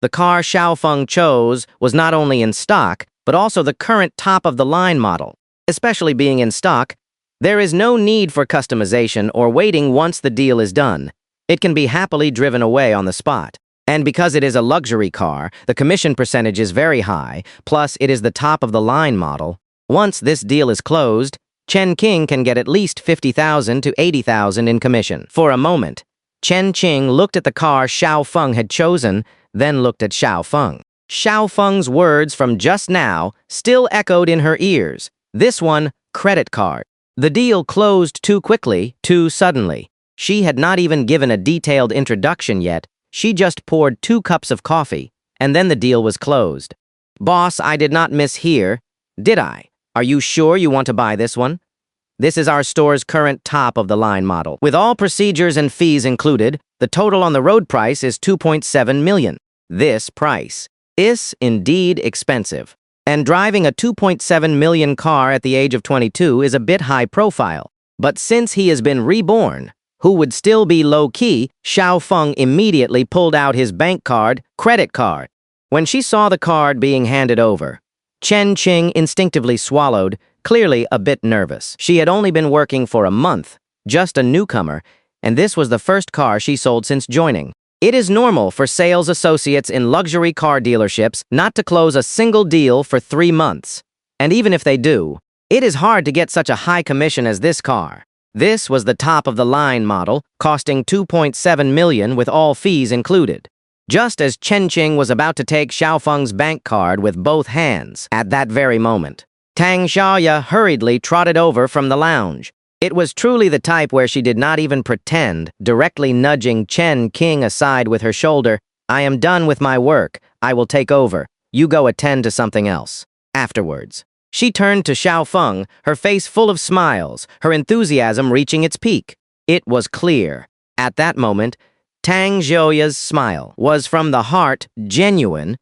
The car Xiaofeng chose was not only in stock, but also the current top-of-the-line model. Especially being in stock, there is no need for customization or waiting once the deal is done. It can be happily driven away on the spot. And because it is a luxury car, the commission percentage is very high, plus it is the top-of-the-line model. Once this deal is closed, Chen Qing can get at least 50,000 to 80,000 in commission. For a moment, Chen Qing looked at the car Xiaofeng had chosen, then looked at Xiaofeng. Xiaofeng's words from just now still echoed in her ears. This one, credit card. The deal closed too quickly, too suddenly. She had not even given a detailed introduction yet. She just poured 2 cups of coffee, and then the deal was closed. Boss, I did not mishear. Did I? Are you sure you want to buy this one? This is our store's current top-of-the-line model. With all procedures and fees included, the total on the road price is 2.7 million. This price is indeed expensive. And driving a 2.7 million car at the age of 22 is a bit high profile. But since he has been reborn, who would still be low-key, Xiaofeng immediately pulled out his bank card, credit card. When she saw the card being handed over, Chen Qing instinctively swallowed, clearly a bit nervous. She had only been working for a month, just a newcomer, and this was the first car she sold since joining. It is normal for sales associates in luxury car dealerships not to close a single deal for 3 months. And even if they do, it is hard to get such a high commission as this car. This was the top-of-the-line model, costing 2.7 million with all fees included. Just as Chen Qing was about to take Xiaofeng's bank card with both hands, at that very moment, Tang Xiaoya hurriedly trotted over from the lounge. It was truly the type where she did not even pretend, directly nudging Chen Qing aside with her shoulder. I am done with my work. I will take over. You go attend to something else. Afterwards, she turned to Xiaofeng, her face full of smiles, her enthusiasm reaching its peak. It was clear. At that moment, Tang Xiaoya's smile was from the heart, genuine.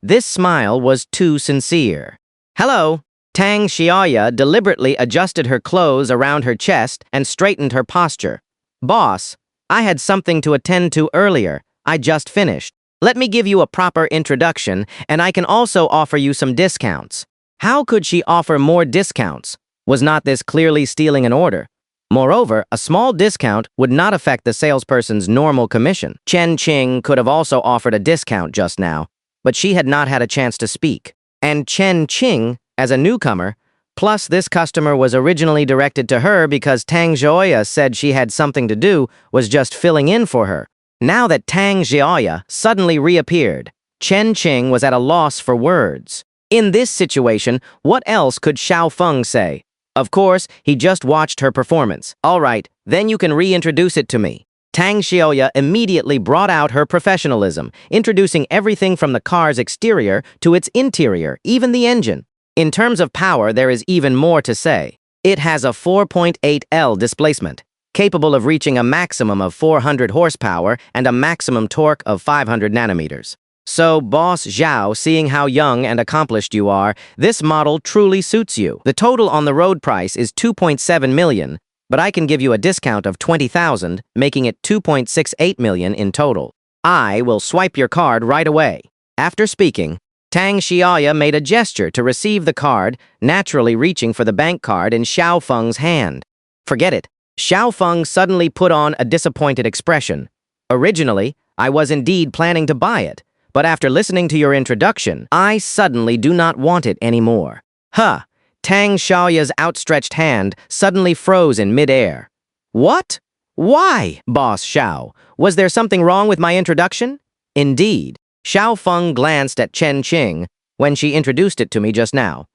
This smile was too sincere. Hello. Tang Xiaoya deliberately adjusted her clothes around her chest and straightened her posture. Boss, I had something to attend to earlier. I just finished. Let me give you a proper introduction, and I can also offer you some discounts. How could she offer more discounts? Was not this clearly stealing an order? Moreover, a small discount would not affect the salesperson's normal commission. Chen Qing could have also offered a discount just now, but she had not had a chance to speak. And Chen Qing, as a newcomer, plus this customer was originally directed to her because Tang Xiaoya said she had something to do, was just filling in for her. Now that Tang Xiaoya suddenly reappeared, Chen Qing was at a loss for words. In this situation, what else could Xiaofeng say? Of course, he just watched her performance. All right, then you can reintroduce it to me. Tang Xiaoya immediately brought out her professionalism, introducing everything from the car's exterior to its interior, even the engine. In terms of power, there is even more to say. It has a 4.8 L displacement, capable of reaching a maximum of 400 horsepower and a maximum torque of 500 nanometers. So, Boss Zhao, seeing how young and accomplished you are, this model truly suits you. The total on the road price is 2.7 million, but I can give you a discount of 20,000, making it 2.68 million in total. I will swipe your card right away. After speaking, Tang Xiaoya made a gesture to receive the card, naturally reaching for the bank card in Xiaofeng's hand. Forget it. Xiaofeng suddenly put on a disappointed expression. Originally, I was indeed planning to buy it, but after listening to your introduction, I suddenly do not want it anymore. Huh. Tang Xiaoya's outstretched hand suddenly froze in midair. What? Why, Boss Xiao? Was there something wrong with my introduction? Indeed. Xiaofeng glanced at Chen Qing when she introduced it to me just now.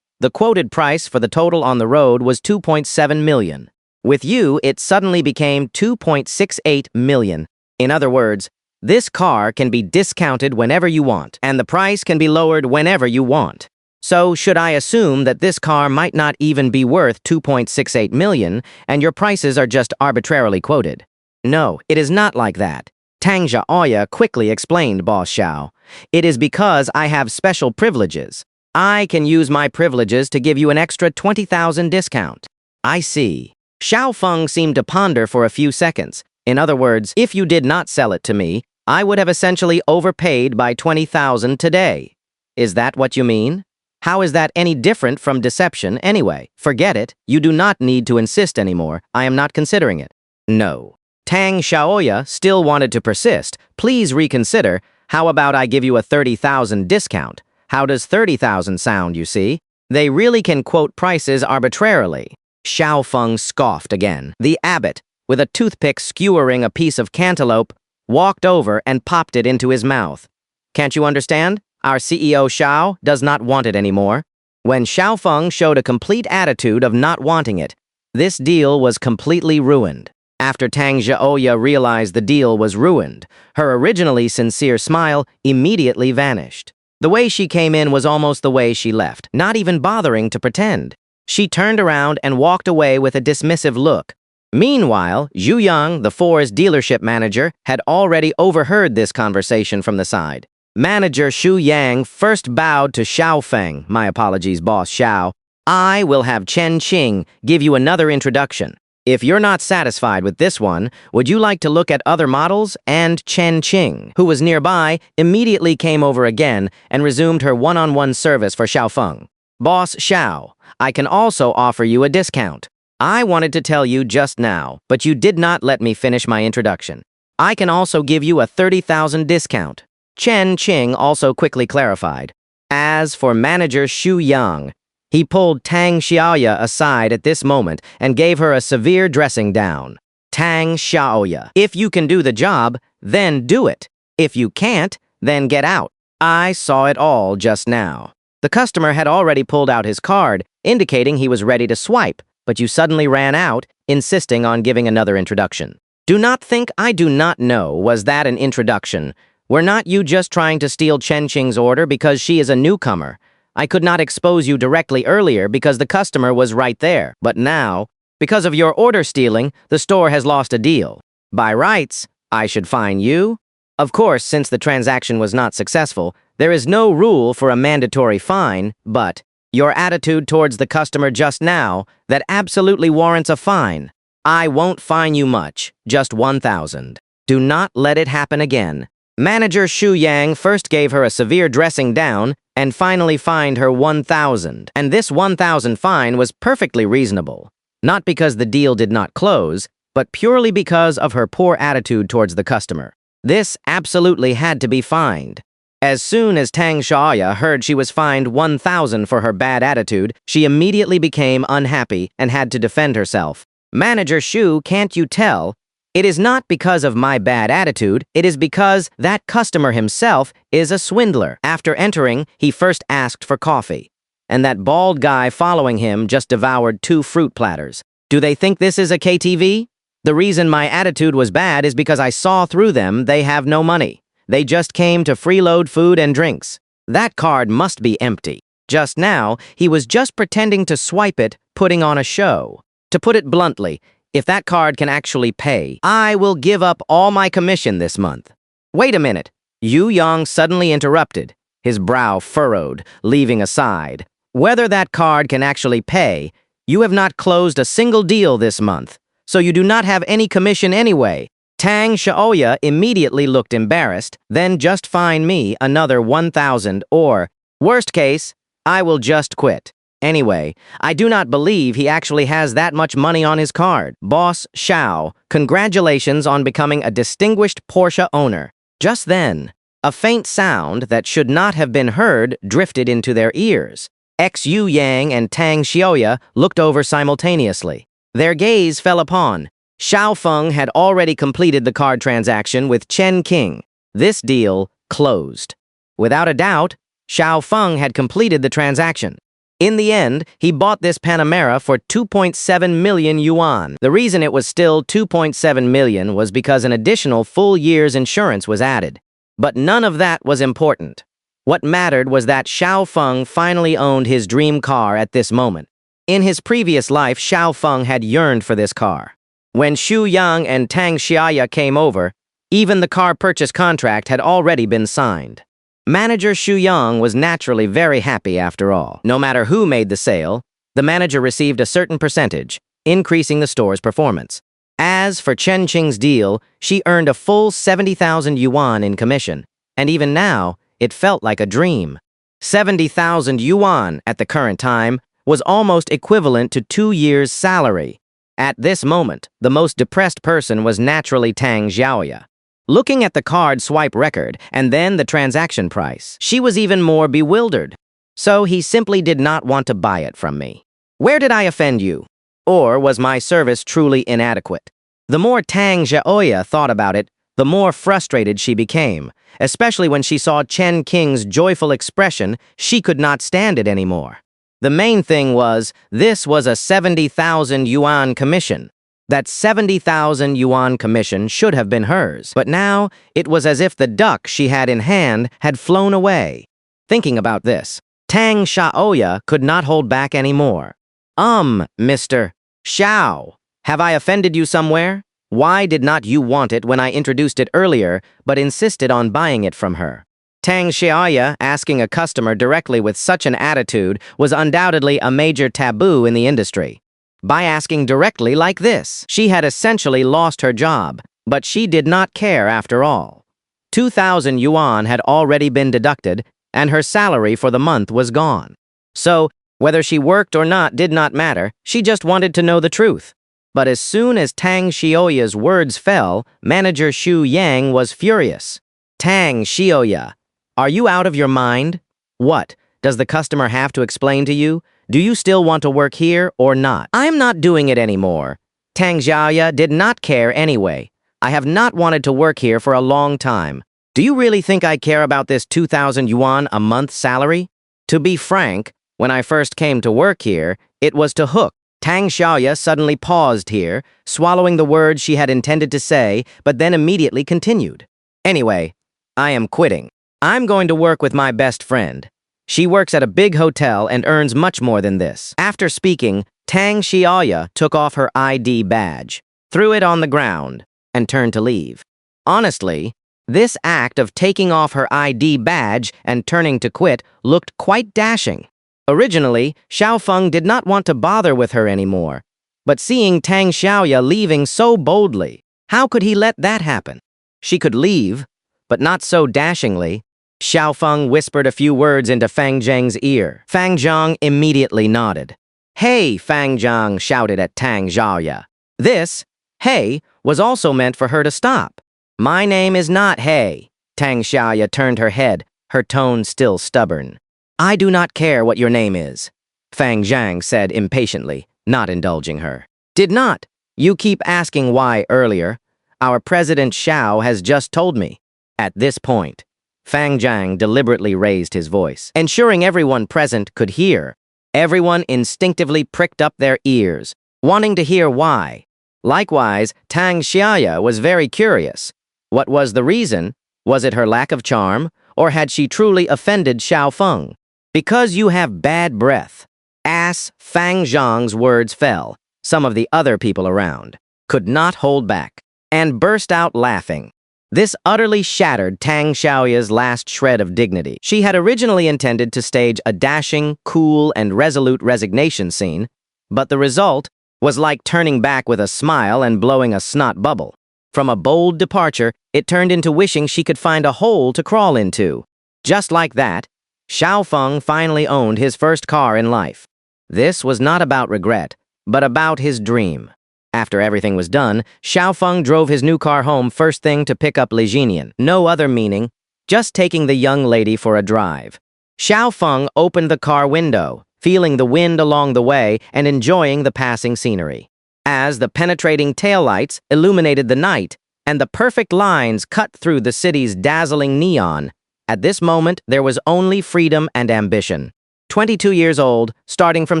The quoted price for the total on the road was 2.7 million. With you, it suddenly became 2.68 million. In other words, this car can be discounted whenever you want, and the price can be lowered whenever you want. So, should I assume that this car might not even be worth 2.68 million, and your prices are just arbitrarily quoted? No, it is not like that. Tang Xiaoya quickly explained, Boss Xiao. It is because I have special privileges. I can use my privileges to give you an extra 20,000 discount. I see. Xiaofeng seemed to ponder for a few seconds. In other words, if you did not sell it to me, I would have essentially overpaid by 20,000 today. Is that what you mean? How is that any different from deception anyway? Forget it. You do not need to insist anymore. I am not considering it. No. Tang Xiaoya still wanted to persist. Please reconsider. How about I give you a 30,000 discount? How does 30,000 sound, you see? They really can quote prices arbitrarily. Xiao Feng scoffed again. The abbot, with a toothpick skewering a piece of cantaloupe, walked over and popped it into his mouth. Can't you understand? Our CEO Xiao does not want it anymore. When Xiao Feng showed a complete attitude of not wanting it, this deal was completely ruined. After Tang Xiaoya realized the deal was ruined, her originally sincere smile immediately vanished. The way she came in was almost the way she left, not even bothering to pretend. She turned around and walked away with a dismissive look. Meanwhile, Zhu Yang, the Ford's dealership manager, had already overheard this conversation from the side. Manager Xu Yang first bowed to Xiao Feng. My apologies, boss Xiao. I will have Chen Qing give you another introduction. If you're not satisfied with this one, would you like to look at other models? And Chen Qing, who was nearby, immediately came over again and resumed her one-on-one service for Xiao Feng. Boss Xiao, I can also offer you a discount. I wanted to tell you just now, but you did not let me finish my introduction. I can also give you a 30,000 discount. Chen Qing also quickly clarified. As for manager Xu Yang, he pulled Tang Xiaoya aside at this moment and gave her a severe dressing down. Tang Xiaoya, if you can do the job, then do it. If you can't, then get out. I saw it all just now. The customer had already pulled out his card, indicating he was ready to swipe, but you suddenly ran out, insisting on giving another introduction. Do not think I do not know. Was that an introduction? Were not you just trying to steal Chen Qing's order because she is a newcomer? I could not expose you directly earlier because the customer was right there. But now, because of your order stealing, the store has lost a deal. By rights, I should fine you. Of course, since the transaction was not successful, there is no rule for a mandatory fine, but your attitude towards the customer just now, that absolutely warrants a fine. I won't fine you much, just 1,000. Do not let it happen again. Manager Xu Yang first gave her a severe dressing down and finally fined her 1,000. And this 1,000 fine was perfectly reasonable. Not because the deal did not close, but purely because of her poor attitude towards the customer. This absolutely had to be fined. As soon as Tang Xiaoya heard she was fined 1,000 for her bad attitude, she immediately became unhappy and had to defend herself. Manager Xu, can't you tell? It is not because of my bad attitude, it is because that customer himself is a swindler. After entering, he first asked for coffee. And that bald guy following him just devoured 2 fruit platters. Do they think this is a KTV? The reason my attitude was bad is because I saw through them. They have no money. They just came to freeload food and drinks. That card must be empty. Just now, he was just pretending to swipe it, putting on a show. To put it bluntly, if that card can actually pay, I will give up all my commission this month. Wait a minute. Yu Yang suddenly interrupted, his brow furrowed, leaving a sigh. Whether that card can actually pay, you have not closed a single deal this month, so you do not have any commission anyway. Tang Xiaoya immediately looked embarrassed, then just fine me another 1,000 or, worst case, I will just quit. Anyway, I do not believe he actually has that much money on his card. Boss Xiao, congratulations on becoming a distinguished Porsche owner. Just then, a faint sound that should not have been heard drifted into their ears. Xu Yang and Tang Xiaoya looked over simultaneously. Their gaze fell upon. Xiao Feng had already completed the card transaction with Chen Qing. This deal closed. Without a doubt, Xiao Feng had completed the transaction. In the end, he bought this Panamera for 2.7 million yuan. The reason it was still 2.7 million was because an additional full year's insurance was added. But none of that was important. What mattered was that Xiao Feng finally owned his dream car at this moment. In his previous life, Xiao Feng had yearned for this car. When Xu Yang and Tang Xiaoya came over, even the car purchase contract had already been signed. Manager Xu Yang was naturally very happy after all. No matter who made the sale, the manager received a certain percentage, increasing the store's performance. As for Chen Qing's deal, she earned a full 70,000 yuan in commission, and even now, it felt like a dream. 70,000 yuan at the current time was almost equivalent to 2 years' salary. At this moment, the most depressed person was naturally Tang Xiaoya. Looking at the card swipe record and then the transaction price, she was even more bewildered. So he simply did not want to buy it from me. Where did I offend you? Or was my service truly inadequate? The more Tang Xiaoya thought about it, the more frustrated she became, especially when she saw Chen Qing's joyful expression. She could not stand it anymore. The main thing was, this was a 70,000 yuan commission. That 70,000 yuan commission should have been hers, but now it was as if the duck she had in hand had flown away. Thinking about this, Tang Xiaoya could not hold back anymore. Mr. Xiao, have I offended you somewhere? Why did not you want it when I introduced it earlier, but insisted on buying it from her? Tang Xiaoya asking a customer directly with such an attitude was undoubtedly a major taboo in the industry. By asking directly like this, she had essentially lost her job, but she did not care after all. 2,000 yuan had already been deducted, and her salary for the month was gone. So, whether she worked or not did not matter, she just wanted to know the truth. But as soon as Tang Xiaoya's words fell, manager Xu Yang was furious. Tang Xiaoya, are you out of your mind? What, does the customer have to explain to you? Do you still want to work here or not? I'm not doing it anymore. Tang Xiaoya did not care anyway. I have not wanted to work here for a long time. Do you really think I care about this 2,000 yuan a month salary? To be frank, when I first came to work here, it was to hook. Tang Xiaoya suddenly paused here, swallowing the words she had intended to say, but then immediately continued. Anyway, I am quitting. I'm going to work with my best friend. She works at a big hotel and earns much more than this. After speaking, Tang Xiaoya took off her ID badge, threw it on the ground, and turned to leave. Honestly, this act of taking off her ID badge and turning to quit looked quite dashing. Originally, Xiao Feng did not want to bother with her anymore, but seeing Tang Xiaoya leaving so boldly, how could he let that happen? She could leave, but not so dashingly. Xiao Feng whispered a few words into Fang Zhang's ear. Fang Zhang immediately nodded. Hey, Fang Zhang shouted at Tang Xiaoya. This, hey, was also meant for her to stop. My name is not Hey. Tang Xiaoya turned her head, her tone still stubborn. I do not care what your name is, Fang Zhang said impatiently, not indulging her. Did not. You keep asking why earlier. Our President Xiao has just told me. At this point, Fang Zhang deliberately raised his voice, ensuring everyone present could hear. Everyone instinctively pricked up their ears, wanting to hear why. Likewise, Tang Xiaoya was very curious. What was the reason? Was it her lack of charm, or had she truly offended Xiao Feng? Because you have bad breath. As Fang Zhang's words fell, some of the other people around could not hold back and burst out laughing. This utterly shattered Tang Xiaoya's last shred of dignity. She had originally intended to stage a dashing, cool, and resolute resignation scene, but the result was like turning back with a smile and blowing a snot bubble. From a bold departure, it turned into wishing she could find a hole to crawl into. Just like that, Xiao Feng finally owned his first car in life. This was not about regret, but about his dream. After everything was done, Xiao Feng drove his new car home first thing to pick up Li Jinian. No other meaning, just taking the young lady for a drive. Xiao Feng opened the car window, feeling the wind along the way and enjoying the passing scenery. As the penetrating taillights illuminated the night and the perfect lines cut through the city's dazzling neon, at this moment there was only freedom and ambition. 22 years old, starting from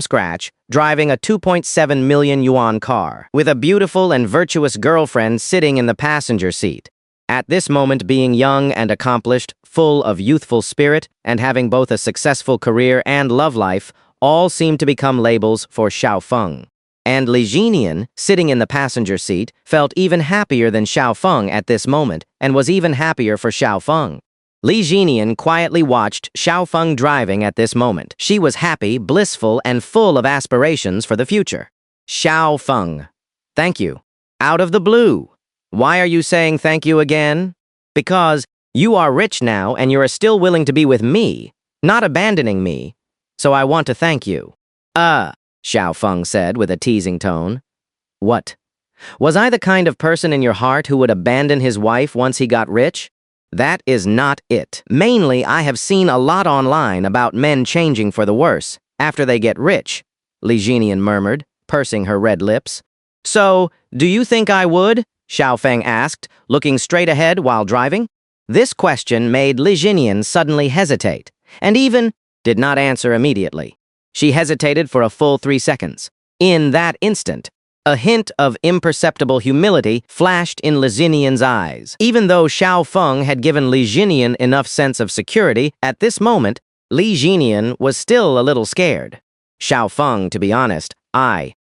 scratch, driving a 2.7 million yuan car, with a beautiful and virtuous girlfriend sitting in the passenger seat. At this moment, being young and accomplished, full of youthful spirit, and having both a successful career and love life, all seemed to become labels for Xiao Feng. And Li Jinian, sitting in the passenger seat, felt even happier than Xiao Feng at this moment, and was even happier for Xiao Feng. Li Jinian quietly watched Xiao Feng driving at this moment. She was happy, blissful, and full of aspirations for the future. Xiao Feng. Thank you. Out of the blue. Why are you saying thank you again? Because you are rich now and you're still willing to be with me, not abandoning me. So I want to thank you. Xiao Feng said with a teasing tone. What? Was I the kind of person in your heart who would abandon his wife once he got rich? That is not it. Mainly, I have seen a lot online about men changing for the worse after they get rich, Li Jinian murmured, pursing her red lips. So, do you think I would? Xiao Feng asked, looking straight ahead while driving. This question made Li Jinian suddenly hesitate, and even did not answer immediately. She hesitated for a full 3 seconds. In that instant, a hint of imperceptible humility flashed in Li Jinian's eyes. Even though Xiao Feng had given Li Jinian enough sense of security, at this moment, Li Jinian was still a little scared. Xiao Feng, to be honest, I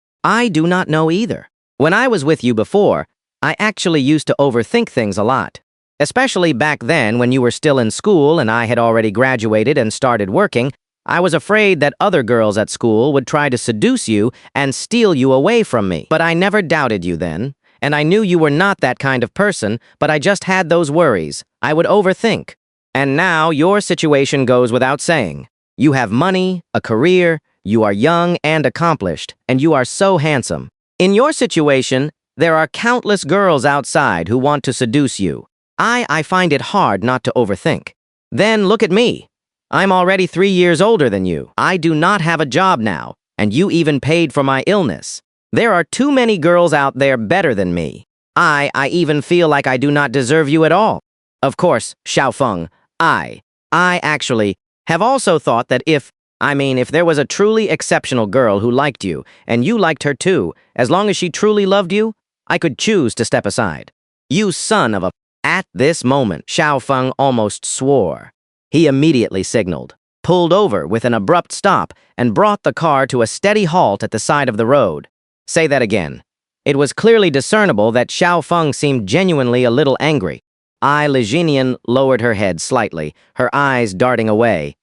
do not know either. When I was with you before, I actually used to overthink things a lot. Especially back then when you were still in school and I had already graduated and started working, I was afraid that other girls at school would try to seduce you and steal you away from me. But I never doubted you then, and I knew you were not that kind of person, but I just had those worries. I would overthink. And now your situation goes without saying. You have money, a career, you are young and accomplished, and you are so handsome. In your situation, there are countless girls outside who want to seduce you. I find it hard not to overthink. Then look at me. I'm already 3 years older than you. I do not have a job now, and you even paid for my illness. There are too many girls out there better than me. I even feel like I do not deserve you at all. Of course, Xiao Feng, I actually have also thought that if there was a truly exceptional girl who liked you, and you liked her too, as long as she truly loved you, I could choose to step aside. You son of a... At this moment, Xiao Feng almost swore. He immediately signaled, pulled over with an abrupt stop, and brought the car to a steady halt at the side of the road. Say that again. It was clearly discernible that Xiao Feng seemed genuinely a little angry. Li Jinian lowered her head slightly, her eyes darting away.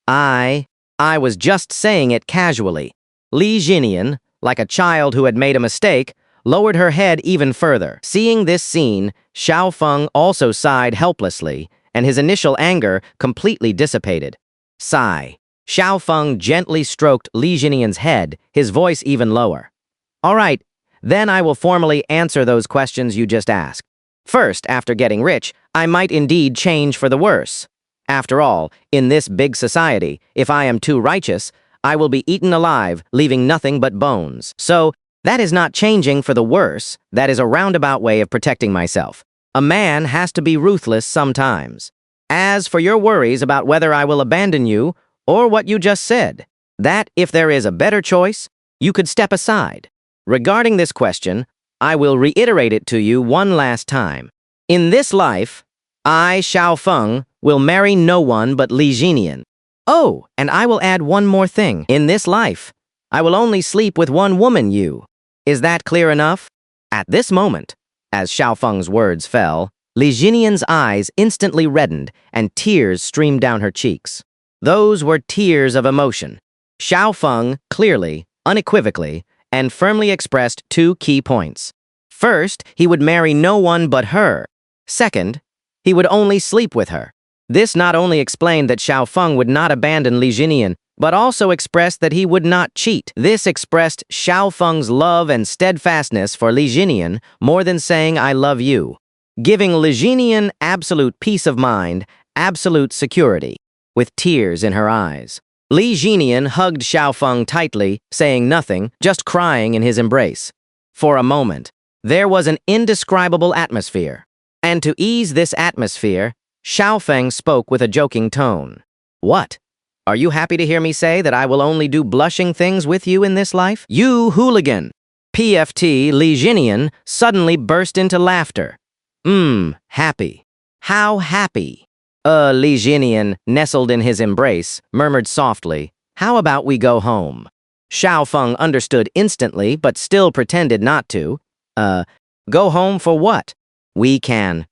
I was just saying it casually. Li Jinian, like a child who had made a mistake, lowered her head even further. Seeing this scene, Xiao Feng also sighed helplessly, and his initial anger completely dissipated. Sigh. Xiao Feng gently stroked Li Jinian's head, his voice even lower. All right, then I will formally answer those questions you just asked. First, after getting rich, I might indeed change for the worse. After all, in this big society, if I am too righteous, I will be eaten alive, leaving nothing but bones. So, that is not changing for the worse, that is a roundabout way of protecting myself. A man has to be ruthless sometimes. As for your worries about whether I will abandon you, or what you just said, that if there is a better choice, you could step aside. Regarding this question, I will reiterate it to you one last time. In this life, I, Xiao Feng, will marry no one but Li Jinian. Oh, and I will add one more thing. In this life, I will only sleep with one woman, you. Is that clear enough? At this moment, as Xiao Feng's words fell, Li Jinian's eyes instantly reddened and tears streamed down her cheeks. Those were tears of emotion. Xiao Feng clearly, unequivocally, and firmly expressed 2 key points. First, he would marry no one but her. Second, he would only sleep with her. This not only explained that Xiao Feng would not abandon Li Jinian, but also expressed that he would not cheat. This expressed Xiao Feng's love and steadfastness for Li Jinian more than saying I love you, giving Li Jinian absolute peace of mind, absolute security, with tears in her eyes. Li Jinian hugged Xiao Feng tightly, saying nothing, just crying in his embrace. For a moment, there was an indescribable atmosphere. And to ease this atmosphere, Xiao Feng spoke with a joking tone. What? Are you happy to hear me say that I will only do blushing things with you in this life? You hooligan! PFT Li Jinian suddenly burst into laughter. Happy. How happy? Li Jinian, nestled in his embrace, murmured softly, how about we go home? Xiao Feng understood instantly, but still pretended not to. Go home for what? We can.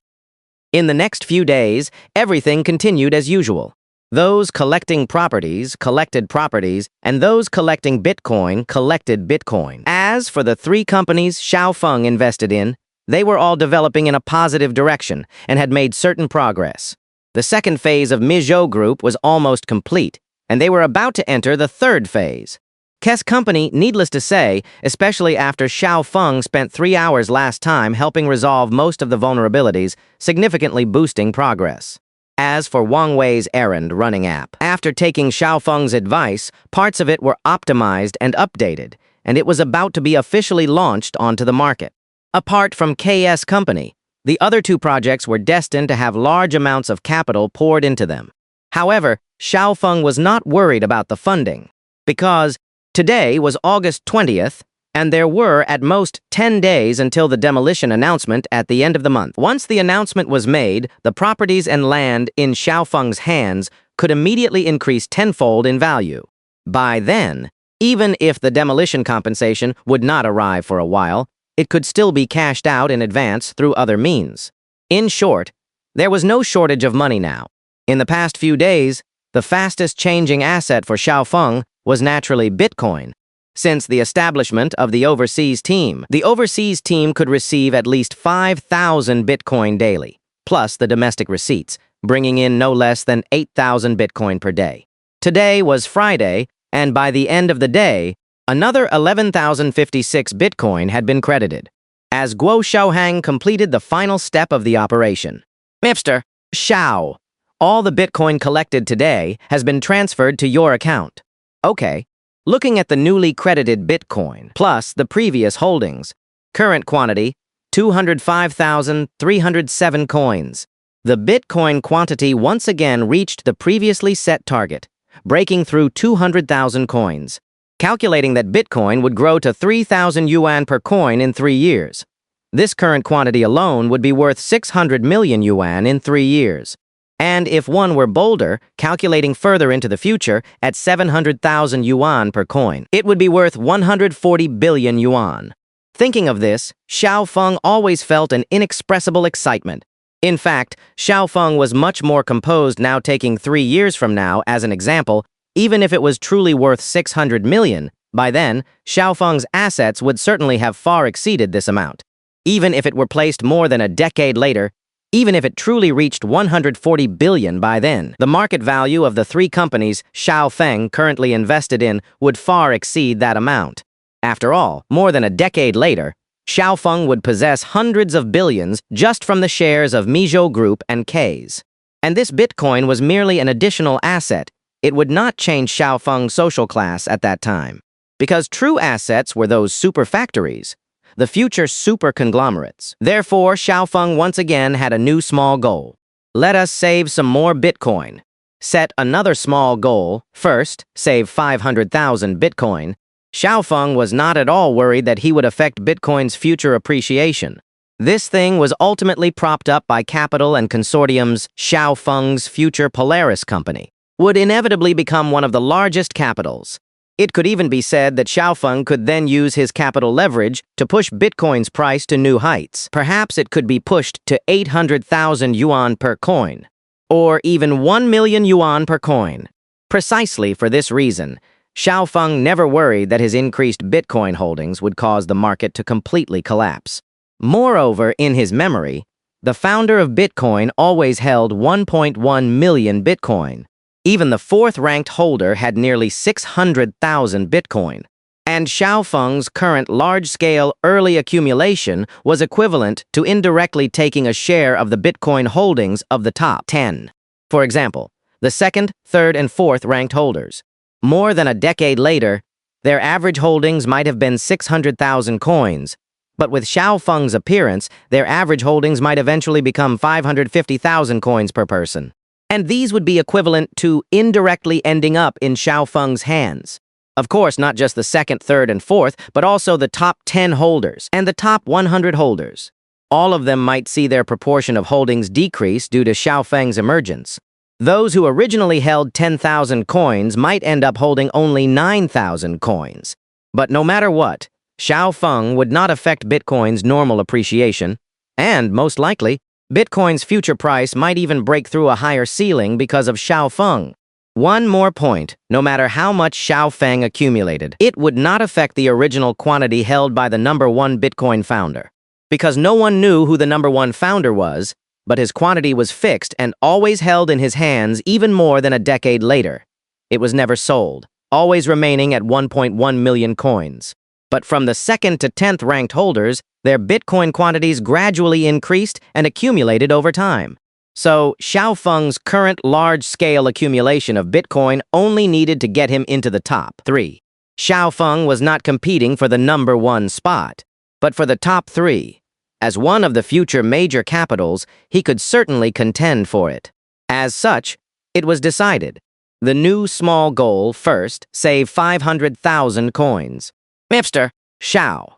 In the next few days, everything continued as usual. Those collecting properties collected properties, and those collecting Bitcoin collected Bitcoin. As for the three companies Xiaofeng invested in, they were all developing in a positive direction and had made certain progress. The second phase of Mijou Group was almost complete, and they were about to enter the third phase. Kes Company, needless to say, especially after Xiaofeng spent 3 hours last time helping resolve most of the vulnerabilities, significantly boosting progress. As for Wang Wei's errand running app, after taking Xiaofeng's advice, parts of it were optimized and updated, and it was about to be officially launched onto the market. Apart from KS Company, the other two projects were destined to have large amounts of capital poured into them. However, Xiaofeng was not worried about the funding, because today was August 20th, and there were at most 10 days until the demolition announcement at the end of the month. Once the announcement was made, the properties and land in Xiaofeng's hands could immediately increase tenfold in value. By then, even if the demolition compensation would not arrive for a while, it could still be cashed out in advance through other means. In short, there was no shortage of money now. In the past few days, the fastest changing asset for Xiaofeng was naturally Bitcoin. Since the establishment of the overseas team could receive at least 5,000 Bitcoin daily, plus the domestic receipts, bringing in no less than 8,000 Bitcoin per day. Today was Friday, and by the end of the day, another 11,056 Bitcoin had been credited, as Guo Xiaohang completed the final step of the operation. Mr. Xiao, all the Bitcoin collected today has been transferred to your account. Okay. Looking at the newly credited Bitcoin, plus the previous holdings, current quantity, 205,307 coins. The Bitcoin quantity once again reached the previously set target, breaking through 200,000 coins, calculating that Bitcoin would grow to 3,000 yuan per coin in 3 years. This current quantity alone would be worth 600 million yuan in 3 years. And if one were bolder, calculating further into the future, at 700,000 yuan per coin, it would be worth 140 billion yuan. Thinking of this, Xiaofeng always felt an inexpressible excitement. In fact, Xiaofeng was much more composed now, taking 3 years from now as an example. Even if it was truly worth 600 million, by then, Xiaofeng's assets would certainly have far exceeded this amount. Even if it were placed more than a decade later, even if it truly reached 140 billion by then, the market value of the three companies Xiaofeng currently invested in would far exceed that amount. After all, more than a decade later, Xiaofeng would possess hundreds of billions just from the shares of Mijou Group and K's. And this Bitcoin was merely an additional asset. It would not change Xiaofeng's social class at that time, because true assets were those super factories, the future super conglomerates. Therefore, Xiaofeng once again had a new small goal. Let us save some more Bitcoin. Set another small goal. First, save 500,000 Bitcoin. Xiaofeng was not at all worried that he would affect Bitcoin's future appreciation. This thing was ultimately propped up by capital and consortiums. Xiaofeng's future Polaris company would inevitably become one of the largest capitals. It could even be said that Xiaofeng could then use his capital leverage to push Bitcoin's price to new heights. Perhaps it could be pushed to 800,000 yuan per coin, or even 1 million yuan per coin. Precisely for this reason, Xiaofeng never worried that his increased Bitcoin holdings would cause the market to completely collapse. Moreover, in his memory, the founder of Bitcoin always held 1.1 million Bitcoin. Even the fourth-ranked holder had nearly 600,000 Bitcoin. And Xiaofeng's current large-scale early accumulation was equivalent to indirectly taking a share of the Bitcoin holdings of the top 10. For example, the second, third, and fourth-ranked holders. More than a decade later, their average holdings might have been 600,000 coins, but with Xiaofeng's appearance, their average holdings might eventually become 550,000 coins per person. And these would be equivalent to indirectly ending up in Xiaofeng's hands. Of course, not just the second, third, and fourth, but also the top 10 holders and the top 100 holders. All of them might see their proportion of holdings decrease due to Xiaofeng's emergence. Those who originally held 10,000 coins might end up holding only 9,000 coins. But no matter what, Xiaofeng would not affect Bitcoin's normal appreciation, and, most likely, Bitcoin's future price might even break through a higher ceiling because of Xiaofeng. One more point, no matter how much Xiao Feng accumulated, it would not affect the original quantity held by the #1 Bitcoin founder. Because no one knew who the #1 founder was, but his quantity was fixed and always held in his hands even more than a decade later. It was never sold, always remaining at 1.1 million coins. But from the 2nd to 10th ranked holders, their Bitcoin quantities gradually increased and accumulated over time. So, Xiao Feng's current large-scale accumulation of Bitcoin only needed to get him into the top 3. Xiao Feng was not competing for the #1 spot, but for the top 3. As one of the future major capitals, he could certainly contend for it. As such, it was decided. The new small goal first, save 500,000 coins. Mr. Xiao,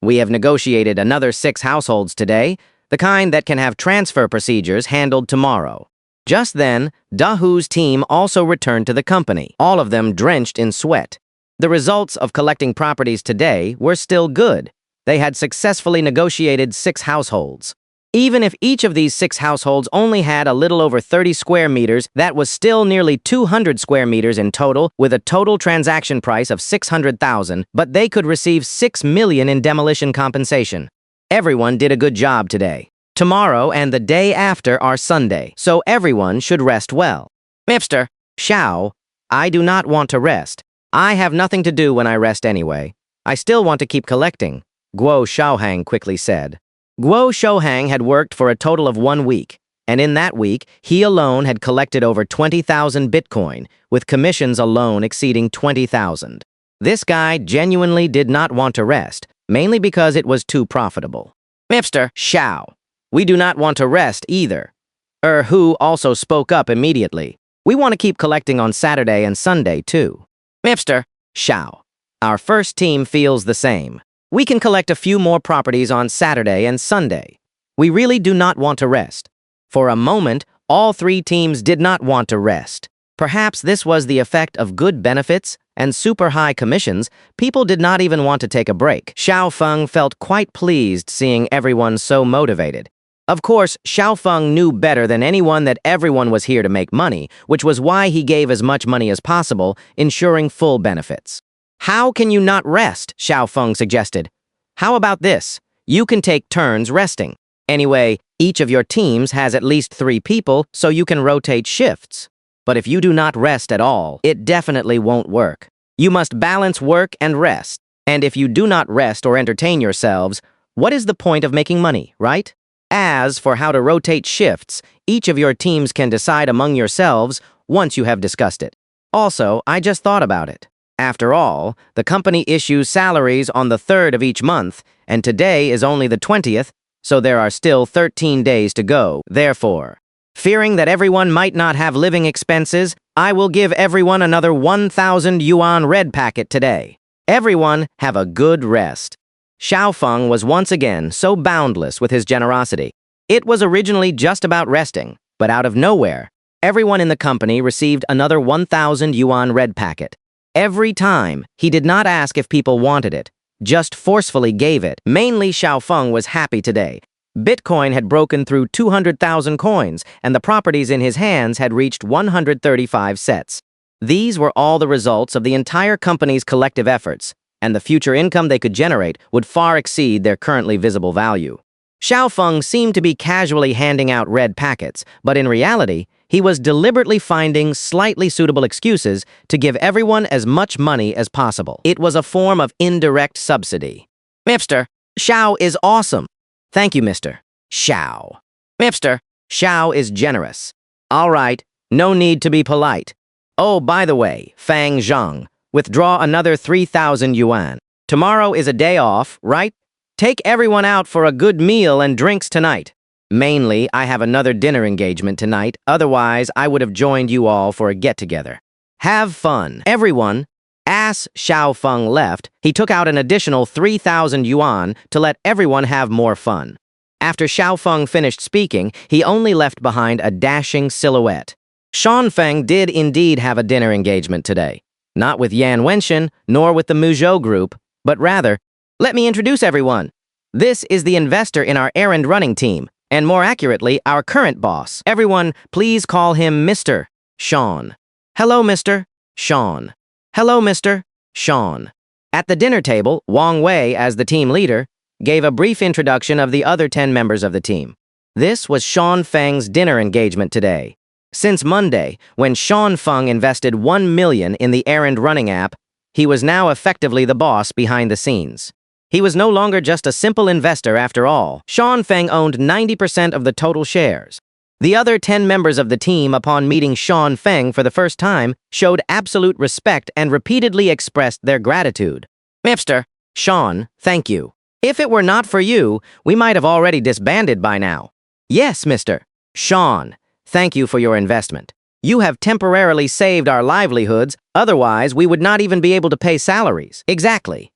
we have negotiated another 6 households today, the kind that can have transfer procedures handled tomorrow. Just then, Dahu's team also returned to the company, all of them drenched in sweat. The results of collecting properties today were still good. They had successfully negotiated 6 households. Even if each of these 6 households only had a little over 30 square meters, that was still nearly 200 square meters in total, with a total transaction price of 600,000, but they could receive 6 million in demolition compensation. Everyone did a good job today. Tomorrow and the day after are Sunday, so everyone should rest well. Mr. Xiao, I do not want to rest. I have nothing to do when I rest anyway. I still want to keep collecting, Guo Xiaohang quickly said. Guo Xiaohang had worked for a total of 1 week, and in that week, he alone had collected over 20,000 Bitcoin, with commissions alone exceeding 20,000. This guy genuinely did not want to rest, mainly because it was too profitable. Mr. Xiao, we do not want to rest either. Hu also spoke up immediately. We want to keep collecting on Saturday and Sunday too. Mr. Xiao, our first team feels the same. We can collect a few more properties on Saturday and Sunday. We really do not want to rest. For a moment, all 3 teams did not want to rest. Perhaps this was the effect of good benefits and super high commissions. People did not even want to take a break. Xiao Feng felt quite pleased seeing everyone so motivated. Of course, Xiao Feng knew better than anyone that everyone was here to make money, which was why he gave as much money as possible, ensuring full benefits. How can you not rest? Xiao Feng suggested. How about this? You can take turns resting. Anyway, each of your teams has at least 3 people, so you can rotate shifts. But if you do not rest at all, it definitely won't work. You must balance work and rest. And if you do not rest or entertain yourselves, what is the point of making money, right? As for how to rotate shifts, each of your teams can decide among yourselves once you have discussed it. Also, I just thought about it. After all, the company issues salaries on the 3rd of each month, and today is only the 20th, so there are still 13 days to go. Therefore, fearing that everyone might not have living expenses, I will give everyone another 1,000 yuan red packet today. Everyone have a good rest. Xiao Feng was once again so boundless with his generosity. It was originally just about resting, but out of nowhere, everyone in the company received another 1,000 yuan red packet. Every time, he did not ask if people wanted it, just forcefully gave it. Mainly Xiao Feng was happy today. Bitcoin had broken through 200,000 coins, and the properties in his hands had reached 135 sets. These were all the results of the entire company's collective efforts, and the future income they could generate would far exceed their currently visible value. Xiao Feng seemed to be casually handing out red packets, but in reality, he was deliberately finding slightly suitable excuses to give everyone as much money as possible. It was a form of indirect subsidy. Mr. Xiao is awesome. Thank you, Mr. Xiao. Mr. Xiao is generous. All right, no need to be polite. Oh, by the way, Fang Zhang, withdraw another 3,000 yuan. Tomorrow is a day off, right? Take everyone out for a good meal and drinks tonight. Mainly, I have another dinner engagement tonight, otherwise I would have joined you all for a get-together. Have fun, everyone. As Xiao Feng left, he took out an additional 3,000 yuan to let everyone have more fun. After Xiao Feng finished speaking, he only left behind a dashing silhouette. Shan Feng did indeed have a dinner engagement today. Not with Yan Wenshin, nor with the Muzhou group, but rather, let me introduce everyone. This is the investor in our errand running team, and more accurately, our current boss. Everyone, please call him Mr. Sean. Hello, Mr. Sean. Hello, Mr. Sean. At the dinner table, Wang Wei, as the team leader, gave a brief introduction of the other 10 members of the team. This was Sean Feng's dinner engagement today. Since Monday, when Sean Feng invested 1 million in the errand running app, he was now effectively the boss behind the scenes. He was no longer just a simple investor after all. Sean Feng owned 90% of the total shares. The other 10 members of the team, upon meeting Sean Feng for the first time, showed absolute respect and repeatedly expressed their gratitude. Mr. Sean, thank you. If it were not for you, we might have already disbanded by now. Yes, Mr. Sean, thank you for your investment. You have temporarily saved our livelihoods, otherwise we would not even be able to pay salaries. Exactly.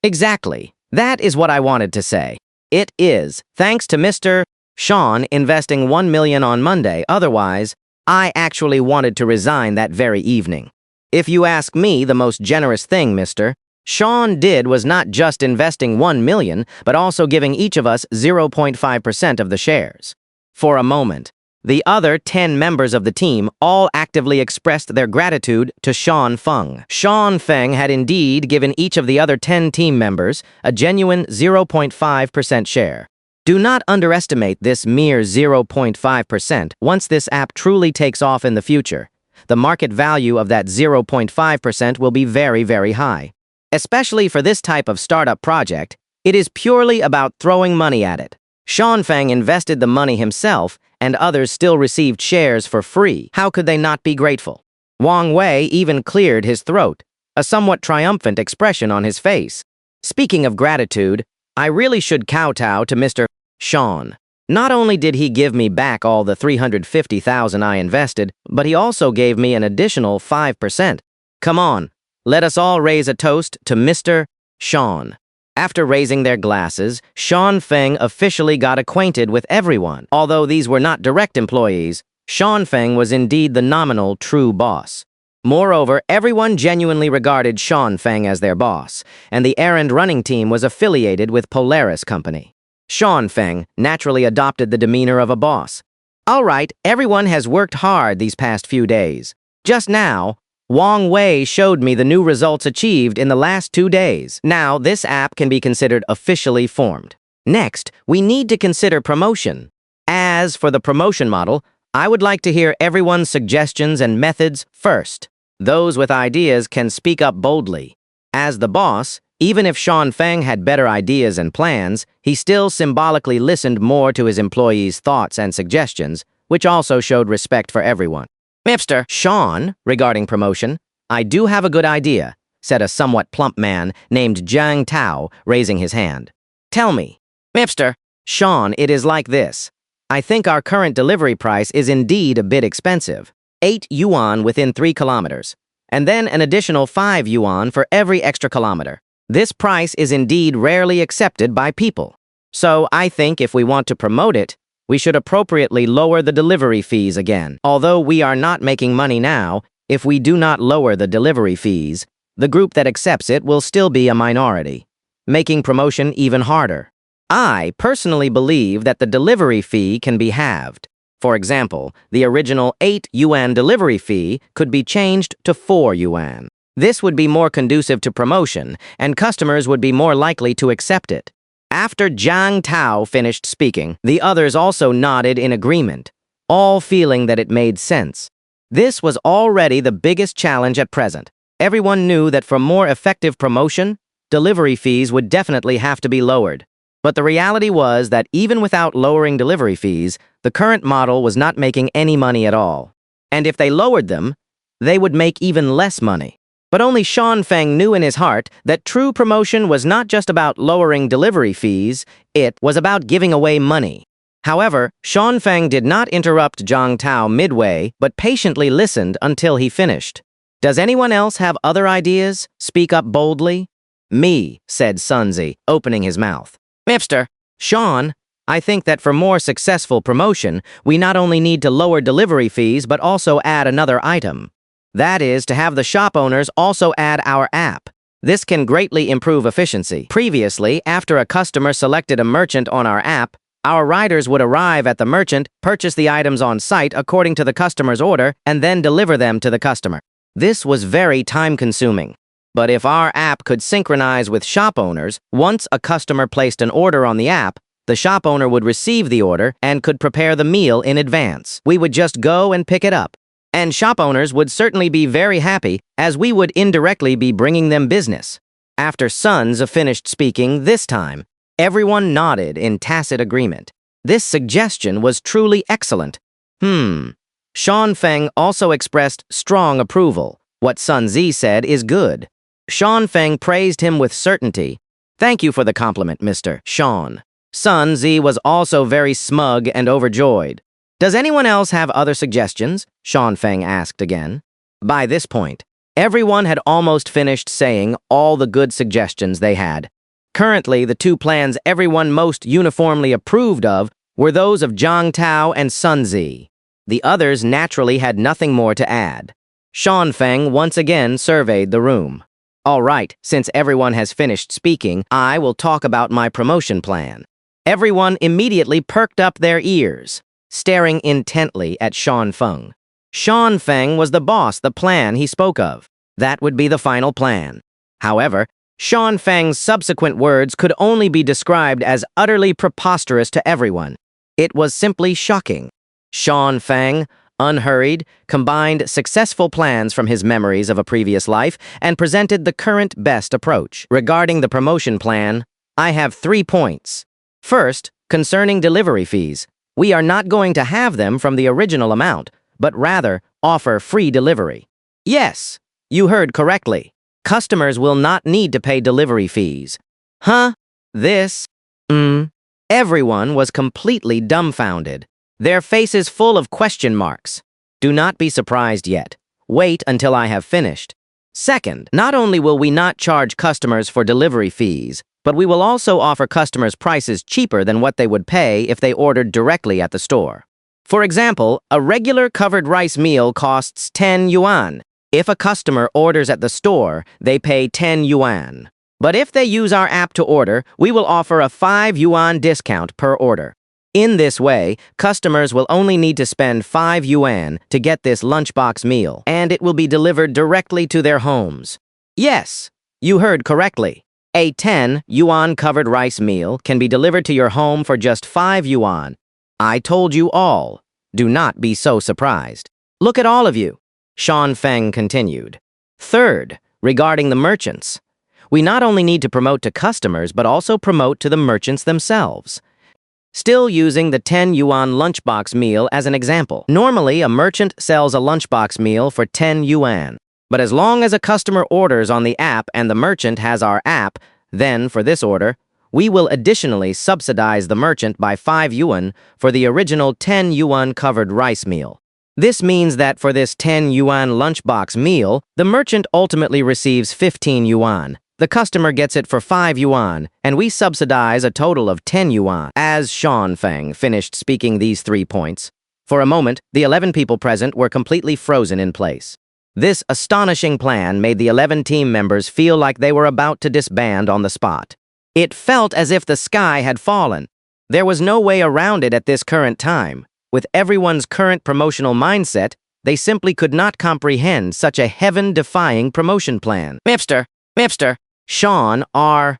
Exactly. That is what I wanted to say. It is, thanks to Mr. Sean investing 1 million on Monday, otherwise, I actually wanted to resign that very evening. If you ask me, the most generous thing Mr. Sean did was not just investing 1 million, but also giving each of us 0.5% of the shares. For a moment, the other 10 members of the team all actively expressed their gratitude to Sean Feng. Sean Feng had indeed given each of the other 10 team members a genuine 0.5% share. Do not underestimate this mere 0.5%. Once this app truly takes off in the future, the market value of that 0.5% will be very, very high. Especially for this type of startup project, it is purely about throwing money at it. Sean Feng invested the money himself, and others still received shares for free. How could they not be grateful? Wang Wei even cleared his throat, a somewhat triumphant expression on his face. Speaking of gratitude, I really should kowtow to Mr. Sean. Not only did he give me back all the 350,000 I invested, but he also gave me an additional 5%. Come on, let us all raise a toast to Mr. Sean. After raising their glasses, Sean Feng officially got acquainted with everyone. Although these were not direct employees, Sean Feng was indeed the nominal true boss. Moreover, everyone genuinely regarded Sean Feng as their boss, and the errand running team was affiliated with Polaris Company. Sean Feng naturally adopted the demeanor of a boss. All right, everyone has worked hard these past few days. Just now, Wang Wei showed me the new results achieved in the last 2 days. Now, this app can be considered officially formed. Next, we need to consider promotion. As for the promotion model, I would like to hear everyone's suggestions and methods first. Those with ideas can speak up boldly. As the boss, even if Sean Feng had better ideas and plans, he still symbolically listened more to his employees' thoughts and suggestions, which also showed respect for everyone. Mr. Sean, regarding promotion, I do have a good idea, said a somewhat plump man named Jiang Tao, raising his hand. Tell me. Mr. Sean, it is like this. I think our current delivery price is indeed a bit expensive. 8 yuan within 3 kilometers, and then an additional 5 yuan for every extra kilometer. This price is indeed rarely accepted by people. So I think if we want to promote it, we should appropriately lower the delivery fees again. Although we are not making money now, if we do not lower the delivery fees, the group that accepts it will still be a minority, making promotion even harder. I personally believe that the delivery fee can be halved. For example, the original 8 yuan delivery fee could be changed to 4 yuan. This would be more conducive to promotion, and customers would be more likely to accept it. After Jiang Tao finished speaking, the others also nodded in agreement, all feeling that it made sense. This was already the biggest challenge at present. Everyone knew that for more effective promotion, delivery fees would definitely have to be lowered. But the reality was that even without lowering delivery fees, the current model was not making any money at all. And if they lowered them, they would make even less money. But only Sean Feng knew in his heart that true promotion was not just about lowering delivery fees, it was about giving away money. However, Sean Feng did not interrupt Jiang Tao midway, but patiently listened until he finished. Does anyone else have other ideas? Speak up boldly. Me, said Sunzi, opening his mouth. Mr. Sean, I think that for more successful promotion, we not only need to lower delivery fees but also add another item. That is, to have the shop owners also add our app. This can greatly improve efficiency. Previously, after a customer selected a merchant on our app, Our riders would arrive at the merchant, purchase the items on site according to the customer's order, and then deliver them to the customer. This was very time-consuming. But if our app could synchronize with shop owners, once a customer placed an order on the app, the shop owner would receive the order and could prepare the meal in advance. We would just go and pick it up. And shop owners would certainly be very happy, as we would indirectly be bringing them business. After Sons finished speaking this time, everyone nodded in tacit agreement. This suggestion was truly excellent. Sean Feng also expressed strong approval. What Sun Zi said is good. Sean Feng praised him with certainty. Thank you for the compliment, Mr. Sean. Sun Zi was also very smug and overjoyed. Does anyone else have other suggestions? Sean Feng asked again. By this point, everyone had almost finished saying all the good suggestions they had. Currently, the two plans everyone most uniformly approved of were those of Zhang Tao and Sun Zi. The others naturally had nothing more to add. Sean Feng once again surveyed the room. All right, since everyone has finished speaking, I will talk about my promotion plan. Everyone immediately perked up their ears, staring intently at Sean Feng. Sean Feng was the boss, the plan he spoke of. That would be the final plan. However, Sean Feng's subsequent words could only be described as utterly preposterous to everyone. It was simply shocking. Sean Feng, unhurried, combined successful plans from his memories of a previous life and presented the current best approach. Regarding the promotion plan, I have 3 points. First, concerning delivery fees, we are not going to have them from the original amount, but rather offer free delivery. Yes, you heard correctly. Customers will not need to pay delivery fees. Huh? This? Everyone was completely dumbfounded, their faces full of question marks. Do not be surprised yet. Wait until I have finished. Second, not only will we not charge customers for delivery fees, but we will also offer customers prices cheaper than what they would pay if they ordered directly at the store. For example, a regular covered rice meal costs 10 yuan. If a customer orders at the store, they pay 10 yuan. But if they use our app to order, we will offer a 5 yuan discount per order. In this way, customers will only need to spend 5 yuan to get this lunchbox meal, and it will be delivered directly to their homes. Yes, you heard correctly. A 10 yuan covered rice meal can be delivered to your home for just 5 yuan. I told you all. Do not be so surprised. Look at all of you. Sean Feng continued. Third, regarding the merchants. We not only need to promote to customers, but also promote to the merchants themselves. Still using the 10 yuan lunchbox meal as an example. Normally, a merchant sells a lunchbox meal for 10 yuan. But as long as a customer orders on the app and the merchant has our app, then, for this order, we will additionally subsidize the merchant by 5 yuan for the original 10 yuan covered rice meal. This means that for this 10 yuan lunchbox meal, the merchant ultimately receives 15 yuan. The customer gets it for 5 yuan, and we subsidize a total of 10 yuan. As Sean Feng finished speaking these 3 points, for a moment, the 11 people present were completely frozen in place. This astonishing plan made the 11 team members feel like they were about to disband on the spot. It felt as if the sky had fallen. There was no way around it at this current time. With everyone's current promotional mindset, they simply could not comprehend such a heaven-defying promotion plan. Mipster, Sean, are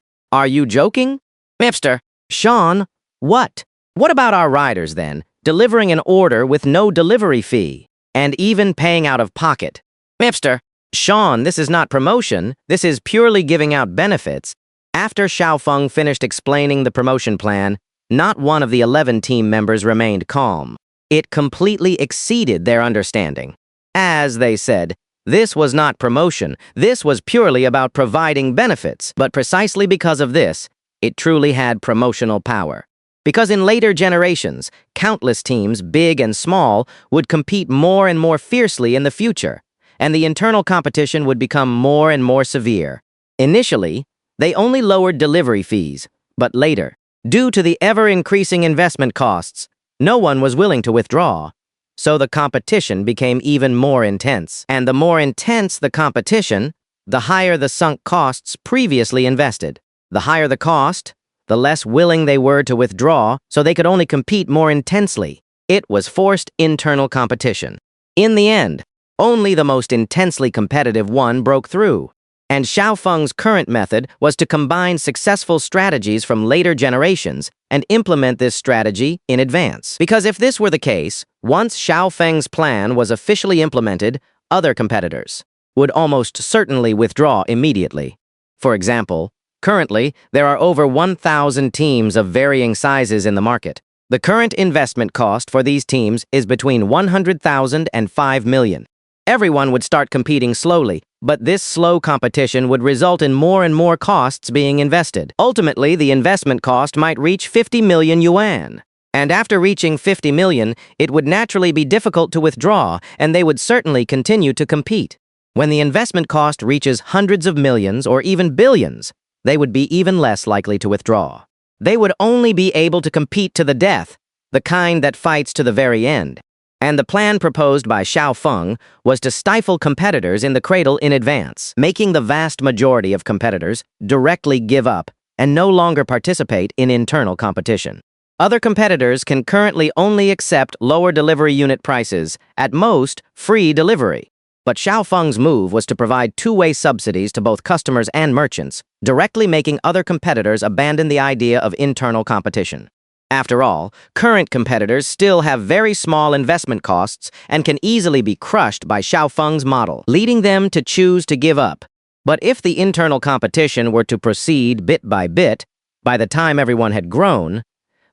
you joking? Mipster, Sean, what? What about our riders then, delivering an order with no delivery fee, and even paying out of pocket? Mipster, Sean, this is not promotion, this is purely giving out benefits. After Xiaofeng finished explaining the promotion plan, not one of the 11 team members remained calm. It completely exceeded their understanding. As they said, this was not promotion, this was purely about providing benefits, but precisely because of this, it truly had promotional power. Because in later generations, countless teams, big and small, would compete more and more fiercely in the future, and the internal competition would become more and more severe. Initially, they only lowered delivery fees, but later, due to the ever-increasing investment costs, no one was willing to withdraw. So the competition became even more intense. And the more intense the competition, the higher the sunk costs previously invested. The higher the cost, the less willing they were to withdraw, so they could only compete more intensely. It was forced internal competition. In the end, only the most intensely competitive one broke through. And Xiaofeng's current method was to combine successful strategies from later generations and implement this strategy in advance. Because if this were the case, once Xiaofeng's plan was officially implemented, other competitors would almost certainly withdraw immediately. For example, currently, there are over 1,000 teams of varying sizes in the market. The current investment cost for these teams is between 100,000 and 5 million. Everyone would start competing slowly, but this slow competition would result in more and more costs being invested. Ultimately, the investment cost might reach 50 million yuan. And after reaching 50 million, it would naturally be difficult to withdraw, and they would certainly continue to compete. When the investment cost reaches hundreds of millions or even billions, they would be even less likely to withdraw. They would only be able to compete to the death, the kind that fights to the very end. And the plan proposed by Xiaofeng was to stifle competitors in the cradle in advance, making the vast majority of competitors directly give up and no longer participate in internal competition. Other competitors can currently only accept lower delivery unit prices, at most free delivery. But Xiaofeng's move was to provide two-way subsidies to both customers and merchants, directly making other competitors abandon the idea of internal competition. After all, current competitors still have very small investment costs and can easily be crushed by Xiaofeng's model, leading them to choose to give up. But if the internal competition were to proceed bit by bit, by the time everyone had grown,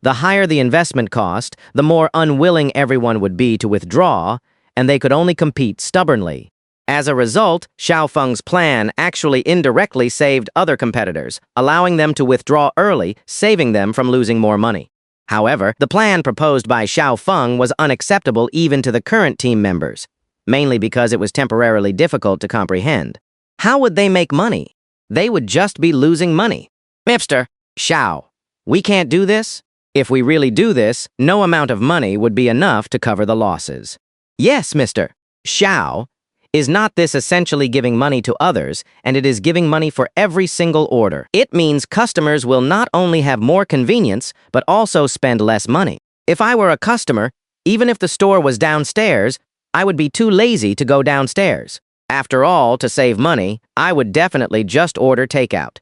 the higher the investment cost, the more unwilling everyone would be to withdraw, and they could only compete stubbornly. As a result, Xiaofeng's plan actually indirectly saved other competitors, allowing them to withdraw early, saving them from losing more money. However, the plan proposed by Xiaofeng was unacceptable even to the current team members, mainly because it was temporarily difficult to comprehend. How would they make money? They would just be losing money. Mr. Xiao, we can't do this? If we really do this, no amount of money would be enough to cover the losses. Yes, Mr. Xiao. Is not this essentially giving money to others, and it is giving money for every single order? It means customers will not only have more convenience, but also spend less money. If I were a customer, even if the store was downstairs, I would be too lazy to go downstairs. After all, to save money, I would definitely just order takeout.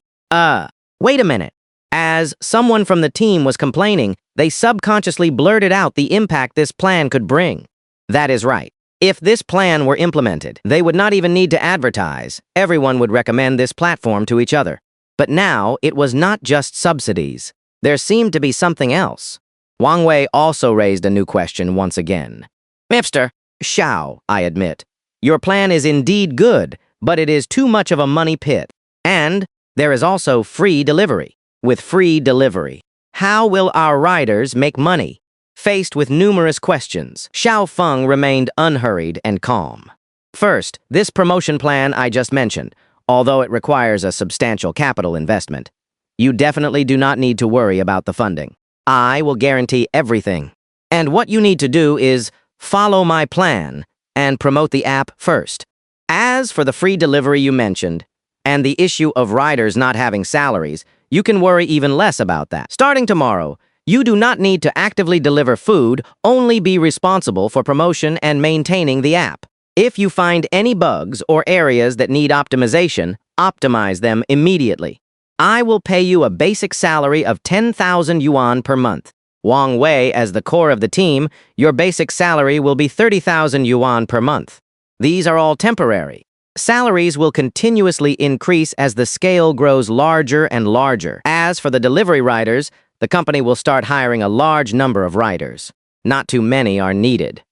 Wait a minute. As someone from the team was complaining, they subconsciously blurted out the impact this plan could bring. That is right. If this plan were implemented, they would not even need to advertise. Everyone would recommend this platform to each other. But now, it was not just subsidies. There seemed to be something else. Wang Wei also raised a new question once again. Mr. Xiao, I admit, your plan is indeed good, but it is too much of a money pit. And there is also free delivery. With free delivery, how will our riders make money? Faced with numerous questions, Xiaofeng remained unhurried and calm. First, this promotion plan I just mentioned, although it requires a substantial capital investment, you definitely do not need to worry about the funding. I will guarantee everything. And what you need to do is follow my plan and promote the app first. As for the free delivery you mentioned, and the issue of riders not having salaries, you can worry even less about that. Starting tomorrow, you do not need to actively deliver food, only be responsible for promotion and maintaining the app. If you find any bugs or areas that need optimization, optimize them immediately. I will pay you a basic salary of 10,000 yuan per month. Wang Wei, as the core of the team, your basic salary will be 30,000 yuan per month. These are all temporary. Salaries will continuously increase as the scale grows larger and larger. As for the delivery riders, the company will start hiring a large number of riders. Not too many are needed.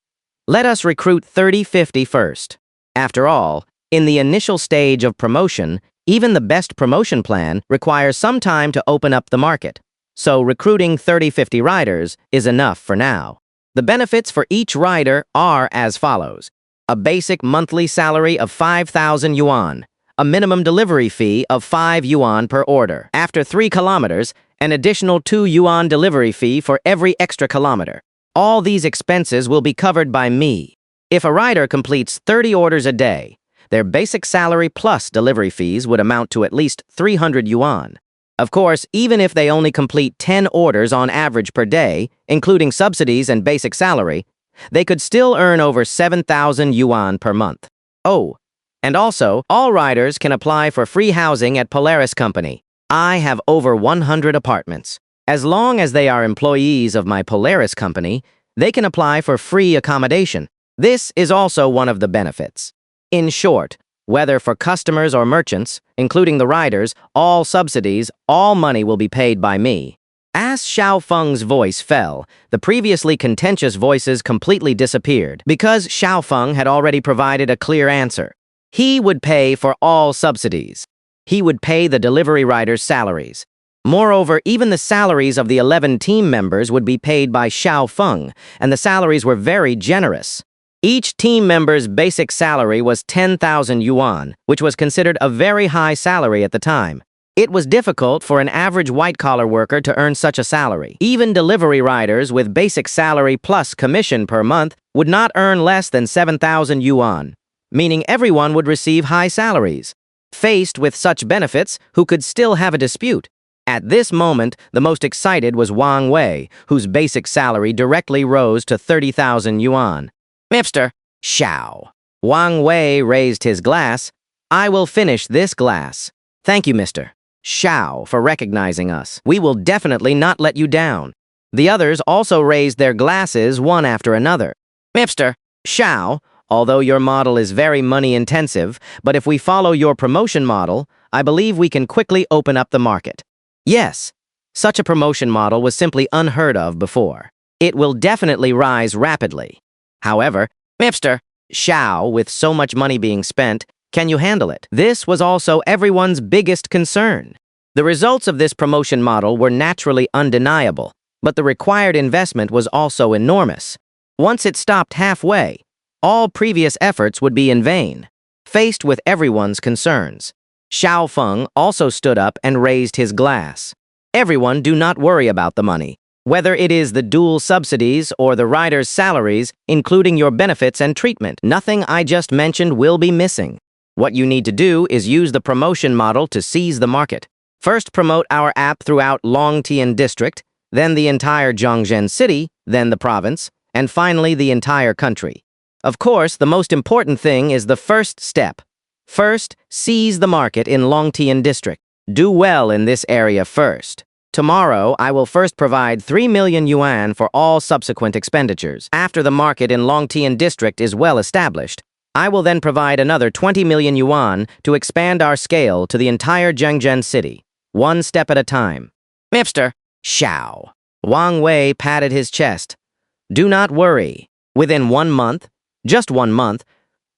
Let us recruit 30-50 first. After all, in the initial stage of promotion, even the best promotion plan requires some time to open up the market. So recruiting 30-50 riders is enough for now. The benefits for each rider are as follows. A basic monthly salary of 5,000 yuan. A minimum delivery fee of 5 yuan per order. After 3 kilometers, an additional 2 yuan delivery fee for every extra kilometer. All these expenses will be covered by me. If a rider completes 30 orders a day, their basic salary plus delivery fees would amount to at least 300 yuan. Of course, even if they only complete 10 orders on average per day, including subsidies and basic salary, they could still earn over 7,000 yuan per month. Oh, and also, all riders can apply for free housing at Polaris Company. I have over 100 apartments. As long as they are employees of my Polaris Company, they can apply for free accommodation. This is also one of the benefits. In short, whether for customers or merchants, including the riders, all subsidies, all money will be paid by me. As Xiao Feng's voice fell, the previously contentious voices completely disappeared because Xiao Feng had already provided a clear answer. He would pay for all subsidies. He would pay the delivery riders' salaries. Moreover, even the salaries of the 11 team members would be paid by Xiao Feng, and the salaries were very generous. Each team member's basic salary was 10,000 yuan, which was considered a very high salary at the time. It was difficult for an average white-collar worker to earn such a salary. Even delivery riders with basic salary plus commission per month would not earn less than 7,000 yuan, meaning everyone would receive high salaries. Faced with such benefits, who could still have a dispute? At this moment, the most excited was Wang Wei, whose basic salary directly rose to 30,000 yuan. Mr. Xiao. Wang Wei raised his glass. I will finish this glass. Thank you, Mr. Xiao, for recognizing us. We will definitely not let you down. The others also raised their glasses one after another. Mr. Xiao, although your model is very money-intensive, but if we follow your promotion model, I believe we can quickly open up the market. Yes, such a promotion model was simply unheard of before. It will definitely rise rapidly. However, Mr. Xiao, with so much money being spent, can you handle it? This was also everyone's biggest concern. The results of this promotion model were naturally undeniable, but the required investment was also enormous. Once it stopped halfway, all previous efforts would be in vain. Faced with everyone's concerns, Xiao Feng also stood up and raised his glass. Everyone, do not worry about the money. Whether it is the dual subsidies or the riders' salaries, including your benefits and treatment, nothing I just mentioned will be missing. What you need to do is use the promotion model to seize the market. First, promote our app throughout Longtian District, then the entire Zhongzhen City, then the province, and finally the entire country. Of course, the most important thing is the first step. First, seize the market in Longtian District. Do well in this area first. Tomorrow, I will first provide 3 million yuan for all subsequent expenditures. After the market in Longtian District is well established, I will then provide another 20 million yuan to expand our scale to the entire Zhongzhen City, one step at a time. Mr. Xiao. Wang Wei patted his chest. Do not worry. Within 1 month, just 1 month,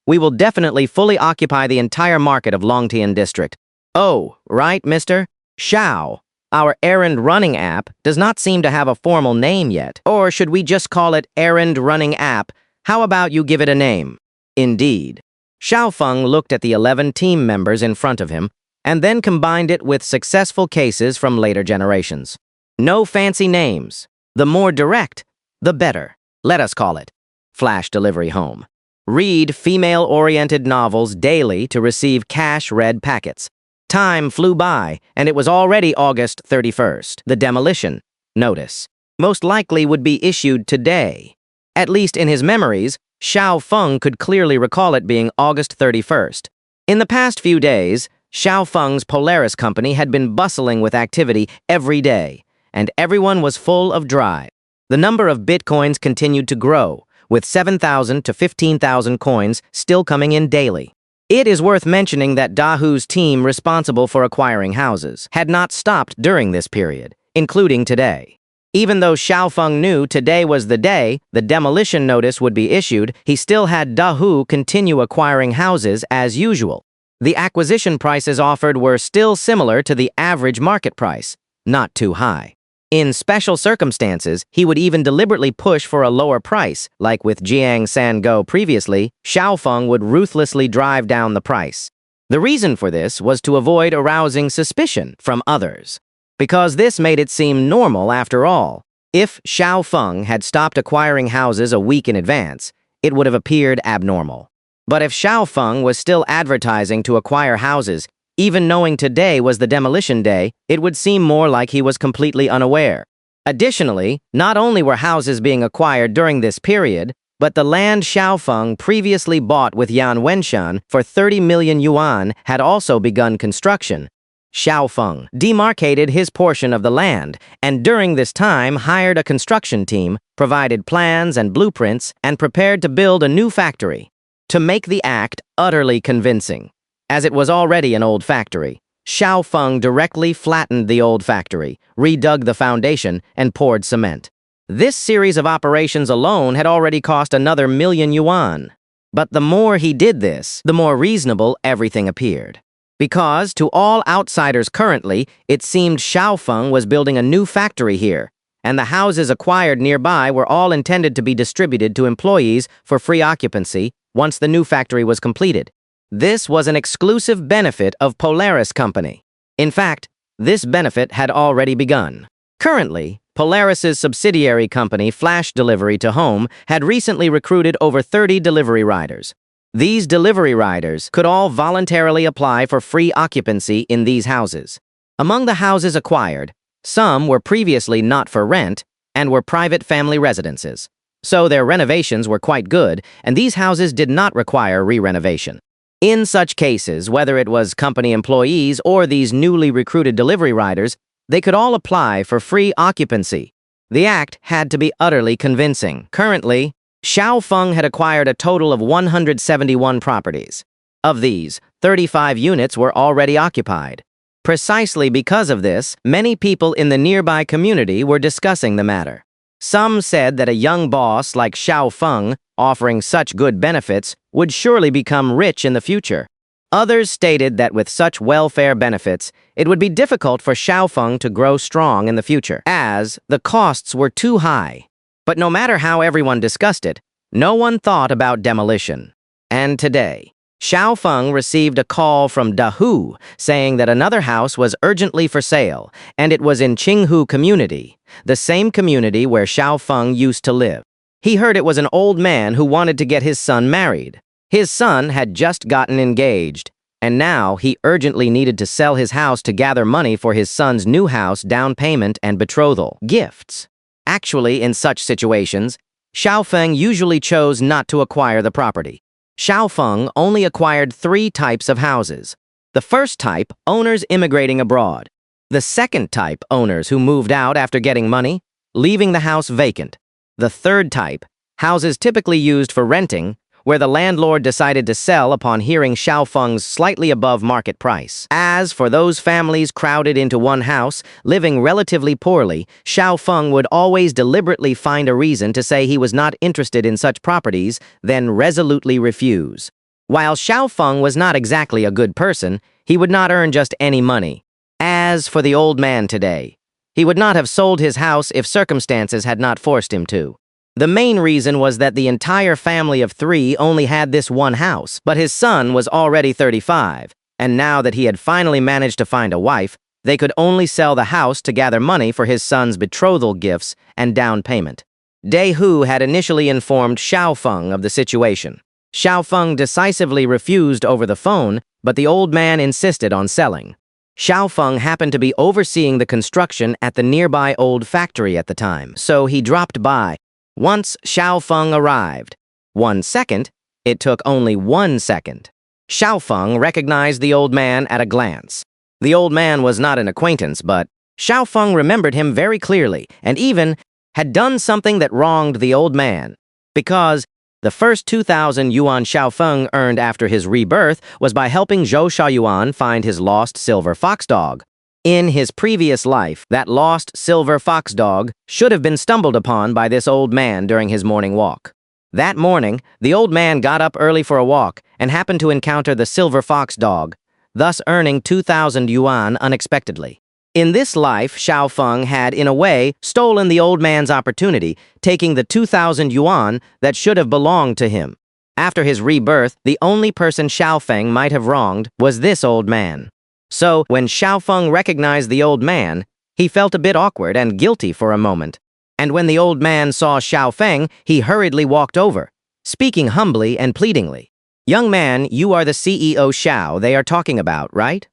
we will definitely fully occupy the entire market of Longtian District. Oh, right, Mr. Xiao. Our errand running app does not seem to have a formal name yet. Or should we just call it errand running app? How about you give it a name? Indeed. Xiao Feng looked at the 11 team members in front of him and then combined it with successful cases from later generations. No fancy names. The more direct, the better. Let us call it Flash Delivery Home. Read female-oriented novels daily to receive cash red packets. Time flew by, and it was already August 31st. The demolition notice most likely would be issued today. At least in his memories, Xiao Feng could clearly recall it being August 31st. In the past few days, Xiao Feng's Polaris company had been bustling with activity every day, and everyone was full of drive. The number of bitcoins continued to grow, with 7,000 to 15,000 coins still coming in daily. It is worth mentioning that Dahu's team responsible for acquiring houses had not stopped during this period, including today. Even though Xiao Feng knew today was the day the demolition notice would be issued, he still had Dahu continue acquiring houses as usual. The acquisition prices offered were still similar to the average market price, not too high. In special circumstances, he would even deliberately push for a lower price, like with Jiang Sango previously. Xiao Feng would ruthlessly drive down the price. The reason for this was to avoid arousing suspicion from others, because this made it seem normal after all. If Xiao Feng had stopped acquiring houses a week in advance, it would have appeared abnormal. But if Xiao Feng was still advertising to acquire houses, Even knowing today was the demolition day, it would seem more like he was completely unaware. Additionally, not only were houses being acquired during this period, but the land Xiaofeng previously bought with Yan Wenshan for 30 million yuan had also begun construction. Xiaofeng demarcated his portion of the land, and during this time hired a construction team, provided plans and blueprints, and prepared to build a new factory. To make the act utterly convincing, as it was already an old factory, Xiaofeng directly flattened the old factory, redug the foundation, and poured cement. This series of operations alone had already cost another million yuan. But the more he did this, the more reasonable everything appeared. Because, to all outsiders currently, it seemed Xiaofeng was building a new factory here, and the houses acquired nearby were all intended to be distributed to employees for free occupancy once the new factory was completed. This was an exclusive benefit of Polaris Company. In fact, this benefit had already begun. Currently, Polaris's subsidiary company, Flash Delivery to Home, had recently recruited over 30 delivery riders. These delivery riders could all voluntarily apply for free occupancy in these houses. Among the houses acquired, some were previously not for rent and were private family residences. So their renovations were quite good, and these houses did not require re-renovation. In such cases, whether it was company employees or these newly recruited delivery riders, they could all apply for free occupancy. The act had to be utterly convincing. Currently, Xiaofeng had acquired a total of 171 properties. Of these, 35 units were already occupied. Precisely because of this, many people in the nearby community were discussing the matter. Some said that a young boss like Xiaofeng, offering such good benefits, would surely become rich in the future. Others stated that with such welfare benefits, it would be difficult for Xiaofeng to grow strong in the future, as the costs were too high. But no matter how everyone discussed it, no one thought about demolition. And today, Xiaofeng received a call from Dahu saying that another house was urgently for sale, and it was in Qinghu community, the same community where Xiaofeng used to live. He heard it was an old man who wanted to get his son married. His son had just gotten engaged, and now he urgently needed to sell his house to gather money for his son's new house down payment and betrothal gifts. Actually, in such situations, Xiaofeng usually chose not to acquire the property. Xiaofeng only acquired 3 types of houses. The first type, owners immigrating abroad. The second type, owners who moved out after getting money, leaving the house vacant. The third type, houses typically used for renting, where the landlord decided to sell upon hearing Xiaofeng's slightly above market price. As for those families crowded into one house, living relatively poorly, Xiaofeng would always deliberately find a reason to say he was not interested in such properties, then resolutely refuse. While Xiaofeng was not exactly a good person, he would not earn just any money. As for the old man today, he would not have sold his house if circumstances had not forced him to. The main reason was that the entire family of 3 only had this one house, but his son was already 35, and now that he had finally managed to find a wife, they could only sell the house to gather money for his son's betrothal gifts and down payment. Dahu had initially informed Xiaofeng of the situation. Xiaofeng decisively refused over the phone, but the old man insisted on selling. Xiaofeng happened to be overseeing the construction at the nearby old factory at the time, so he dropped by. Once Xiaofeng arrived, 1 second, it took only 1 second. Xiaofeng recognized the old man at a glance. The old man was not an acquaintance, but Xiaofeng remembered him very clearly and even had done something that wronged the old man. Because the first 2,000 yuan Xiaofeng earned after his rebirth was by helping Zhou Shaoyuan find his lost silver fox dog. In his previous life, that lost silver fox dog should have been stumbled upon by this old man during his morning walk. That morning, the old man got up early for a walk and happened to encounter the silver fox dog, thus earning 2,000 yuan unexpectedly. In this life, Xiaofeng had, in a way, stolen the old man's opportunity, taking the 2,000 yuan that should have belonged to him. After his rebirth, the only person Xiaofeng might have wronged was this old man. So, when Xiaofeng recognized the old man, he felt a bit awkward and guilty for a moment. And when the old man saw Xiaofeng, he hurriedly walked over, speaking humbly and pleadingly. "Young man, you are the CEO Xiao they are talking about, right?"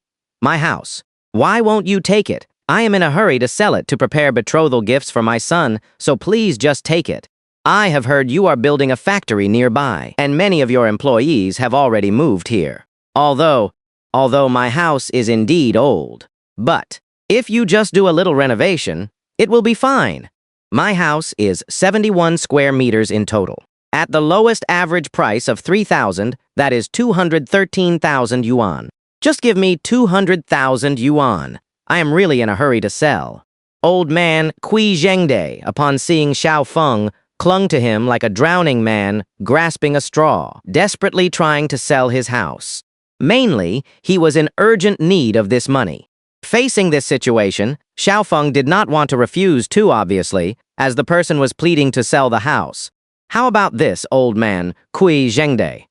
My house. Why won't you take it? I am in a hurry to sell it to prepare betrothal gifts for my son, so please just take it. I have heard you are building a factory nearby, and many of your employees have already moved here. Although my house is indeed old. But if you just do a little renovation, it will be fine. My house is 71 square meters in total. At the lowest average price of 3,000, that is 213,000 yuan. Just give me 200,000 yuan. I am really in a hurry to sell. Old man Kui Zhengde, upon seeing Xiao Feng, clung to him like a drowning man grasping a straw, desperately trying to sell his house. Mainly, he was in urgent need of this money. Facing this situation, Xiao Feng did not want to refuse too obviously, as the person was pleading to sell the house. How about this, old man, Kui Zhengde?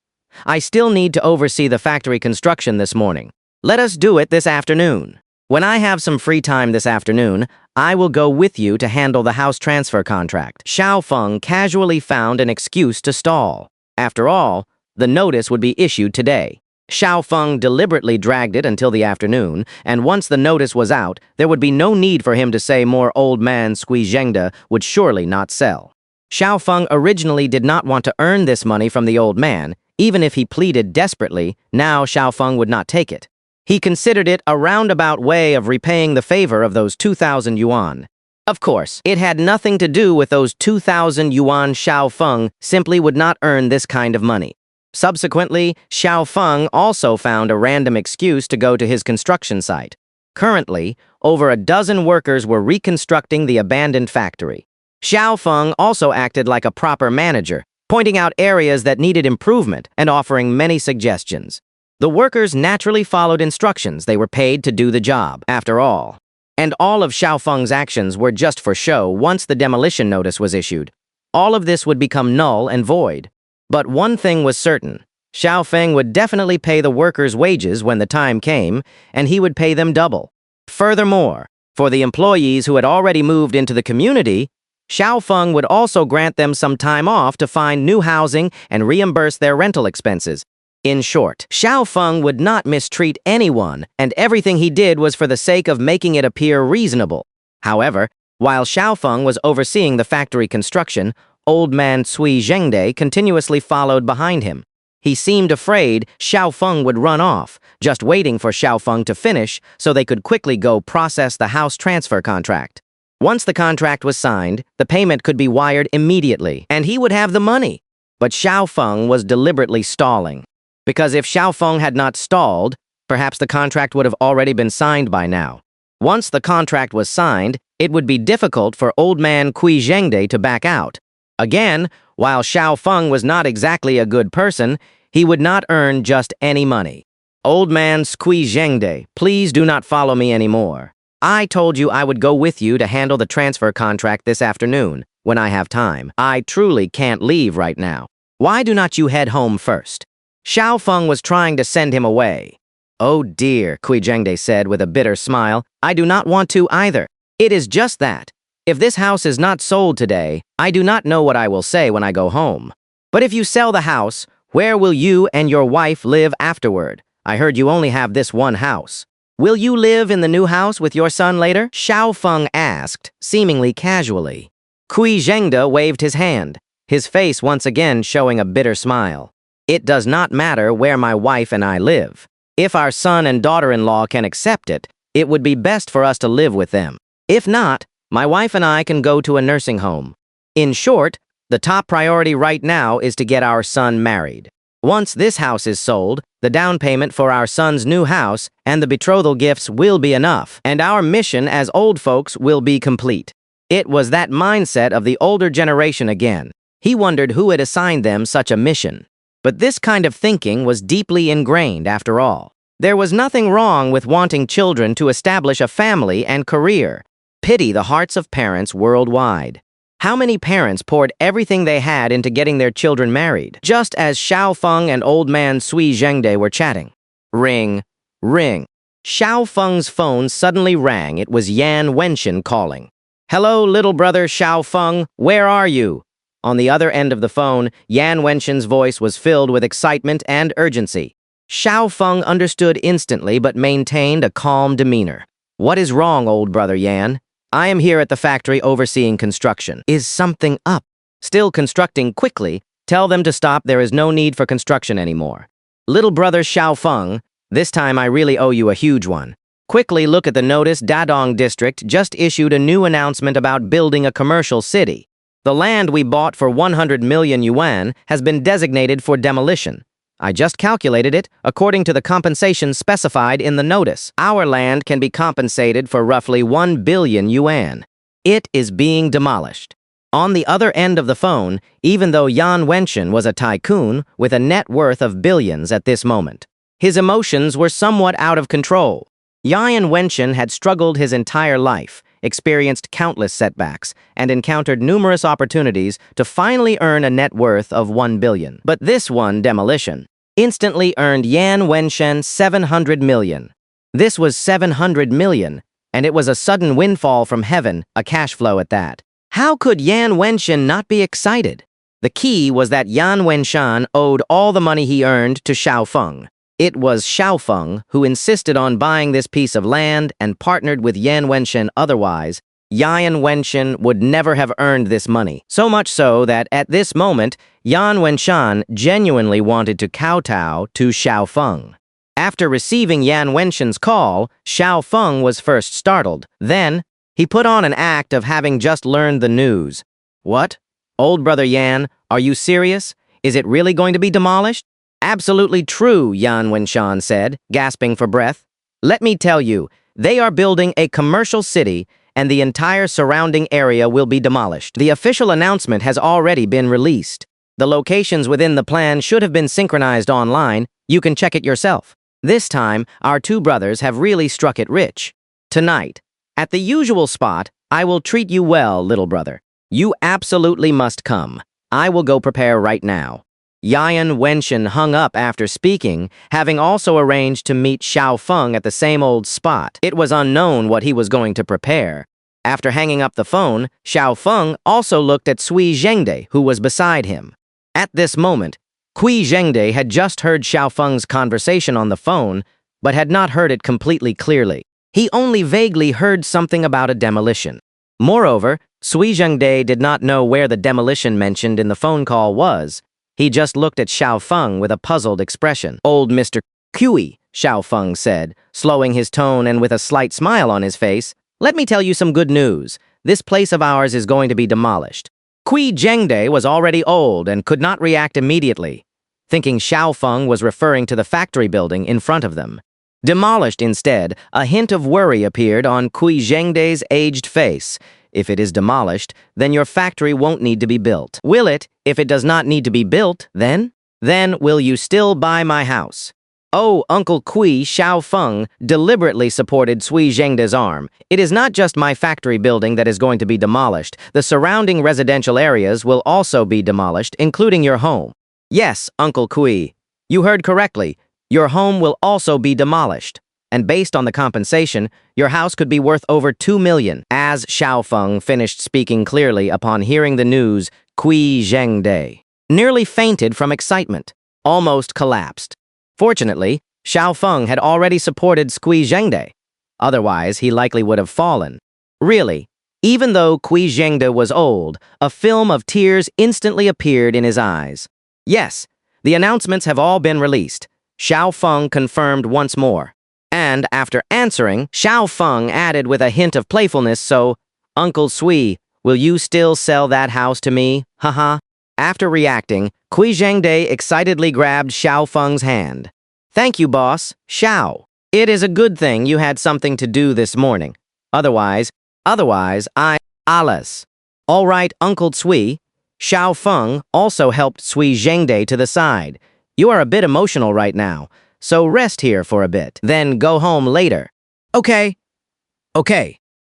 I still need to oversee the factory construction this morning. Let us do it this afternoon. When I have some free time this afternoon, I will go with you to handle the house transfer contract. Xiao Feng casually found an excuse to stall. After all, the notice would be issued today. Xiao Feng deliberately dragged it until the afternoon, and once the notice was out, there would be no need for him to say more old man Sui Zhengde would surely not sell. Xiao Feng originally did not want to earn this money from the old man. Even if he pleaded desperately, now Xiao Feng would not take it. He considered it a roundabout way of repaying the favor of those 2,000 yuan. Of course, it had nothing to do with those 2,000 yuan. Xiao Feng simply would not earn this kind of money. Subsequently, Xiao Feng also found a random excuse to go to his construction site. Currently, over a dozen workers were reconstructing the abandoned factory. Xiao Feng also acted like a proper manager, pointing out areas that needed improvement and offering many suggestions. The workers naturally followed instructions. They were paid to do the job, after all. And all of Xiao Feng's actions were just for show once the demolition notice was issued. All of this would become null and void. But one thing was certain. Xiao Feng would definitely pay the workers' wages when the time came, and he would pay them double. Furthermore, for the employees who had already moved into the community, Xiao Feng would also grant them some time off to find new housing and reimburse their rental expenses. In short, Xiao Feng would not mistreat anyone, and everything he did was for the sake of making it appear reasonable. However, while Xiao Feng was overseeing the factory construction, old man Sui Zhengde continuously followed behind him. He seemed afraid Xiao Feng would run off, just waiting for Xiao Feng to finish so they could quickly go process the house transfer contract. Once the contract was signed, the payment could be wired immediately, and he would have the money. But Xiao Feng was deliberately stalling. Because if Xiao Feng had not stalled, perhaps the contract would have already been signed by now. Once the contract was signed, it would be difficult for old man Kui Zhengde to back out. Again, while Xiao Feng was not exactly a good person, he would not earn just any money. Old man Kui Zhengde, please do not follow me anymore. I told you I would go with you to handle the transfer contract this afternoon, when I have time. I truly can't leave right now. Why do not you head home first? Xiao Feng was trying to send him away. Oh dear, Kui Zhengde said with a bitter smile. I do not want to either. It is just that. If this house is not sold today, I do not know what I will say when I go home. But if you sell the house, where will you and your wife live afterward? I heard you only have this one house. Will you live in the new house with your son later? Xiao Feng asked, seemingly casually. Kui Zhengde waved his hand, his face once again showing a bitter smile. It does not matter where my wife and I live. If our son and daughter-in-law can accept it, it would be best for us to live with them. If not, my wife and I can go to a nursing home. In short, the top priority right now is to get our son married. Once this house is sold, the down payment for our son's new house and the betrothal gifts will be enough, and our mission as old folks will be complete. It was that mindset of the older generation again. He wondered who had assigned them such a mission. But this kind of thinking was deeply ingrained after all. There was nothing wrong with wanting children to establish a family and career. Pity the hearts of parents worldwide. How many parents poured everything they had into getting their children married, just as Xiao Feng and old man Sui Zhengde were chatting? Ring, ring. Xiao Feng's phone suddenly rang. It was Yan Wenshin calling. Hello, little brother Xiao Feng, where are you? On the other end of the phone, Yan Wenshin's voice was filled with excitement and urgency. Xiao Feng understood instantly but maintained a calm demeanor. What is wrong, old brother Yan? I am here at the factory overseeing construction. Is something up? Still constructing quickly. Tell them to stop. There is no need for construction anymore. Little brother Xiao Feng, this time I really owe you a huge one. Quickly look at the notice. Dadong District just issued a new announcement about building a commercial city. The land we bought for 100 million yuan has been designated for demolition. I just calculated it according to the compensation specified in the notice. Our land can be compensated for roughly 1 billion yuan. It is being demolished. On the other end of the phone, even though Yan Wenshan was a tycoon with a net worth of billions at this moment, his emotions were somewhat out of control. Yan Wenshan had struggled his entire life, experienced countless setbacks, and encountered numerous opportunities to finally earn a net worth of 1 billion. But this one, demolition, instantly earned Yan Wenshan 700 million. This was 700 million, and it was a sudden windfall from heaven, a cash flow at that. How could Yan Wenshan not be excited? The key was that Yan Wenshan owed all the money he earned to Xiao Feng. It was Xiao Feng who insisted on buying this piece of land and partnered with Yan Wenshan. Otherwise, Yan Wenshan would never have earned this money. So much so that at this moment, Yan Wenshan genuinely wanted to kowtow to Xiao Feng. After receiving Yan Wenshan's call, Xiao Feng was first startled. Then, he put on an act of having just learned the news. What? Old brother Yan, are you serious? Is it really going to be demolished? Absolutely true, Yan Wenshan said, gasping for breath. Let me tell you, they are building a commercial city and the entire surrounding area will be demolished. The official announcement has already been released. The locations within the plan should have been synchronized online. You can check it yourself. This time, our two brothers have really struck it rich. Tonight, at the usual spot, I will treat you well, little brother. You absolutely must come. I will go prepare right now. Yan Wenshan hung up after speaking, having also arranged to meet Xiao Feng at the same old spot. It was unknown what he was going to prepare. After hanging up the phone, Xiao Feng also looked at Cui Zhengde, who was beside him. At this moment, Cui Zhengde had just heard Xiao Feng's conversation on the phone, but had not heard it completely clearly. He only vaguely heard something about a demolition. Moreover, Cui Zhengde did not know where the demolition mentioned in the phone call was. He just looked at Xiao Feng with a puzzled expression. Old Mr. Cui, Xiao Feng said, slowing his tone and with a slight smile on his face. Let me tell you some good news. This place of ours is going to be demolished. Cui Zhengde was already old and could not react immediately, thinking Xiao Feng was referring to the factory building in front of them. Demolished instead, a hint of worry appeared on Cui Zhengde's aged face. If it is demolished, then your factory won't need to be built. Will it? If it does not need to be built, then? Then will you still buy my house? Oh, Uncle Cui, Xiao Feng deliberately supported Cui Zhengde's arm. It is not just my factory building that is going to be demolished. The surrounding residential areas will also be demolished, including your home. Yes, Uncle Cui, you heard correctly. Your home will also be demolished. And based on the compensation, your house could be worth over 2 million. As Xiao Feng finished speaking clearly upon hearing the news, Cui Zhengde nearly fainted from excitement, almost collapsed. Fortunately, Xiao Feng had already supported Cui Zhengde. Otherwise, he likely would have fallen. Really, even though Cui Zhengde was old, a film of tears instantly appeared in his eyes. Yes, the announcements have all been released. Xiao Feng confirmed once more. And after answering, Xiao Feng added with a hint of playfulness, so, Uncle Cui, will you still sell that house to me? Haha. After reacting, Cui Zhengde excitedly grabbed Xiao Feng's hand. Thank you, boss, Xiao. It is a good thing you had something to do this morning. Otherwise, Alice. All right, Uncle Cui. Xiao Feng also helped Cui Zhengde to the side. You are a bit emotional right now, so rest here for a bit, then go home later. Okay.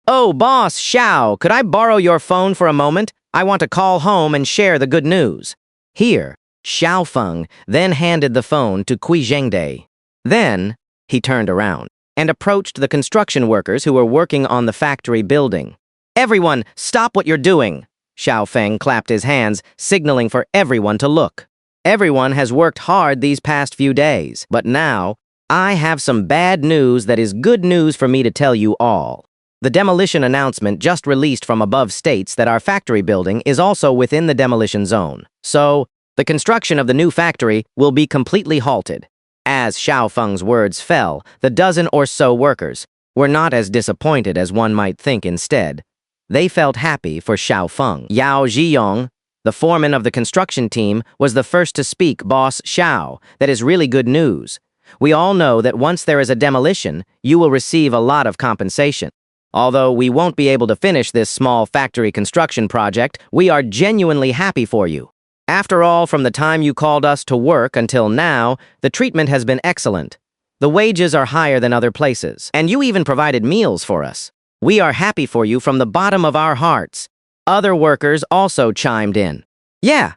Oh, boss, Xiao, could I borrow your phone for a moment? I want to call home and share the good news. Here, Xiao Feng then handed the phone to Cui Zhengde. Then, he turned around and approached the construction workers who were working on the factory building. Everyone, stop what you're doing! Xiao Feng clapped his hands, signaling for everyone to look. Everyone has worked hard these past few days, but now, I have some bad news that is good news for me to tell you all. The demolition announcement just released from above states that our factory building is also within the demolition zone. So, the construction of the new factory will be completely halted. As Xiao Feng's words fell, the dozen or so workers were not as disappointed as one might think instead. They felt happy for Xiao Feng. Yao Zhiyong, the foreman of the construction team, was the first to speak. Boss Xiao, that is really good news. We all know that once there is a demolition, you will receive a lot of compensation. Although we won't be able to finish this small factory construction project, we are genuinely happy for you. After all, from the time you called us to work until now, the treatment has been excellent. The wages are higher than other places, and you even provided meals for us. We are happy for you from the bottom of our hearts. Other workers also chimed in. Yeah.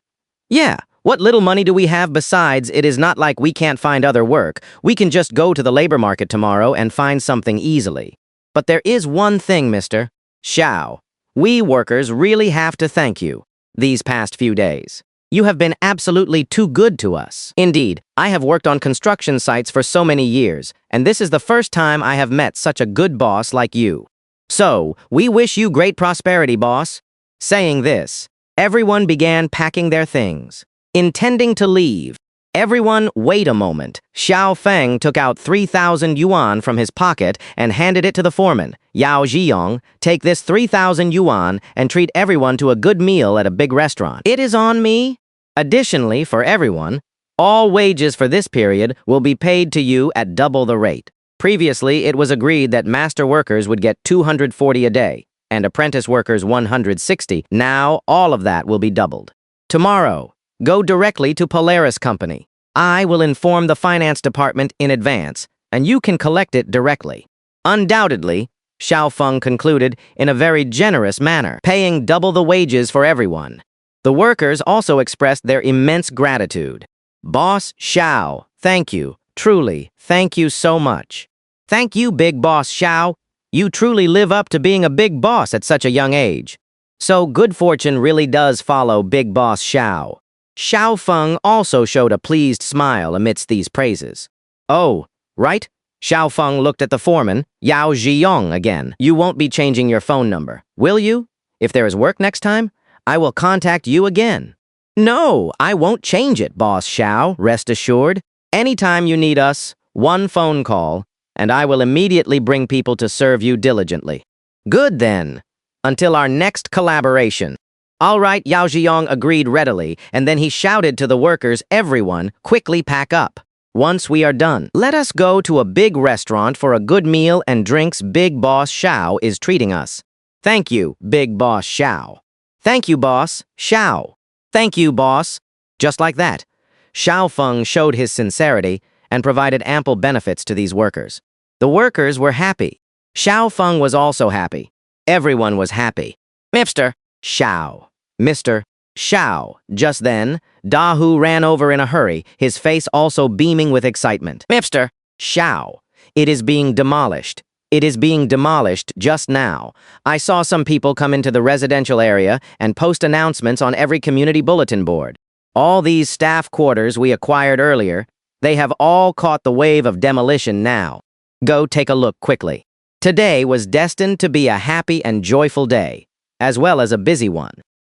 What little money do we have besides? It is not like we can't find other work. We can just go to the labor market tomorrow and find something easily. But there is one thing, Mr. Xiao. We workers really have to thank you these past few days. You have been absolutely too good to us. Indeed, I have worked on construction sites for so many years, and this is the first time I have met such a good boss like you. So, we wish you great prosperity, boss. Saying this, everyone began packing their things, intending to leave. Everyone, wait a moment. Xiao Feng took out 3,000 yuan from his pocket and handed it to the foreman. Yao Zhiyong, take this 3,000 yuan and treat everyone to a good meal at a big restaurant. It is on me. Additionally, for everyone, all wages for this period will be paid to you at double the rate. Previously, it was agreed that master workers would get 240 a day, and apprentice workers 160. Now, all of that will be doubled. Tomorrow, go directly to Polaris Company. I will inform the finance department in advance, and you can collect it directly. Undoubtedly, Xiao Feng concluded in a very generous manner, paying double the wages for everyone. The workers also expressed their immense gratitude. Boss Xiao, thank you. Truly, thank you so much. Thank you, Big Boss Xiao. You truly live up to being a big boss at such a young age. So good fortune really does follow Big Boss Xiao. Xiao Feng also showed a pleased smile amidst these praises. Oh, right? Xiao Feng looked at the foreman, Yao Zhiyong, again. You won't be changing your phone number, will you? If there is work next time, I will contact you again. No, I won't change it, Boss Xiao, rest assured. Anytime you need us, one phone call, and I will immediately bring people to serve you diligently. Good then. Until our next collaboration. All right, Yao Zhiyong agreed readily, and then he shouted to the workers, everyone, quickly pack up. Once we are done, let us go to a big restaurant for a good meal and drinks. Big Boss Xiao is treating us. Thank you, Big Boss Xiao. Thank you, Boss Xiao. Thank you, boss. Just like that, Xiao Feng showed his sincerity and provided ample benefits to these workers. The workers were happy. Xiao Feng was also happy. Everyone was happy. Mr. Xiao. Mr. Xiao. Just then, Dahu ran over in a hurry, his face also beaming with excitement. Mr. Xiao. It is being demolished. It is being demolished just now. I saw some people come into the residential area and post announcements on every community bulletin board. All these staff quarters we acquired earlier, they have all caught the wave of demolition now. Go take a look quickly. Today was destined to be a happy and joyful day, as well as a busy one.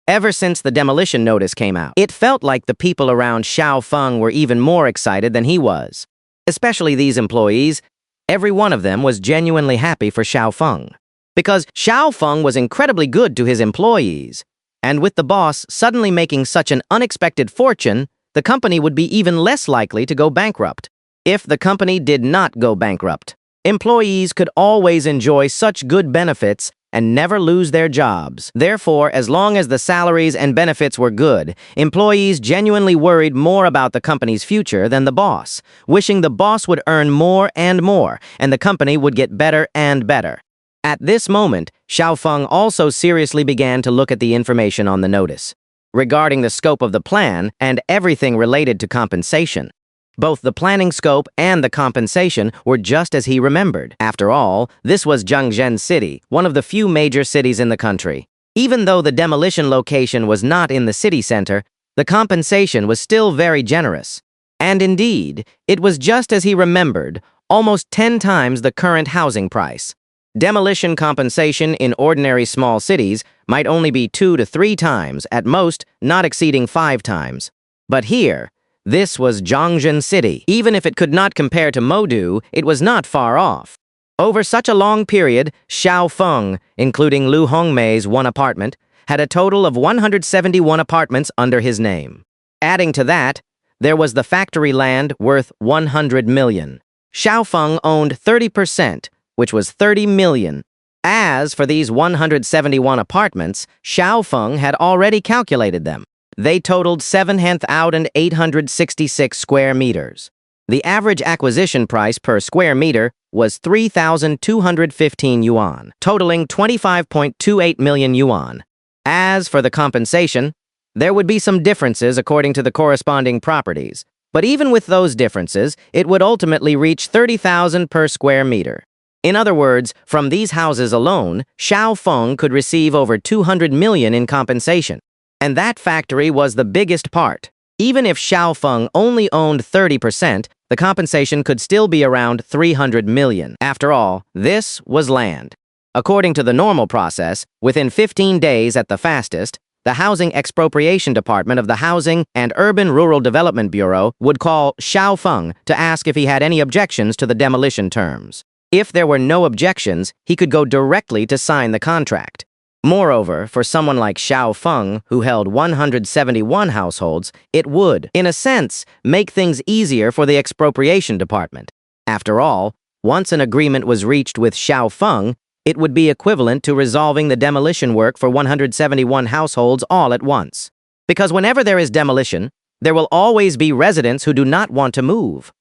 Ever since the demolition notice came out, it felt like the people around Xiao Feng were even more excited than he was. Especially these employees, every one of them was genuinely happy for Xiao Feng. Because Xiao Feng was incredibly good to his employees. And with the boss suddenly making such an unexpected fortune, the company would be even less likely to go bankrupt. If the company did not go bankrupt, employees could always enjoy such good benefits and never lose their jobs. Therefore, as long as the salaries and benefits were good, employees genuinely worried more about the company's future than the boss, wishing the boss would earn more and more, and the company would get better and better. At this moment, Xiao Feng also seriously began to look at the information on the notice, regarding the scope of the plan and everything related to compensation. Both the planning scope and the compensation were just as he remembered. After all, this was Zhengzhen City, one of the few major cities in the country. Even though the demolition location was not in the city center, the compensation was still very generous. And indeed, it was just as he remembered, almost 10 times the current housing price. Demolition compensation in ordinary small cities might only be 2 to 3 times, at most not exceeding 5 times. But here, this was Zhongzhen City. Even if it could not compare to Modu, it was not far off. Over such a long period, Xiao Feng, including Lu Hongmei's one apartment, had a total of 171 apartments under his name. Adding to that, there was the factory land worth 100 million. Xiao Feng owned 30%, which was 30 million. As for these 171 apartments, Xiao Feng had already calculated them. They totaled 7,866 square meters. The average acquisition price per square meter was 3,215 yuan, totaling 25.28 million yuan. As for the compensation, there would be some differences according to the corresponding properties, but even with those differences, it would ultimately reach 30,000 per square meter. In other words, from these houses alone, Xiao Feng could receive over 200 million in compensation. And that factory was the biggest part. Even if Xiao Feng only owned 30%, the compensation could still be around 300 million. After all, this was land. According to the normal process, within 15 days at the fastest, the Housing Expropriation Department of the Housing and Urban Rural Development Bureau would call Xiao Feng to ask if he had any objections to the demolition terms. If there were no objections, he could go directly to sign the contract. Moreover, for someone like Xiao Feng, who held 171 households, it would, in a sense, make things easier for the expropriation department. After all, once an agreement was reached with Xiao Feng, it would be equivalent to resolving the demolition work for 171 households all at once. Because whenever there is demolition, there will always be residents who do not want to move,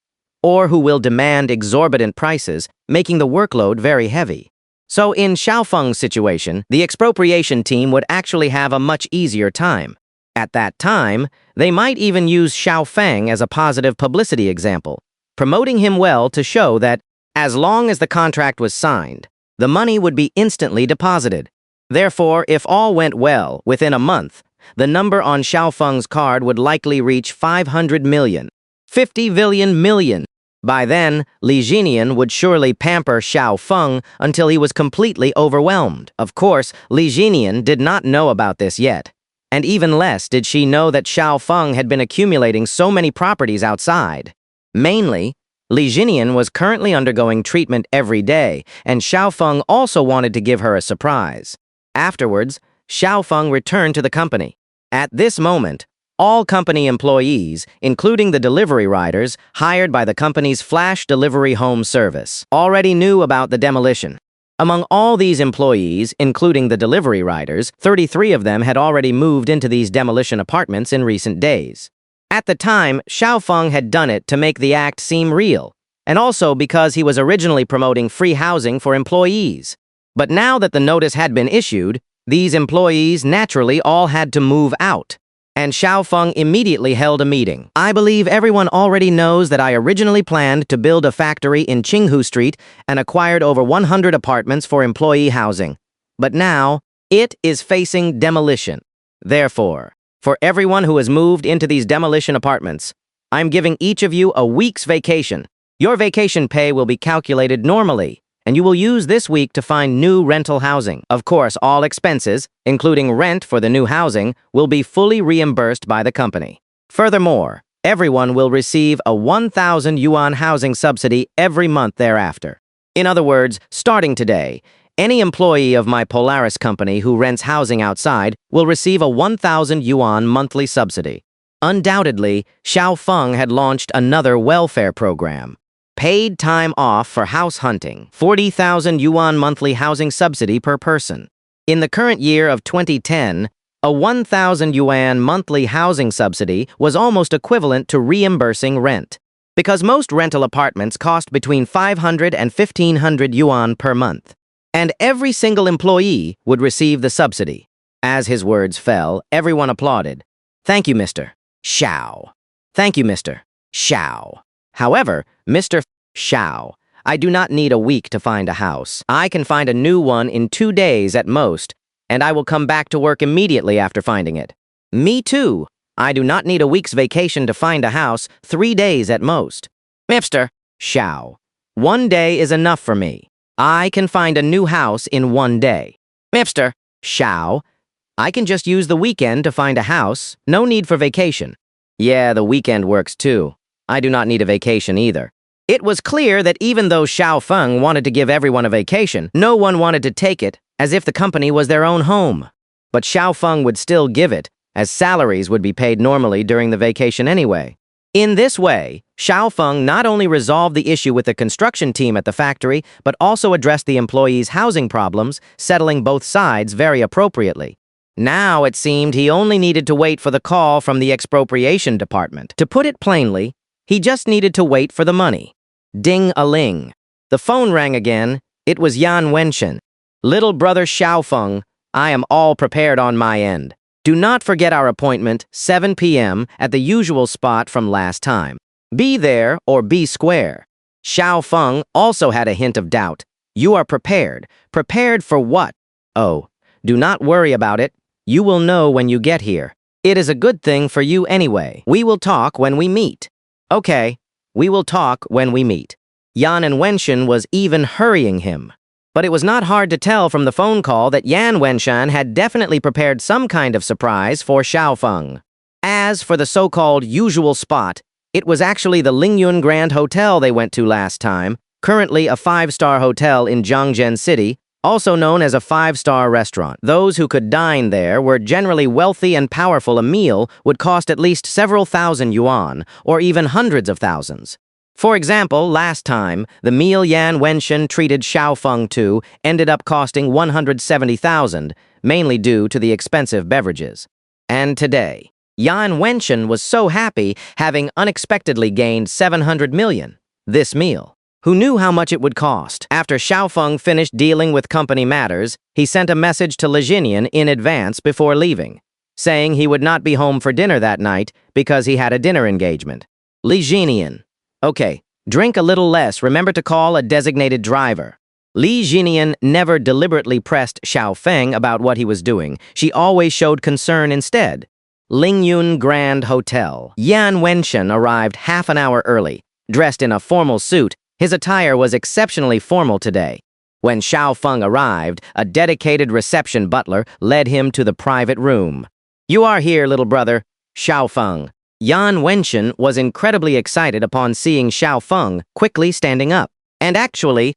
or who will demand exorbitant prices, making the workload very heavy. So in Xiao Feng's situation, the expropriation team would actually have a much easier time. At that time, they might even use Xiao Feng as a positive publicity example, promoting him well to show that, as long as the contract was signed, the money would be instantly deposited. Therefore, if all went well, within a month, the number on Xiao Feng's card would likely reach 500 million, 50 billion million. By then, Li Jinian would surely pamper Xiao Feng until he was completely overwhelmed. Of course, Li Jinian did not know about this yet, and even less did she know that Xiao Feng had been accumulating so many properties outside. Mainly, Li Jinian was currently undergoing treatment every day, and Xiao Feng also wanted to give her a surprise. Afterwards, Xiao Feng returned to the company. At this moment, all company employees, including the delivery riders hired by the company's flash delivery home service, already knew about the demolition. Among all these employees, including the delivery riders, 33 of them had already moved into these demolition apartments in recent days. At the time, Xiao Feng had done it to make the act seem real, and also because he was originally promoting free housing for employees. But now that the notice had been issued, these employees naturally all had to move out. And Xiao Feng immediately held a meeting. I believe everyone already knows that I originally planned to build a factory in Qinghu Street and acquired over 100 apartments for employee housing. But now, it is facing demolition. Therefore, for everyone who has moved into these demolition apartments, I'm giving each of you a week's vacation. Your vacation pay will be calculated normally, and you will use this week to find new rental housing. Of course, all expenses, including rent for the new housing, will be fully reimbursed by the company. Furthermore, everyone will receive a 1,000 yuan housing subsidy every month thereafter. In other words, starting today, any employee of my Polaris company who rents housing outside will receive a 1,000 yuan monthly subsidy. Undoubtedly, Xiao Feng had launched another welfare program. Paid time off for house hunting, 40,000 yuan monthly housing subsidy per person. In the current year of 2010, a 1,000 yuan monthly housing subsidy was almost equivalent to reimbursing rent, because most rental apartments cost between 500 and 1,500 yuan per month, and every single employee would receive the subsidy. As his words fell, everyone applauded. Thank you, Mr. Xiao. Thank you, Mr. Xiao. However, Mr. Xiao, I do not need a week to find a house. I can find a new one in 2 days at most, and I will come back to work immediately after finding it. Me too. I do not need a week's vacation to find a house, 3 days at most. Mipster, Xiao. 1 day is enough for me. I can find a new house in 1 day. Mipster, Xiao. I can just use the weekend to find a house, no need for vacation. Yeah, the weekend works too. I do not need a vacation either. It was clear that even though Xiao Feng wanted to give everyone a vacation, no one wanted to take it, as if the company was their own home. But Xiao Feng would still give it, as salaries would be paid normally during the vacation anyway. In this way, Xiao Feng not only resolved the issue with the construction team at the factory, but also addressed the employees' housing problems, settling both sides very appropriately. Now it seemed he only needed to wait for the call from the expropriation department. To put it plainly, he just needed to wait for the money. Ding-a-ling. The phone rang again. It was Yan Wenshen. Little brother Xiao Feng, I am all prepared on my end. Do not forget our appointment, 7 p.m., at the usual spot from last time. Be there or be square. Xiao Feng also had a hint of doubt. You are prepared. Prepared for what? Oh, do not worry about it. You will know when you get here. It is a good thing for you anyway. We will talk when we meet. Okay, we will talk when we meet. Yan and Wenshen was even hurrying him. But it was not hard to tell from the phone call that Yan Wenshan had definitely prepared some kind of surprise for Xiao Feng. As for the so-called usual spot, it was actually the Lingyun Grand Hotel they went to last time, currently a 5-star hotel in Jiangzhen City, also known as a 5-star restaurant. Those who could dine there were generally wealthy and powerful. A meal would cost at least several thousand yuan, or even hundreds of thousands. For example, last time, the meal Yan Wenshen treated Xiao Feng to ended up costing 170,000, mainly due to the expensive beverages. And today, Yan Wenshen was so happy having unexpectedly gained 700 million. This meal. Who knew how much it would cost? After Xiao Feng finished dealing with company matters, he sent a message to Li Jinian in advance before leaving, saying he would not be home for dinner that night because he had a dinner engagement. Li Jinian. Okay, drink a little less. Remember to call a designated driver. Li Jinian never deliberately pressed Xiao Feng about what he was doing. She always showed concern instead. Lingyun Grand Hotel. Yan Wenshen arrived half an hour early. Dressed in a formal suit, his attire was exceptionally formal today. When Xiao Feng arrived, a dedicated reception butler led him to the private room. You are here, little brother. Xiao Feng. Yan Wenshen was incredibly excited upon seeing Xiao Feng quickly standing up, and actually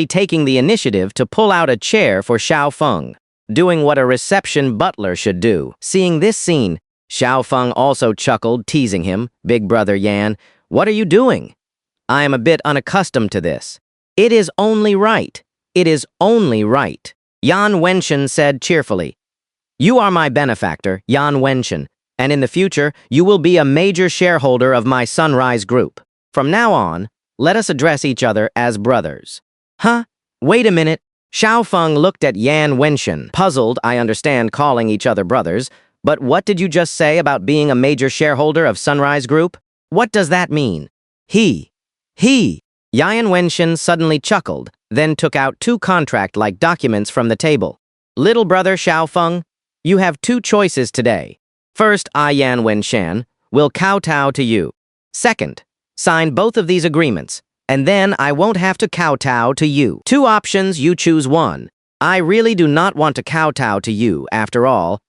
taking the initiative to pull out a chair for Xiao Feng, doing what a reception butler should do. Seeing this scene, Xiao Feng also chuckled, teasing him. Big brother Yan, what are you doing? I am a bit unaccustomed to this. It is only right. It is only right. Yan Wenshen said cheerfully. You are my benefactor, Yan Wenshen, and in the future, you will be a major shareholder of my Sunrise Group. From now on, let us address each other as brothers. Huh? Wait a minute. Xiao Feng looked at Yan Wenshen. Puzzled, I understand calling each other brothers, but what did you just say about being a major shareholder of Sunrise Group? What does that mean? He. Yan Wenshen suddenly chuckled, then took out 2 contract-like documents from the table. Little brother Xiao Feng, you have 2 choices today. First, I, Yan Wenshan, will kowtow to you. Second, sign both of these agreements, and then I won't have to kowtow to you. 2 options, you choose one. I really do not want to kowtow to you, after all.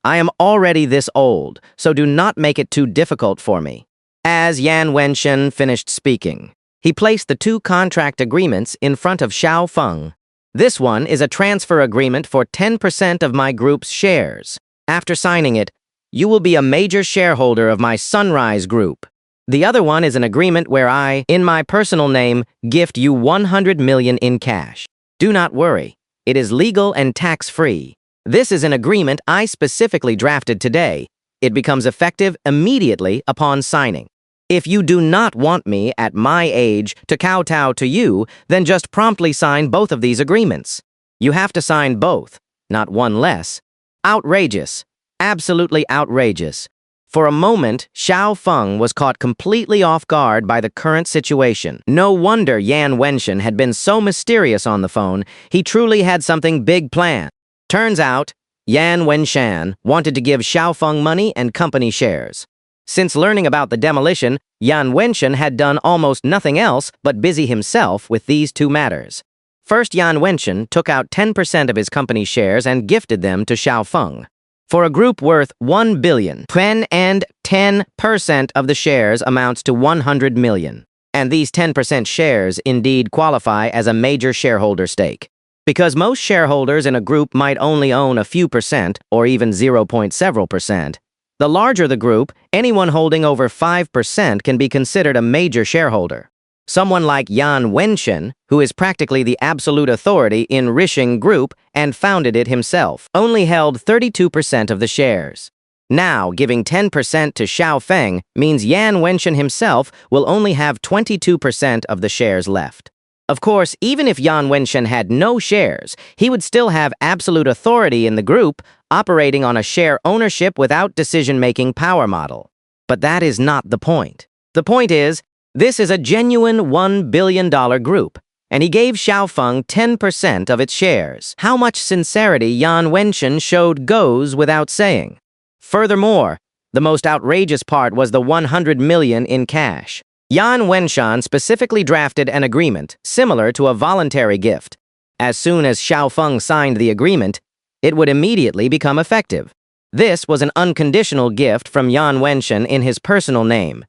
I am already this old, so do not make it too difficult for me. As Yan Wenshen finished speaking, he placed the 2 contract agreements in front of Xiao Feng. This one is a transfer agreement for 10% of my group's shares. After signing it, you will be a major shareholder of my Sunrise Group. The other one is an agreement where I, in my personal name, gift you 100 million in cash. Do not worry. It is legal and tax-free. This is an agreement I specifically drafted today. It becomes effective immediately upon signing. If you do not want me, at my age, to kowtow to you, then just promptly sign both of these agreements. You have to sign both, not one less. Outrageous. Absolutely outrageous. For a moment, Xiao Feng was caught completely off guard by the current situation. No wonder Yan Wenshen had been so mysterious on the phone. He truly had something big planned. Turns out, Yan Wenshan wanted to give Xiaofeng money and company shares. Since learning about the demolition, Yan Wenshan had done almost nothing else but busy himself with these two matters. First, Yan Wenshan took out 10% of his company shares and gifted them to Xiaofeng. For a group worth 1 billion, 10% of the shares amounts to 100 million. And these 10% shares indeed qualify as a major shareholder stake. Because most shareholders in a group might only own a few percent or even 0.several%, the larger the group, anyone holding over 5% can be considered a major shareholder. Someone like Yan Wenshan, who is practically the absolute authority in Rishing Group and founded it himself, only held 32% of the shares. Now, giving 10% to Xiaofeng means Yan Wenshan himself will only have 22% of the shares left. Of course, even if Yan Wenshan had no shares, he would still have absolute authority in the group, operating on a share ownership without decision-making power model. But that is not the point. The point is, this is a genuine $1 billion group, and he gave Xiaofeng 10% of its shares. How much sincerity Yan Wenshan showed goes without saying. Furthermore, the most outrageous part was the 100 million in cash. Yan Wenshan specifically drafted an agreement similar to a voluntary gift. As soon as Xiaofeng signed the agreement, it would immediately become effective. This was an unconditional gift from Yan Wenshan in his personal name.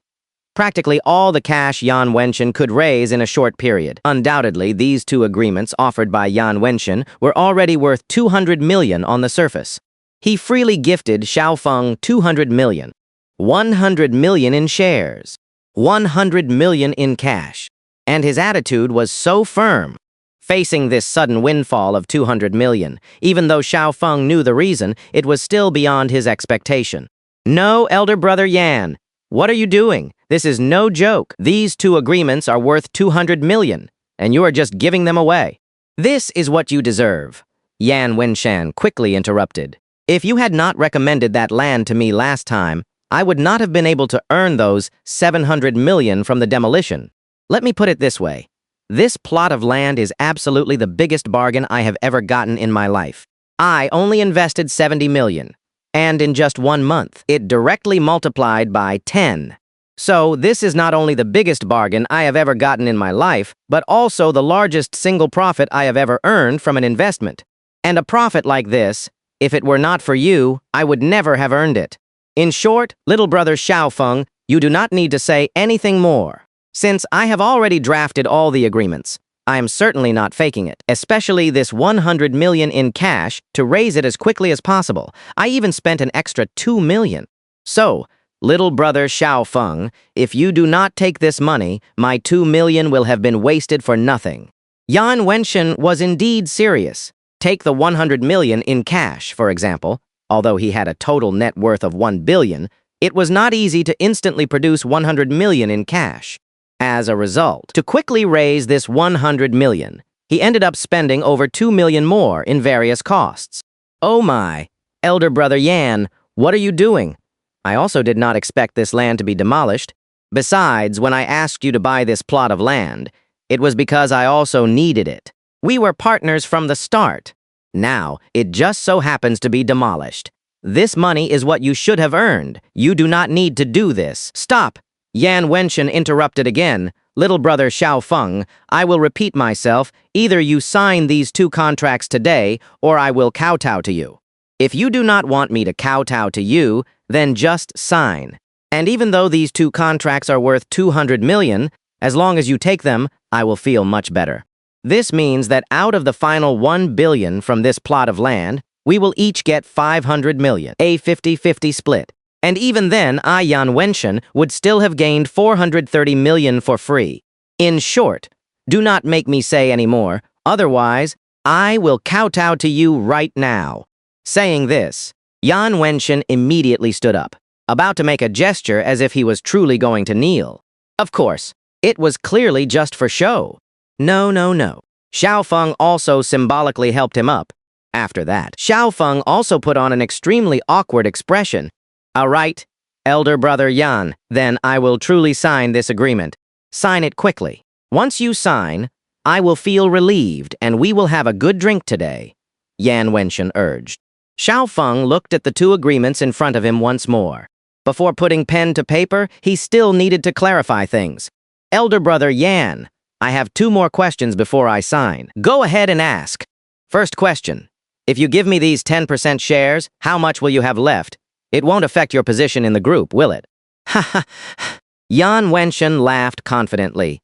Practically all the cash Yan Wenshan could raise in a short period. Undoubtedly, these two agreements offered by Yan Wenshan were already worth 200 million on the surface. He freely gifted Xiaofeng 200 million, 100 million in shares, 100 million in cash, and his attitude was so firm. Facing this sudden windfall of 200 million, even though Xiaofeng knew the reason, it was still beyond his expectation. No, elder brother Yan, what are you doing? This is no joke. These two agreements are worth 200 million, and you are just giving them away. This is what you deserve. Yan Wenshan quickly interrupted. If you had not recommended that land to me last time, I would not have been able to earn those 700 million from the demolition. Let me put it this way. This plot of land is absolutely the biggest bargain I have ever gotten in my life. I only invested 70 million, and in just 1 month, it directly multiplied by 10. So this is not only the biggest bargain I have ever gotten in my life, but also the largest single profit I have ever earned from an investment. And a profit like this, if it were not for you, I would never have earned it. In short, little brother Xiaofeng, you do not need to say anything more. Since I have already drafted all the agreements, I am certainly not faking it, especially this 100 million in cash to raise it as quickly as possible. I even spent an extra 2 million. So, little brother Xiaofeng, if you do not take this money, my 2 million will have been wasted for nothing. Yan Wenshan was indeed serious. Take the 100 million in cash, for example. Although he had a total net worth of 1 billion, it was not easy to instantly produce 100 million in cash. As a result, to quickly raise this 100 million, he ended up spending over 2 million more in various costs. Oh my, elder brother Yan, what are you doing? I also did not expect this land to be demolished. Besides, when I asked you to buy this plot of land, it was because I also needed it. We were partners from the start. Now, it just so happens to be demolished. This money is what you should have earned. You do not need to do this. Stop! Yan Wenshan interrupted again. Little brother Xiaofeng, I will repeat myself. Either you sign these two contracts today, or I will kowtow to you. If you do not want me to kowtow to you, then just sign. And even though these two contracts are worth 200 million, as long as you take them, I will feel much better. This means that out of the final 1 billion from this plot of land, we will each get 500 million, a 50-50 split. And even then, I, Yan Wenshan, would still have gained 430 million for free. In short, do not make me say any more, otherwise, I will kowtow to you right now. Saying this, Yan Wenshan immediately stood up, about to make a gesture as if he was truly going to kneel. Of course, it was clearly just for show. No. Xiaofeng also symbolically helped him up. After that, Xiaofeng also put on an extremely awkward expression. All right, elder brother Yan, then I will truly sign this agreement. Sign it quickly. Once you sign, I will feel relieved and we will have a good drink today, Yan Wenshan urged. Xiao Feng looked at the two agreements in front of him once more. Before putting pen to paper, he still needed to clarify things. Elder brother Yan, I have 2 more questions before I sign. Go ahead and ask. First question. If you give me these 10% shares, how much will you have left? It won't affect your position in the group, will it? Ha ha. Yan Wenshen laughed confidently.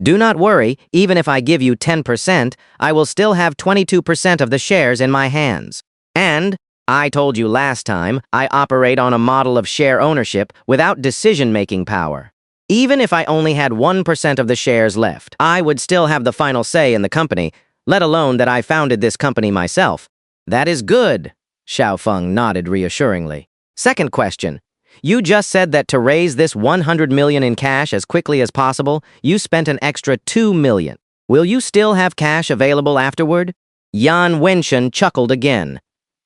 Do not worry, even if I give you 10%, I will still have 22% of the shares in my hands. And, I told you last time, I operate on a model of share ownership without decision-making power. Even if I only had 1% of the shares left, I would still have the final say in the company, let alone that I founded this company myself. That is good, Xiao Feng nodded reassuringly. Second question. You just said that to raise this 100 million in cash as quickly as possible, you spent an extra 2 million. Will you still have cash available afterward? Yan Wenshen chuckled again.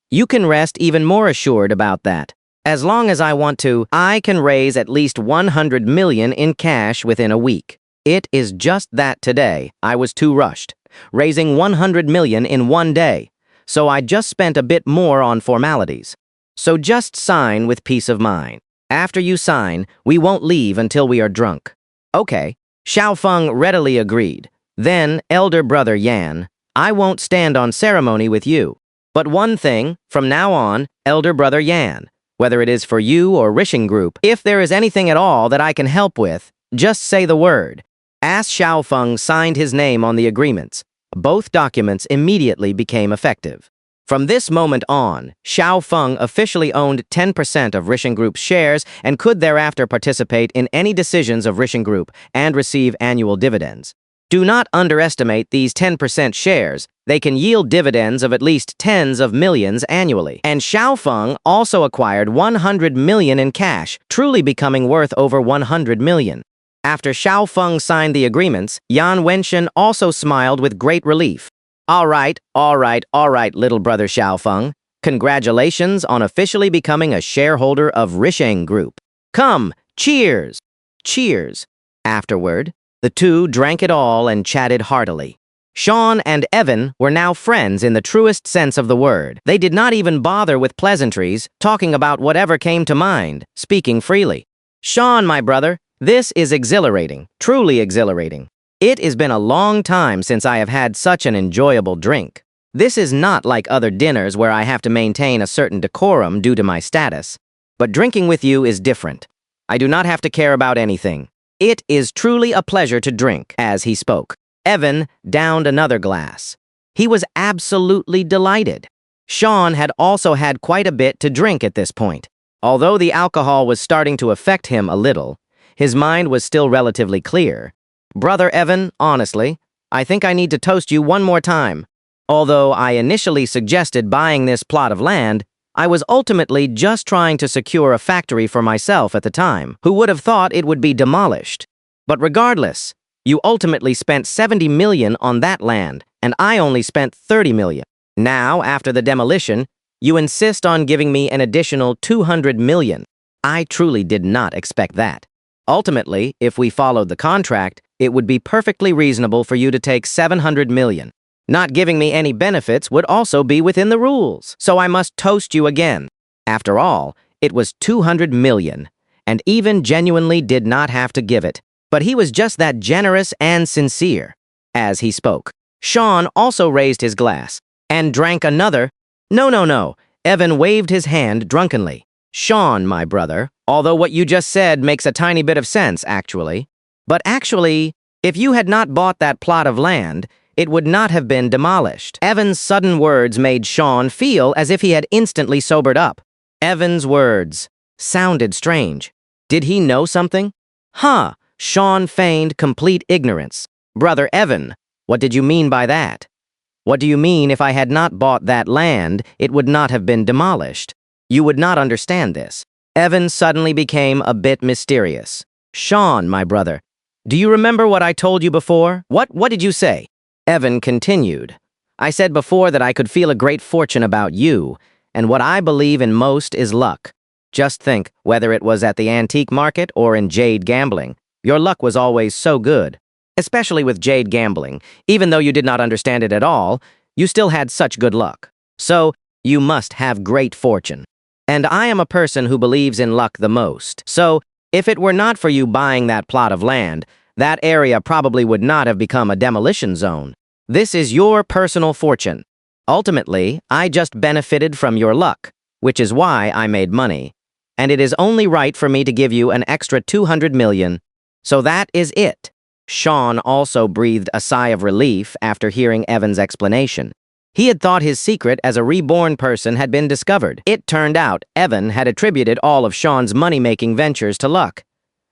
You can rest even more assured about that. As long as I want to, I can raise at least 100 million in cash within a week. It is just that today, I was too rushed, raising 100 million in one day, so I just spent a bit more on formalities. So just sign with peace of mind. After you sign, we won't leave until we are drunk. Okay, Xiao Feng readily agreed. Then, elder brother Yan, I won't stand on ceremony with you. But one thing, from now on, elder brother Yan, whether it is for you or Rishing Group, if there is anything at all that I can help with, just say the word. As Xiao Feng signed his name on the agreements, both documents immediately became effective. From this moment on, Xiao Feng officially owned 10% of Rishing Group's shares and could thereafter participate in any decisions of Rishing Group and receive annual dividends. Do not underestimate these 10% shares. They can yield dividends of at least tens of millions annually. And Xiao Feng also acquired 100 million in cash, truly becoming worth over 100 million. After Xiao Feng signed the agreements, Yan Wenshen also smiled with great relief. All right, little brother Xiao Feng. Congratulations on officially becoming a shareholder of Risheng Group. Come, cheers! Cheers! Afterward, the two drank it all and chatted heartily. Sean and Evan were now friends in the truest sense of the word. They did not even bother with pleasantries, talking about whatever came to mind, speaking freely. Sean, my brother, this is exhilarating, truly exhilarating. It has been a long time since I have had such an enjoyable drink. This is not like other dinners where I have to maintain a certain decorum due to my status. But drinking with you is different. I do not have to care about anything. It is truly a pleasure to drink, as he spoke. Evan downed another glass. He was absolutely delighted. Sean had also had quite a bit to drink at this point. Although the alcohol was starting to affect him a little, his mind was still relatively clear. Brother Evan, honestly, I think I need to toast you one more time. Although I initially suggested buying this plot of land, I was ultimately just trying to secure a factory for myself at the time. Who would have thought it would be demolished? But regardless, you ultimately spent 70 million on that land, and I only spent 30 million. Now, after the demolition, you insist on giving me an additional 200 million. I truly did not expect that. Ultimately, if we followed the contract, it would be perfectly reasonable for you to take 700 million. Not giving me any benefits would also be within the rules, so I must toast you again. After all, it was 200 million, and even genuinely did not have to give it. But he was just that generous and sincere. As he spoke, Sean also raised his glass and drank another. No. Evan waved his hand drunkenly. Sean, my brother, although what you just said makes a tiny bit of sense, actually. But actually, if you had not bought that plot of land, it would not have been demolished. Evan's sudden words made Sean feel as if he had instantly sobered up. Evan's words sounded strange. Did he know something? Huh. Sean feigned complete ignorance. Brother Evan, what did you mean by that? What do you mean if I had not bought that land, it would not have been demolished? You would not understand this. Evan suddenly became a bit mysterious. Sean, my brother, do you remember what I told you before? What did you say? Evan continued. I said before that I could feel a great fortune about you, and what I believe in most is luck. Just think, whether it was at the antique market or in jade gambling, your luck was always so good. Especially with jade gambling, even though you did not understand it at all, you still had such good luck. So, you must have great fortune. And I am a person who believes in luck the most. So, if it were not for you buying that plot of land, that area probably would not have become a demolition zone. This is your personal fortune. Ultimately, I just benefited from your luck, which is why I made money. And it is only right for me to give you an extra 200 million. So that is it. Sean also breathed a sigh of relief after hearing Evan's explanation. He had thought his secret as a reborn person had been discovered. It turned out Evan had attributed all of Sean's money-making ventures to luck.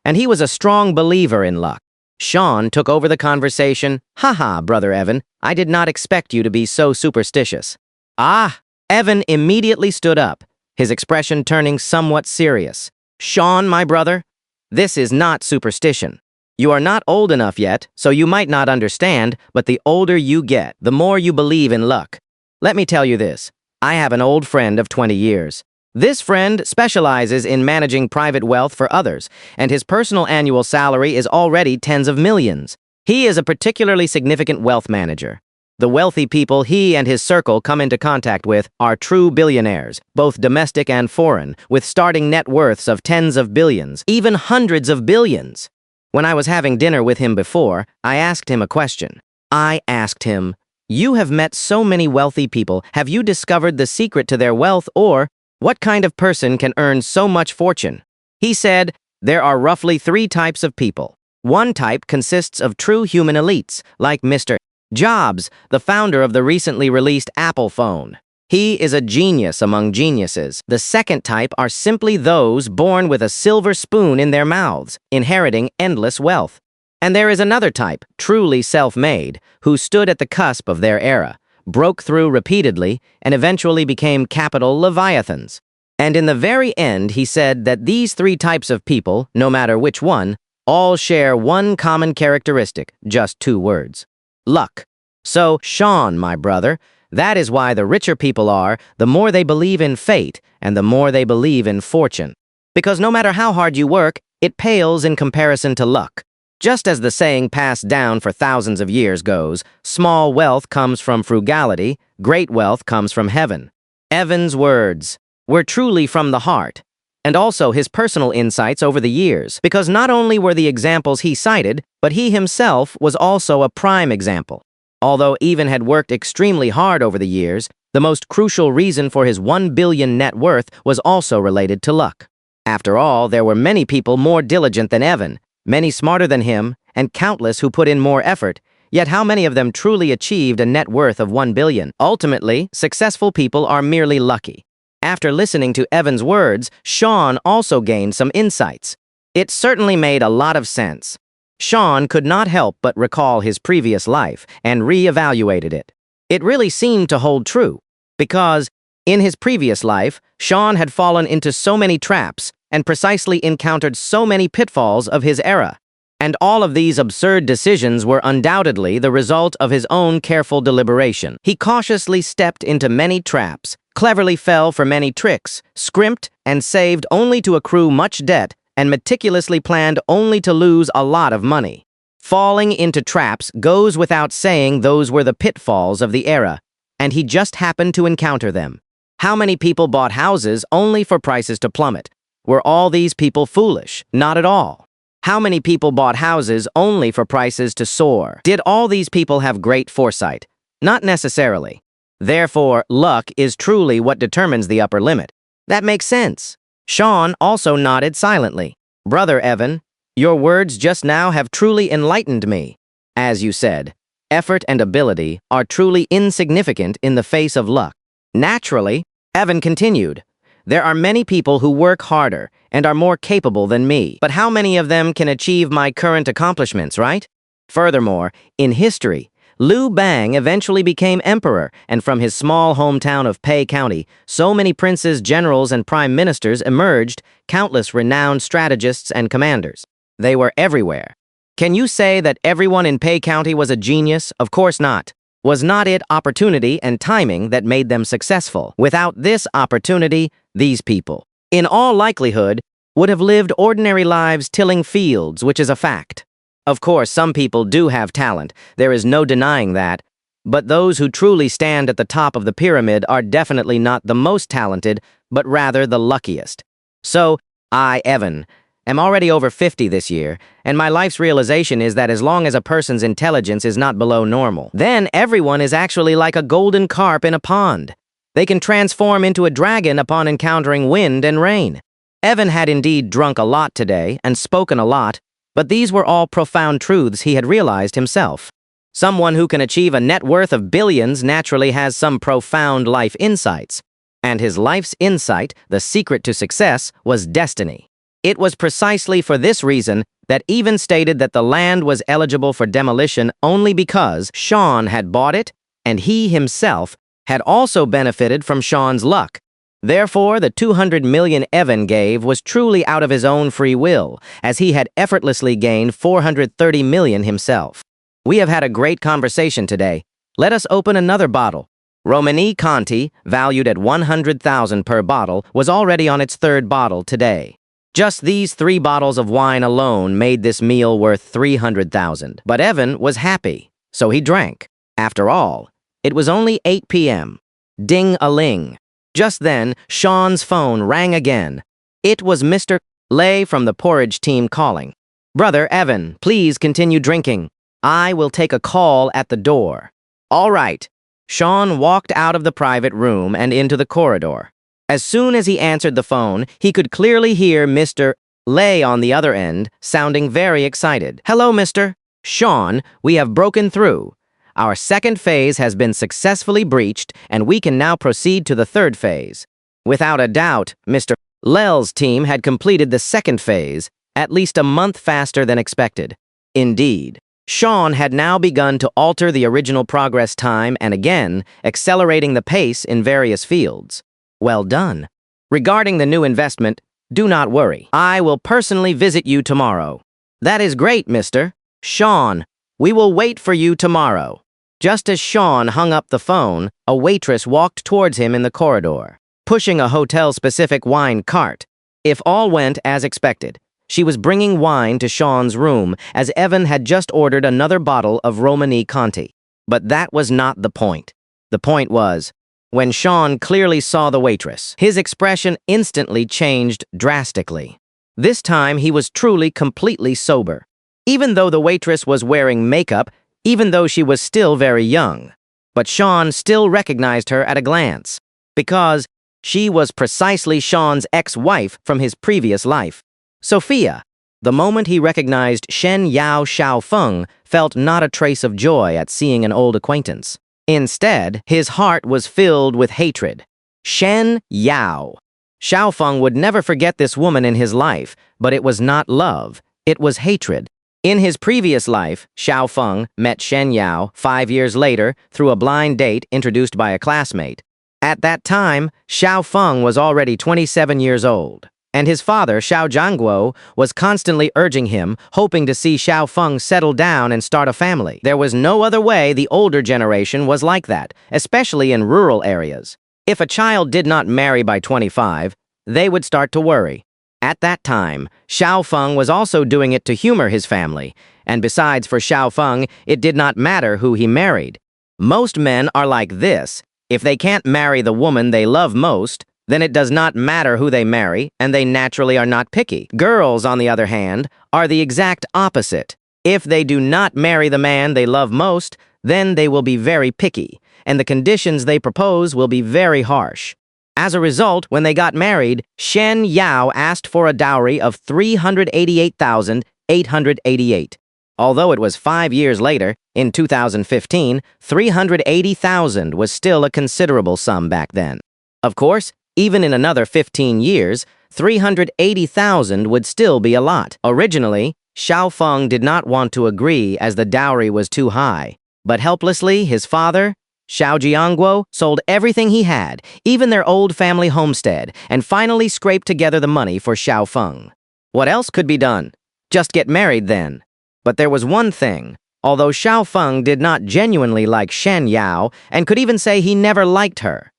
And he was a strong believer in luck. Sean took over the conversation. Haha, brother Evan, I did not expect you to be so superstitious. Ah! Evan immediately stood up, his expression turning somewhat serious. Sean, my brother, this is not superstition. You are not old enough yet, so you might not understand, but the older you get, the more you believe in luck. Let me tell you this. I have an old friend of 20 years. This friend specializes in managing private wealth for others, and his personal annual salary is already tens of millions. He is a particularly significant wealth manager. The wealthy people he and his circle come into contact with are true billionaires, both domestic and foreign, with starting net worths of tens of billions, even hundreds of billions. When I was having dinner with him before, I asked him a question. I asked him, "You have met so many wealthy people. Have you discovered the secret to their wealth, or what kind of person can earn so much fortune?" He said, "There are roughly 3 types of people. One type consists of true human elites, like Mr. Jobs, the founder of the recently released Apple phone. He is a genius among geniuses. The second type are simply those born with a silver spoon in their mouths, inheriting endless wealth. And there is another type, truly self-made, who stood at the cusp of their era, broke through repeatedly, and eventually became capital leviathans. And in the very end, he said that these 3 types of people, no matter which one, all share one common characteristic, just 2 words. Luck. So, Sean, my brother, that is why the richer people are, the more they believe in fate, and the more they believe in fortune. Because no matter how hard you work, it pales in comparison to luck. Just as the saying passed down for thousands of years goes, small wealth comes from frugality, great wealth comes from heaven. Evan's words were truly from the heart, and also his personal insights over the years, because not only were the examples he cited, but he himself was also a prime example. Although Evan had worked extremely hard over the years, the most crucial reason for his 1 billion net worth was also related to luck. After all, there were many people more diligent than Evan, many smarter than him, and countless who put in more effort, yet how many of them truly achieved a net worth of 1 billion? Ultimately, successful people are merely lucky. After listening to Evan's words, Sean also gained some insights. It certainly made a lot of sense. Sean could not help but recall his previous life and re-evaluated it. It really seemed to hold true, because in his previous life, Sean had fallen into so many traps and precisely encountered so many pitfalls of his era. And all of these absurd decisions were undoubtedly the result of his own careful deliberation. He cautiously stepped into many traps, cleverly fell for many tricks, scrimped and saved only to accrue much debt, and meticulously planned only to lose a lot of money. Falling into traps goes without saying those were the pitfalls of the era, and he just happened to encounter them. How many people bought houses only for prices to plummet? Were all these people foolish? Not at all. How many people bought houses only for prices to soar? Did all these people have great foresight? Not necessarily. Therefore, luck is truly what determines the upper limit. That makes sense. Sean also nodded silently. Brother Evan, your words just now have truly enlightened me. As you said, effort and ability are truly insignificant in the face of luck. Naturally, Evan continued, there are many people who work harder and are more capable than me, but how many of them can achieve my current accomplishments, right? Furthermore, in history, Liu Bang eventually became emperor, and from his small hometown of Pei County, so many princes, generals, and prime ministers emerged, countless renowned strategists and commanders. They were everywhere. Can you say that everyone in Pei County was a genius? Of course not. Was not it opportunity and timing that made them successful? Without this opportunity, these people, in all likelihood, would have lived ordinary lives tilling fields, which is a fact. Of course, some people do have talent, there is no denying that, But those who truly stand at the top of the pyramid are definitely not the most talented, but rather the luckiest. So, I, Evan, am already over 50 this year, and my life's realization is that as long as a person's intelligence is not below normal, then everyone is actually like a golden carp in a pond. They can transform into a dragon upon encountering wind and rain. Evan had indeed drunk a lot today and spoken a lot, but these were all profound truths he had realized himself. Someone who can achieve a net worth of billions naturally has some profound life insights. And his life's insight, the secret to success, was destiny. It was precisely for this reason that Evan stated that the land was eligible for demolition only because Sean had bought it, and he himself had also benefited from Sean's luck. Therefore, the 200 million Evan gave was truly out of his own free will, as he had effortlessly gained 430 million himself. We have had a great conversation today. Let us open another bottle. Romani Conti, valued at 100,000 per bottle, was already on its third bottle today. Just these 3 bottles of wine alone made this meal worth 300,000. But Evan was happy, so he drank. After all, it was only 8 p.m. Ding-a-ling. Just then, Sean's phone rang again. It was Mr. Lay from the porridge team calling. "Brother Evan, please continue drinking. I will take a call at the door." "All right." Sean walked out of the private room and into the corridor. As soon as he answered the phone, he could clearly hear Mr. Lay on the other end, sounding very excited. "Hello, Mr. Sean, we have broken through. Our second phase has been successfully breached, and we can now proceed to the third phase." Without a doubt, Mr. Lell's team had completed the second phase, at least a month faster than expected. Indeed, Sean had now begun to alter the original progress time and again, accelerating the pace in various fields. Well done. Regarding the new investment, do not worry. I will personally visit you tomorrow. That is great, Mr. Sean. We will wait for you tomorrow. Just as Sean hung up the phone, a waitress walked towards him in the corridor, pushing a hotel-specific wine cart. If all went as expected, she was bringing wine to Sean's room, as Evan had just ordered another bottle of Romani Conti. But that was not the point. The point was, when Sean clearly saw the waitress, his expression instantly changed drastically. This time he was truly completely sober. Even though the waitress was wearing makeup, even though she was still very young. But Sean still recognized her at a glance, because she was precisely Sean's ex-wife from his previous life. Sophia. The moment he recognized Shen Yao Xiaofeng, felt not a trace of joy at seeing an old acquaintance. Instead, his heart was filled with hatred. Shen Yao. Xiaofeng would never forget this woman in his life, but it was not love, it was hatred. In his previous life, Xiaofeng met Shen Yao 5 years later through a blind date introduced by a classmate. At that time, Xiaofeng was already 27 years old, and his father, Xiao Jiangguo, was constantly urging him, hoping to see Xiaofeng settle down and start a family. There was no other way the older generation was like that, especially in rural areas. If a child did not marry by 25, they would start to worry. At that time, Xiaofeng was also doing it to humor his family, and besides for Xiaofeng, it did not matter who he married. Most men are like this. If they can't marry the woman they love most, then it does not matter who they marry, and they naturally are not picky. Girls, on the other hand, are the exact opposite. If they do not marry the man they love most, then they will be very picky, and the conditions they propose will be very harsh. As a result, when they got married, Shen Yao asked for a dowry of 388,888. Although it was 5 years later, in 2015, 380,000 was still a considerable sum back then. Of course, even in another 15 years, 380,000 would still be a lot. Originally, Xiaofeng did not want to agree as the dowry was too high, but helplessly, his father, Xiao Jiangguo, sold everything he had, even their old family homestead, and finally scraped together the money for Xiaofeng. What else could be done? Just get married then. But there was one thing. Although Xiaofeng did not genuinely like Shen Yao and could even say he never liked her,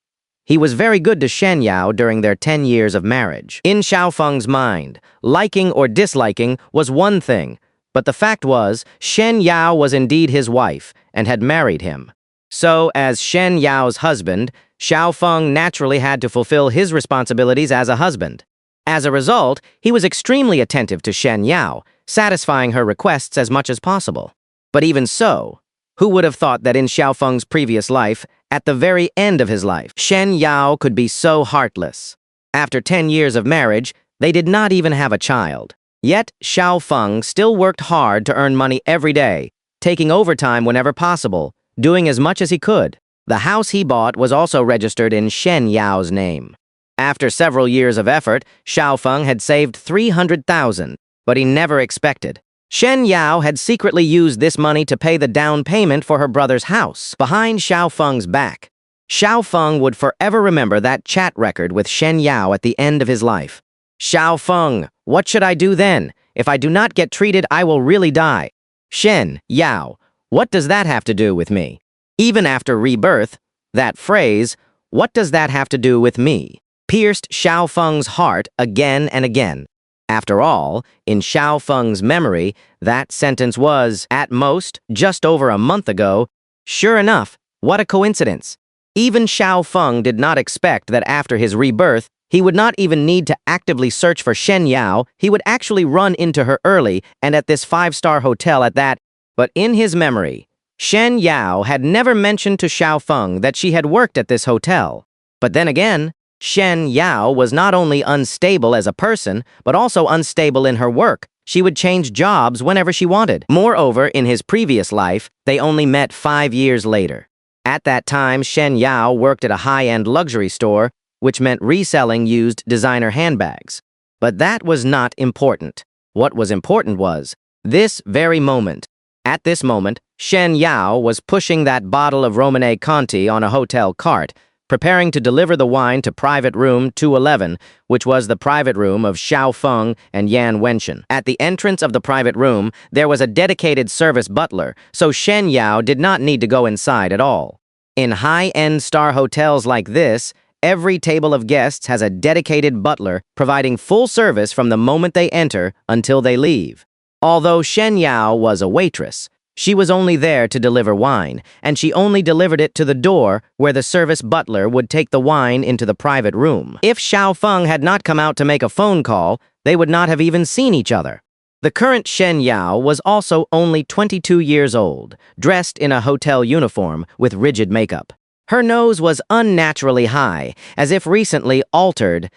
he was very good to Shen Yao during their 10 years of marriage. In Xiaofeng's mind, liking or disliking was one thing, but the fact was, Shen Yao was indeed his wife and had married him. So, as Shen Yao's husband, Xiao Feng naturally had to fulfill his responsibilities as a husband. As a result, he was extremely attentive to Shen Yao, satisfying her requests as much as possible. But even so, who would have thought that in Xiao Feng's previous life, at the very end of his life, Shen Yao could be so heartless? After 10 years of marriage, they did not even have a child. Yet, Xiao Feng still worked hard to earn money every day, taking overtime whenever possible, doing as much as he could. The house he bought was also registered in Shen Yao's name. After several years of effort, Xiao Feng had saved 300,000, but he never expected. Shen Yao had secretly used this money to pay the down payment for her brother's house, behind Xiao Feng's back. Xiao Feng would forever remember that chat record with Shen Yao at the end of his life. Xiao Feng, what should I do then? If I do not get treated, I will really die. Shen Yao, what does that have to do with me? Even after Rebirth, that phrase, what does that have to do with me, pierced Xiao Feng's heart again and again. After all, in Xiao Feng's memory, that sentence was, at most, just over a month ago. Sure enough, what a coincidence. Even Xiao Feng did not expect that after his rebirth, he would not even need to actively search for Shen Yao. He would actually run into her early and at this 5-star hotel at that. But in his memory, Shen Yao had never mentioned to Xiao Feng that she had worked at this hotel. But then again, Shen Yao was not only unstable as a person, but also unstable in her work. She would change jobs whenever she wanted. Moreover, in his previous life, they only met 5 years later. At that time, Shen Yao worked at a high-end luxury store, which meant reselling used designer handbags. But that was not important. What was important was this very moment. At this moment, Shen Yao was pushing that bottle of Romanée Conti on a hotel cart, preparing to deliver the wine to private room 211, which was the private room of Xiao Feng and Yan Wenshan. At the entrance of the private room, there was a dedicated service butler, so Shen Yao did not need to go inside at all. In high-end star hotels like this, every table of guests has a dedicated butler providing full service from the moment they enter until they leave. Although Shen Yao was a waitress, she was only there to deliver wine, and she only delivered it to the door where the service butler would take the wine into the private room. If Xiao Feng had not come out to make a phone call, they would not have even seen each other. The current Shen Yao was also only 22 years old, dressed in a hotel uniform with rigid makeup. Her nose was unnaturally high, as if recently altered.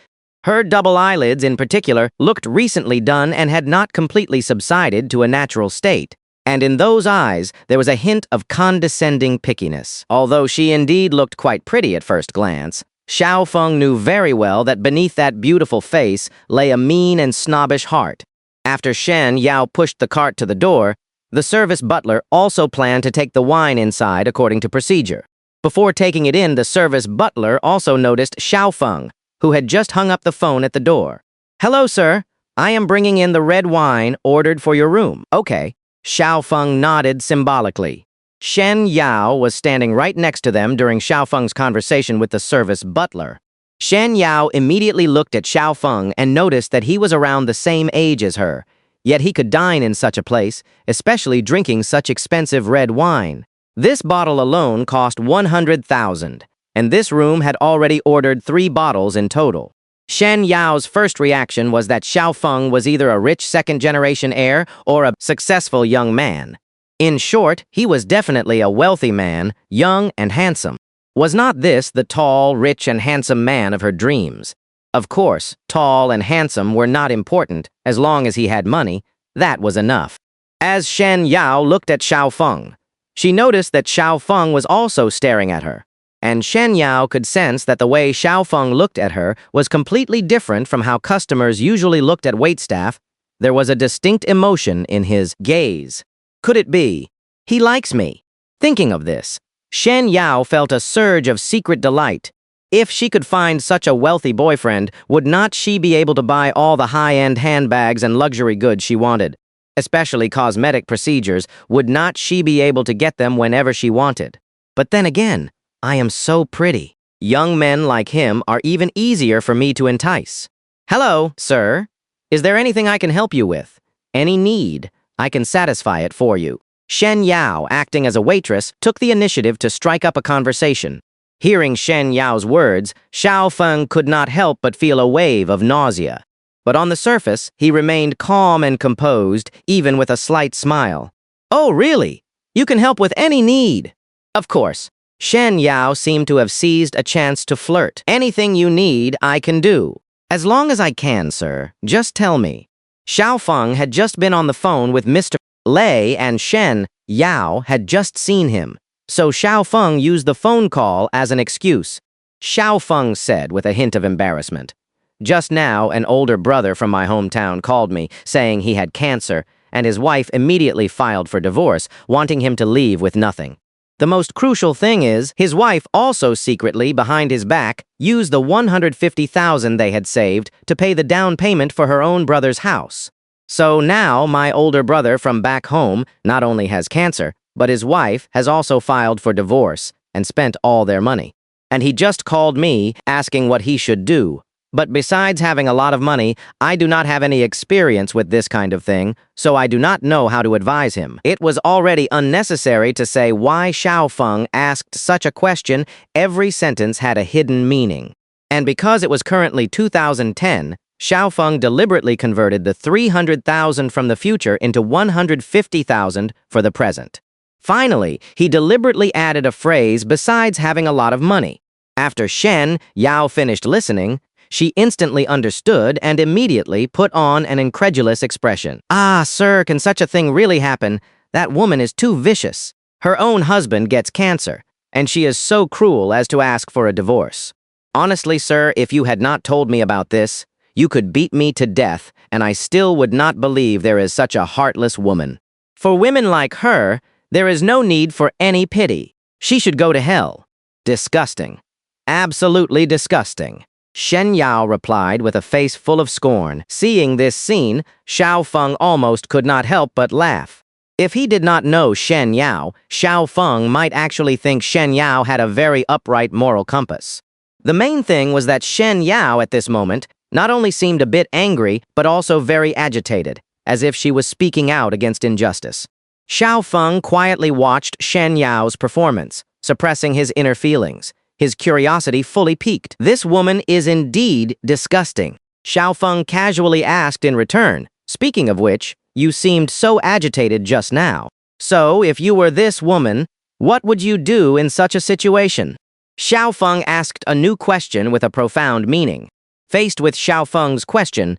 Her double eyelids in particular looked recently done and had not completely subsided to a natural state. And in those eyes, there was a hint of condescending pickiness. Although she indeed looked quite pretty at first glance, Xiao Feng knew very well that beneath that beautiful face lay a mean and snobbish heart. After Shen Yao pushed the cart to the door, the service butler also planned to take the wine inside according to procedure. Before taking it in, the service butler also noticed Xiao Feng, who had just hung up the phone at the door. "Hello, sir. I am bringing in the red wine ordered for your room." "Okay." Xiao Feng nodded symbolically. Shen Yao was standing right next to them during Xiao Feng's conversation with the service butler. Shen Yao immediately looked at Xiao Feng and noticed that he was around the same age as her, yet he could dine in such a place, especially drinking such expensive red wine. This bottle alone cost 100,000, and this room had already ordered 3 bottles in total. Shen Yao's first reaction was that Xiao Feng was either a rich second-generation heir or a successful young man. In short, he was definitely a wealthy man, young and handsome. Was not this the tall, rich, and handsome man of her dreams? Of course, tall and handsome were not important. As long as he had money, that was enough. As Shen Yao looked at Xiao Feng, she noticed that Xiao Feng was also staring at her. And Shen Yao could sense that the way Xiao Feng looked at her was completely different from how customers usually looked at waitstaff. There was a distinct emotion in his gaze. Could it be? He likes me. Thinking of this, Shen Yao felt a surge of secret delight. If she could find such a wealthy boyfriend, would not she be able to buy all the high-end handbags and luxury goods she wanted? Especially cosmetic procedures, would not she be able to get them whenever she wanted? But then again, I am so pretty. Young men like him are even easier for me to entice. "Hello, sir. Is there anything I can help you with? Any need, I can satisfy it for you." Shen Yao, acting as a waitress, took the initiative to strike up a conversation. Hearing Shen Yao's words, Xiao Feng could not help but feel a wave of nausea. But on the surface, he remained calm and composed, even with a slight smile. "Oh, really? You can help with any need." Of course, Shen Yao seemed to have seized a chance to flirt. "Anything you need, I can do. As long as I can, sir. Just tell me." Xiao Feng had just been on the phone with Mr. Lei, and Shen Yao had just seen him. So Xiao Feng used the phone call as an excuse. Xiao Feng said with a hint of embarrassment, "Just now, an older brother from my hometown called me, saying he had cancer, and his wife immediately filed for divorce, wanting him to leave with nothing. The most crucial thing is, his wife also secretly, behind his back, used the 150,000 they had saved to pay the down payment for her own brother's house. So now my older brother from back home not only has cancer, but his wife has also filed for divorce and spent all their money. And he just called me asking what he should do. But besides having a lot of money, I do not have any experience with this kind of thing, so I do not know how to advise him." It was already unnecessary to say why Xiao Feng asked such a question. Every sentence had a hidden meaning. And because it was currently 2010, Xiao Feng deliberately converted the 300,000 from the future into 150,000 for the present. Finally, he deliberately added a phrase besides having a lot of money. After Shen Yao finished listening, she instantly understood and immediately put on an incredulous expression. "Ah, sir, can such a thing really happen? That woman is too vicious. Her own husband gets cancer, and she is so cruel as to ask for a divorce. Honestly, sir, if you had not told me about this, you could beat me to death, and I still would not believe there is such a heartless woman. For women like her, there is no need for any pity. She should go to hell. Disgusting. Absolutely disgusting." Shen Yao replied with a face full of scorn. Seeing this scene, Xiao Feng almost could not help but laugh. If he did not know Shen Yao, Xiao Feng might actually think Shen Yao had a very upright moral compass. The main thing was that Shen Yao at this moment not only seemed a bit angry, but also very agitated, as if she was speaking out against injustice. Xiao Feng quietly watched Shen Yao's performance, suppressing his inner feelings. His curiosity fully piqued. "This woman is indeed disgusting," Xiao Feng casually asked in return. "Speaking of which, you seemed so agitated just now. So, if you were this woman, what would you do in such a situation?" Xiao Feng asked a new question with a profound meaning. Faced with Xiao Feng's question,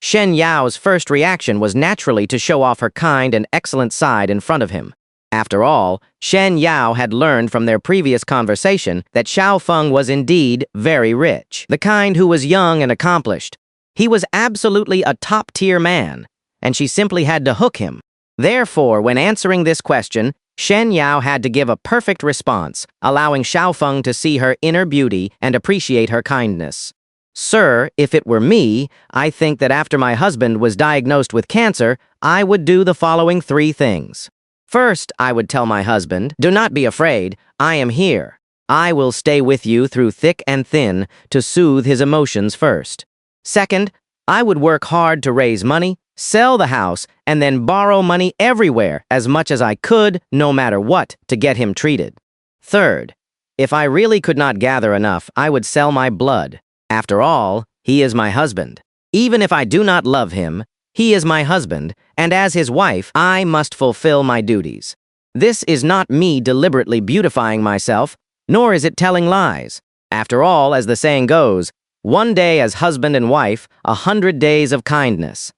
Shen Yao's first reaction was naturally to show off her kind and excellent side in front of him. After all, Shen Yao had learned from their previous conversation that Xiao Feng was indeed very rich, the kind who was young and accomplished. He was absolutely a top-tier man, and she simply had to hook him. Therefore, when answering this question, Shen Yao had to give a perfect response, allowing Xiao Feng to see her inner beauty and appreciate her kindness. "Sir, if it were me, I think that after my husband was diagnosed with cancer, I would do the following 3 things. First, I would tell my husband, 'Do not be afraid, I am here. I will stay with you through thick and thin to soothe his emotions first.' Second, I would work hard to raise money, sell the house, and then borrow money everywhere as much as I could, no matter what, to get him treated. Third, if I really could not gather enough, I would sell my blood. After all, he is my husband. Even if I do not love him, he is my husband, and as his wife, I must fulfill my duties. This is not me deliberately beautifying myself, nor is it telling lies. After all, as the saying goes, 1 day as husband and wife, 100 days of kindness.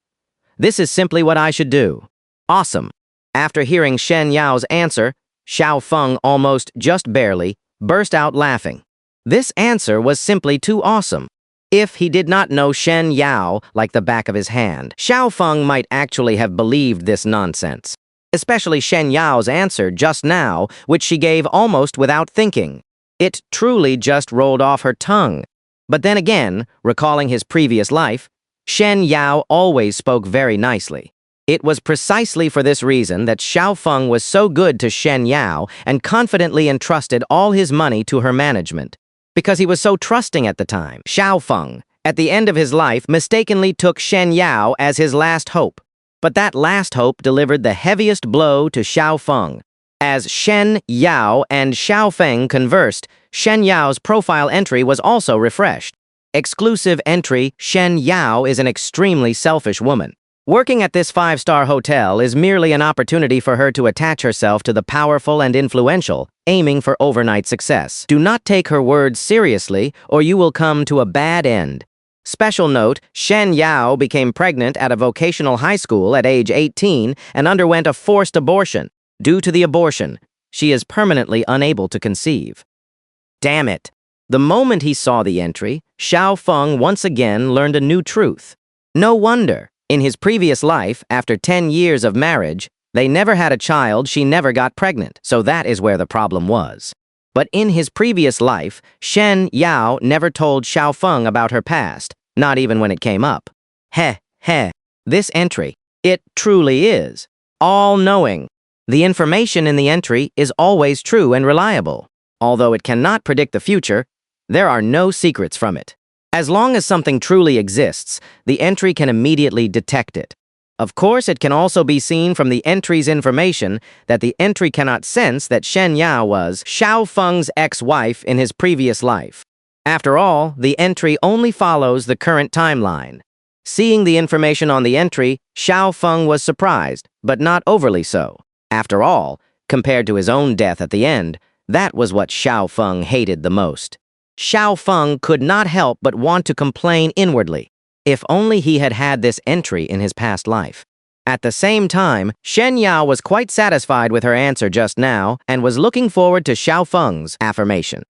This is simply what I should do." Awesome. After hearing Shen Yao's answer, Xiao Feng almost just barely burst out laughing. This answer was simply too awesome. If he did not know Shen Yao like the back of his hand, Xiao Feng might actually have believed this nonsense. Especially Shen Yao's answer just now, which she gave almost without thinking. It truly just rolled off her tongue. But then again, recalling his previous life, Shen Yao always spoke very nicely. It was precisely for this reason that Xiao Feng was so good to Shen Yao and confidently entrusted all his money to her management. Because he was so trusting at the time, Xiao Feng, at the end of his life, mistakenly took Shen Yao as his last hope. But that last hope delivered the heaviest blow to Xiao Feng. As Shen Yao and Xiao Feng conversed, Shen Yao's profile entry was also refreshed. Exclusive entry: Shen Yao is an extremely selfish woman. Working at this five-star hotel is merely an opportunity for her to attach herself to the powerful and influential, aiming for overnight success. Do not take her words seriously, or you will come to a bad end. Special note: Shen Yao became pregnant at a vocational high school at age 18 and underwent a forced abortion. Due to the abortion, she is permanently unable to conceive. Damn it! The moment he saw the entry, Xiao Feng once again learned a new truth. No wonder. In his previous life, after 10 years of marriage, they never had a child, she never got pregnant, so that is where the problem was. But in his previous life, Shen Yao never told Xiao Feng about her past, not even when it came up. This entry, it truly is all-knowing. The information in the entry is always true and reliable. Although it cannot predict the future, there are no secrets from it. As long as something truly exists, the entry can immediately detect it. Of course, it can also be seen from the entry's information that the entry cannot sense that Shen Yao was Xiao Feng's ex-wife in his previous life. After all, the entry only follows the current timeline. Seeing the information on the entry, Xiao Feng was surprised, but not overly so. After all, compared to his own death at the end, that was what Xiao Feng hated the most. Xiao Feng could not help but want to complain inwardly. If only he had had this entry in his past life. At the same time, Shen Yao was quite satisfied with her answer just now and was looking forward to Xiao Feng's affirmation.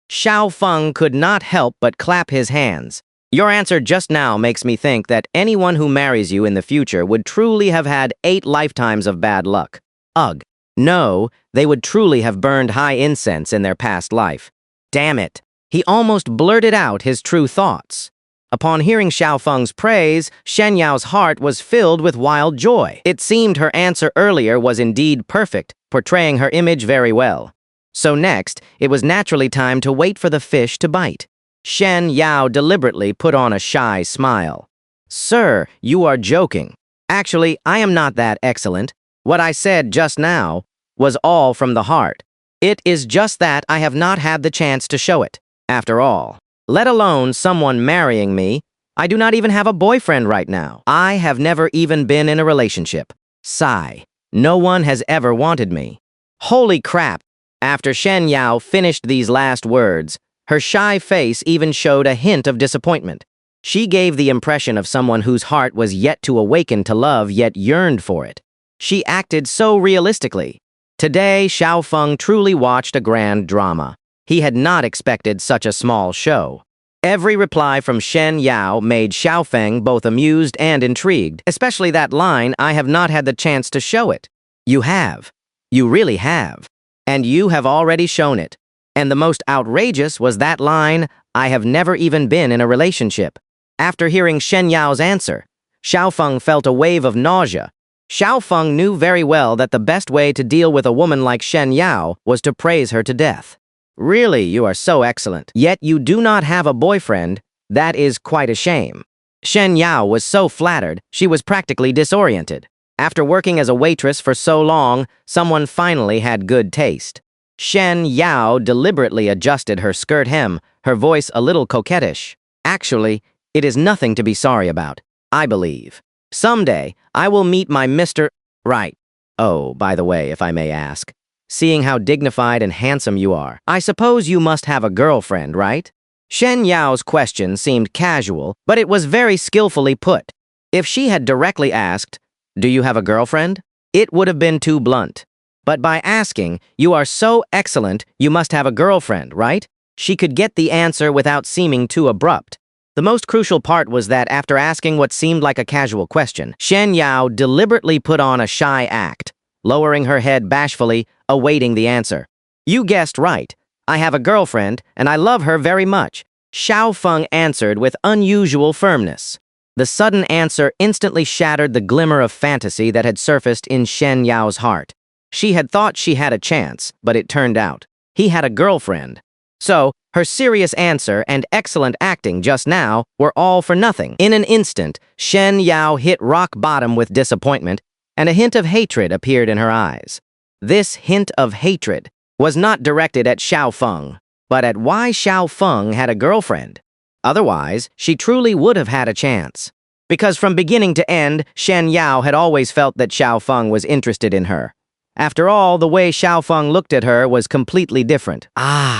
Xiao Feng could not help but clap his hands. Your answer just now makes me think that anyone who marries you in the future would truly have had 8 lifetimes of bad luck. Ugh. No, they would truly have burned high incense in their past life. Damn it. He almost blurted out his true thoughts. Upon hearing Xiao Feng's praise, Shen Yao's heart was filled with wild joy. It seemed her answer earlier was indeed perfect, portraying her image very well. So next, it was naturally time to wait for the fish to bite. Shen Yao deliberately put on a shy smile. Sir, you are joking. Actually, I am not that excellent. What I said just now was all from the heart. It is just that I have not had the chance to show it. After all, let alone someone marrying me, I do not even have a boyfriend right now. I have never even been in a relationship. Sigh. No one has ever wanted me. Holy crap. After Shen Yao finished these last words, her shy face even showed a hint of disappointment. She gave the impression of someone whose heart was yet to awaken to love yet yearned for it. She acted so realistically. Today, Xiao Feng truly watched a grand drama. He had not expected such a small show. Every reply from Shen Yao made Xiao Feng both amused and intrigued, especially that line, I have not had the chance to show it. You have. You really have. And you have already shown it. And the most outrageous was that line, I have never even been in a relationship. After hearing Shen Yao's answer, Xiao Feng felt a wave of nausea. Xiao Feng knew very well that the best way to deal with a woman like Shen Yao was to praise her to death. Really, you are so excellent. Yet you do not have a boyfriend. That is quite a shame. Shen Yao was so flattered, she was practically disoriented. After working as a waitress for so long, someone finally had good taste. Shen Yao deliberately adjusted her skirt hem, her voice a little coquettish. Actually, it is nothing to be sorry about, I believe. Someday, I will meet my Mr. Right. Oh, by the way, if I may ask, seeing how dignified and handsome you are, I suppose you must have a girlfriend, right? Shen Yao's question seemed casual, but it was very skillfully put. If she had directly asked, do you have a girlfriend? It would have been too blunt. But by asking, you are so excellent, you must have a girlfriend, right? She could get the answer without seeming too abrupt. The most crucial part was that after asking what seemed like a casual question, Shen Yao deliberately put on a shy act, lowering her head bashfully, awaiting the answer. You guessed right. I have a girlfriend, and I love her very much. Xiao Feng answered with unusual firmness. The sudden answer instantly shattered the glimmer of fantasy that had surfaced in Shen Yao's heart. She had thought she had a chance, but it turned out he had a girlfriend. So, her serious answer and excellent acting just now were all for nothing. In an instant, Shen Yao hit rock bottom with disappointment, and a hint of hatred appeared in her eyes. This hint of hatred was not directed at Xiao Feng, but at why Xiao Feng had a girlfriend. Otherwise, she truly would have had a chance. Because from beginning to end, Shen Yao had always felt that Xiao Feng was interested in her. After all, the way Xiao Feng looked at her was completely different.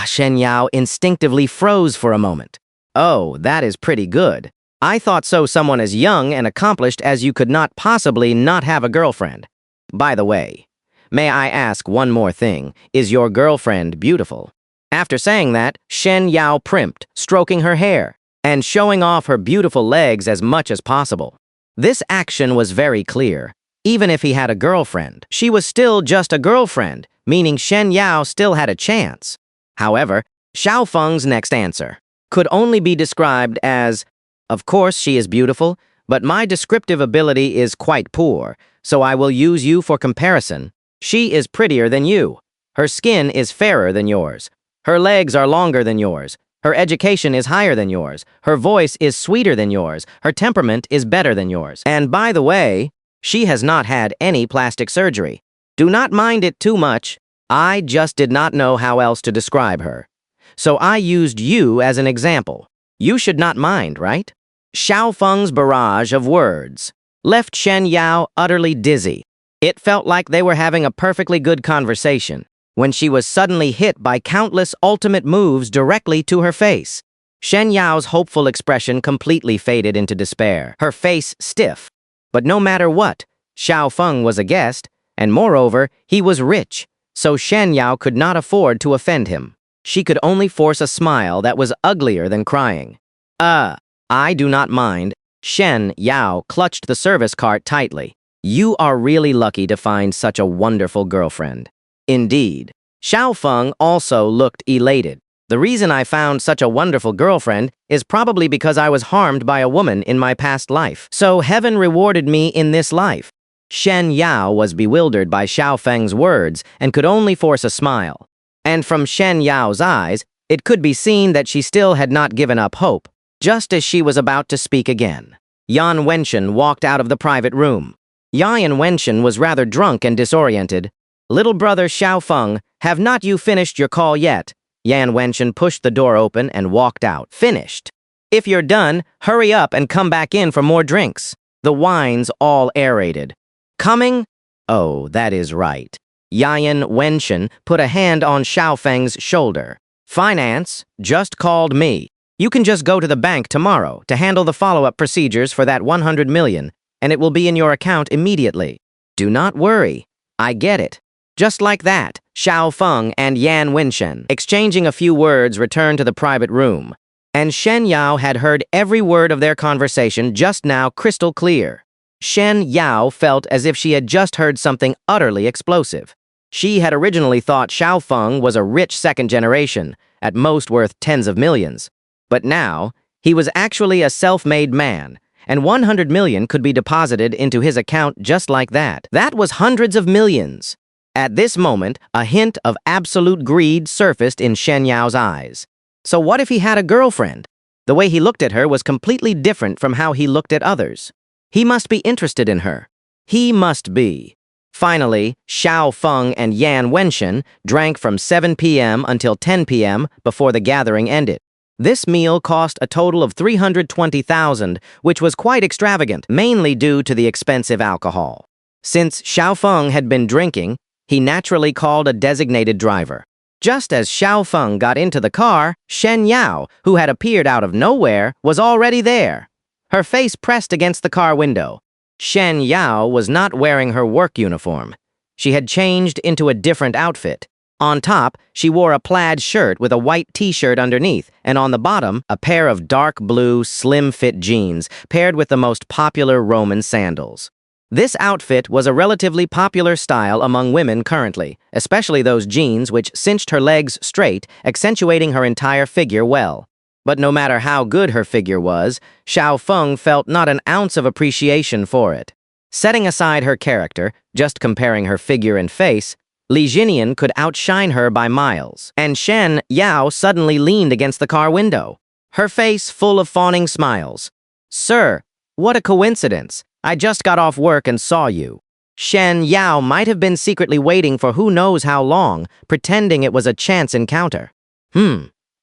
Shen Yao instinctively froze for a moment. Oh, that is pretty good. I thought someone as young and accomplished as you could not possibly not have a girlfriend. By the way, may I ask one more thing? Is your girlfriend beautiful? After saying that, Shen Yao primped, stroking her hair, and showing off her beautiful legs as much as possible. This action was very clear. Even if he had a girlfriend, she was still just a girlfriend, meaning Shen Yao still had a chance. However, Xiao Feng's next answer could only be described as, of course she is beautiful, but my descriptive ability is quite poor, so I will use you for comparison. She is prettier than you. Her skin is fairer than yours. Her legs are longer than yours. Her education is higher than yours. Her voice is sweeter than yours. Her temperament is better than yours. And by the way, she has not had any plastic surgery. Do not mind it too much. I just did not know how else to describe her. So I used you as an example. You should not mind, right? Xiao Feng's barrage of words left Shen Yao utterly dizzy. It felt like they were having a perfectly good conversation when she was suddenly hit by countless ultimate moves directly to her face. Shen Yao's hopeful expression completely faded into despair, her face stiff. But no matter what, Xiao Feng was a guest, and moreover, he was rich, so Shen Yao could not afford to offend him. She could only force a smile that was uglier than crying. I do not mind. Shen Yao clutched the service cart tightly. You are really lucky to find such a wonderful girlfriend. Indeed. Xiao Feng also looked elated. The reason I found such a wonderful girlfriend is probably because I was harmed by a woman in my past life. So heaven rewarded me in this life. Shen Yao was bewildered by Xiao Feng's words and could only force a smile. And from Shen Yao's eyes, it could be seen that she still had not given up hope. Just as she was about to speak again, Yan Wenshan walked out of the private room. Yan Wenshan was rather drunk and disoriented. Little brother Xiao Feng, have not you finished your call yet? Yan Wenshan pushed the door open and walked out. Finished. If you're done, hurry up and come back in for more drinks. The wines all aerated. Coming? Oh, that is right. Yan Wenshan put a hand on Xiao Feng's shoulder. Finance just called me. You can just go to the bank tomorrow to handle the follow-up procedures for that 100 million, and it will be in your account immediately. Do not worry. I get it. Just like that, Xiao Feng and Yan Wenshan, exchanging a few words, returned to the private room. And Shen Yao had heard every word of their conversation just now crystal clear. Shen Yao felt as if she had just heard something utterly explosive. She had originally thought Xiao Feng was a rich second generation, at most worth tens of millions. But now, he was actually a self-made man, and 100 million could be deposited into his account just like that. That was hundreds of millions. At this moment, a hint of absolute greed surfaced in Shen Yao's eyes. So what if he had a girlfriend? The way he looked at her was completely different from how he looked at others. He must be interested in her. He must be. Finally, Xiao Feng and Yan Wenshan drank from 7 p.m. until 10 p.m. before the gathering ended. This meal cost a total of 320,000, which was quite extravagant, mainly due to the expensive alcohol. Since Xiao Feng had been drinking, he naturally called a designated driver. Just as Xiao Feng got into the car, Shen Yao, who had appeared out of nowhere, was already there. Her face pressed against the car window. Shen Yao was not wearing her work uniform. She had changed into a different outfit. On top, she wore a plaid shirt with a white t-shirt underneath, and on the bottom, a pair of dark blue, slim-fit jeans, paired with the most popular Roman sandals. This outfit was a relatively popular style among women currently, especially those jeans which cinched her legs straight, accentuating her entire figure well. But no matter how good her figure was, Xiao Feng felt not an ounce of appreciation for it. Setting aside her character, just comparing her figure and face, Li Jinian could outshine her by miles, and Shen Yao suddenly leaned against the car window, her face full of fawning smiles. "Sir, what a coincidence. I just got off work and saw you." Shen Yao might have been secretly waiting for who knows how long, pretending it was a chance encounter.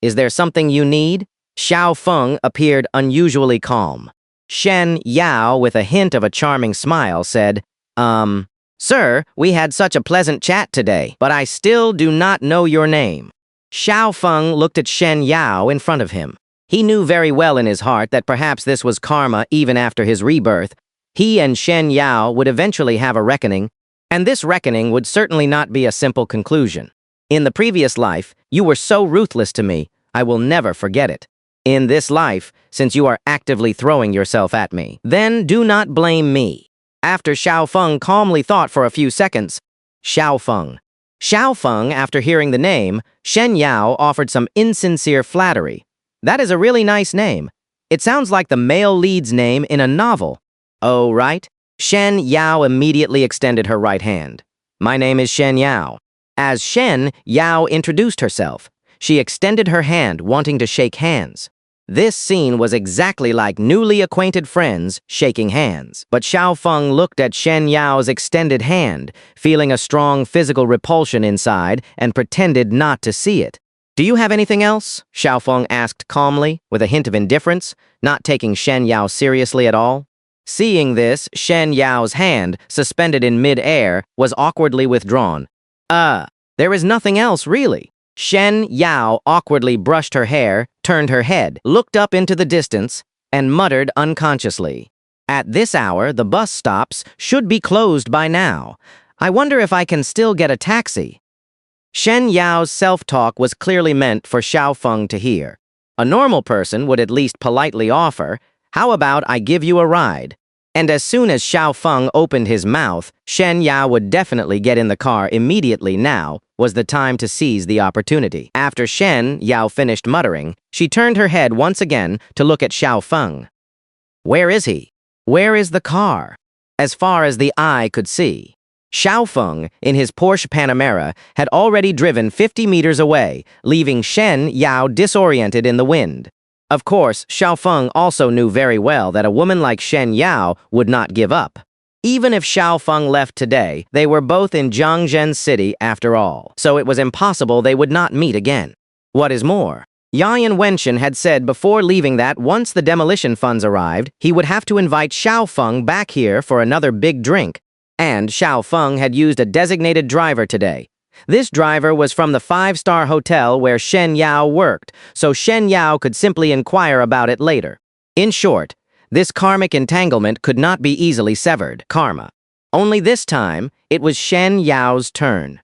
Is there something you need?" Xiao Feng appeared unusually calm. Shen Yao, with a hint of a charming smile, said, "Sir, we had such a pleasant chat today, but I still do not know your name." Xiao Feng looked at Shen Yao in front of him. He knew very well in his heart that perhaps this was karma even after his rebirth. He and Shen Yao would eventually have a reckoning, and this reckoning would certainly not be a simple conclusion. "In the previous life, you were so ruthless to me, I will never forget it. In this life, since you are actively throwing yourself at me, then do not blame me." After Xiao Feng calmly thought for a few seconds, Xiao Feng. Xiao Feng, after hearing the name, Shen Yao offered some insincere flattery. "That is a really nice name. It sounds like the male lead's name in a novel." "Oh, right?" Shen Yao immediately extended her right hand. "My name is Shen Yao." As Shen Yao introduced herself, she extended her hand, wanting to shake hands. This scene was exactly like newly acquainted friends shaking hands. But Xiao Feng looked at Shen Yao's extended hand, feeling a strong physical repulsion inside, and pretended not to see it. "Do you have anything else?" Xiao Feng asked calmly, with a hint of indifference, not taking Shen Yao seriously at all. Seeing this, Shen Yao's hand, suspended in mid-air, was awkwardly withdrawn. There is nothing else, really." Shen Yao awkwardly brushed her hair, turned her head, looked up into the distance, and muttered unconsciously, "At this hour, the bus stops should be closed by now. I wonder if I can still get a taxi." Shen Yao's self-talk was clearly meant for Xiao Feng to hear. A normal person would at least politely offer, "How about I give you a ride?" And as soon as Xiao Feng opened his mouth, Shen Yao would definitely get in the car immediately. Now was the time to seize the opportunity. After Shen Yao finished muttering, she turned her head once again to look at Xiao Feng. "Where is he? Where is the car?" As far as the eye could see, Xiao Feng, in his Porsche Panamera, had already driven 50 meters away, leaving Shen Yao disoriented in the wind. Of course, Xiao Feng also knew very well that a woman like Shen Yao would not give up. Even if Xiao Feng left today, they were both in Jiangzhen City after all, so it was impossible they would not meet again. What is more, Yan Wenshan had said before leaving that once the demolition funds arrived, he would have to invite Xiao Feng back here for another big drink. And Xiao Feng had used a designated driver today. This driver was from the 5-star hotel where Shen Yao worked, so Shen Yao could simply inquire about it later. In short, this karmic entanglement could not be easily severed. Karma. Only this time, it was Shen Yao's turn.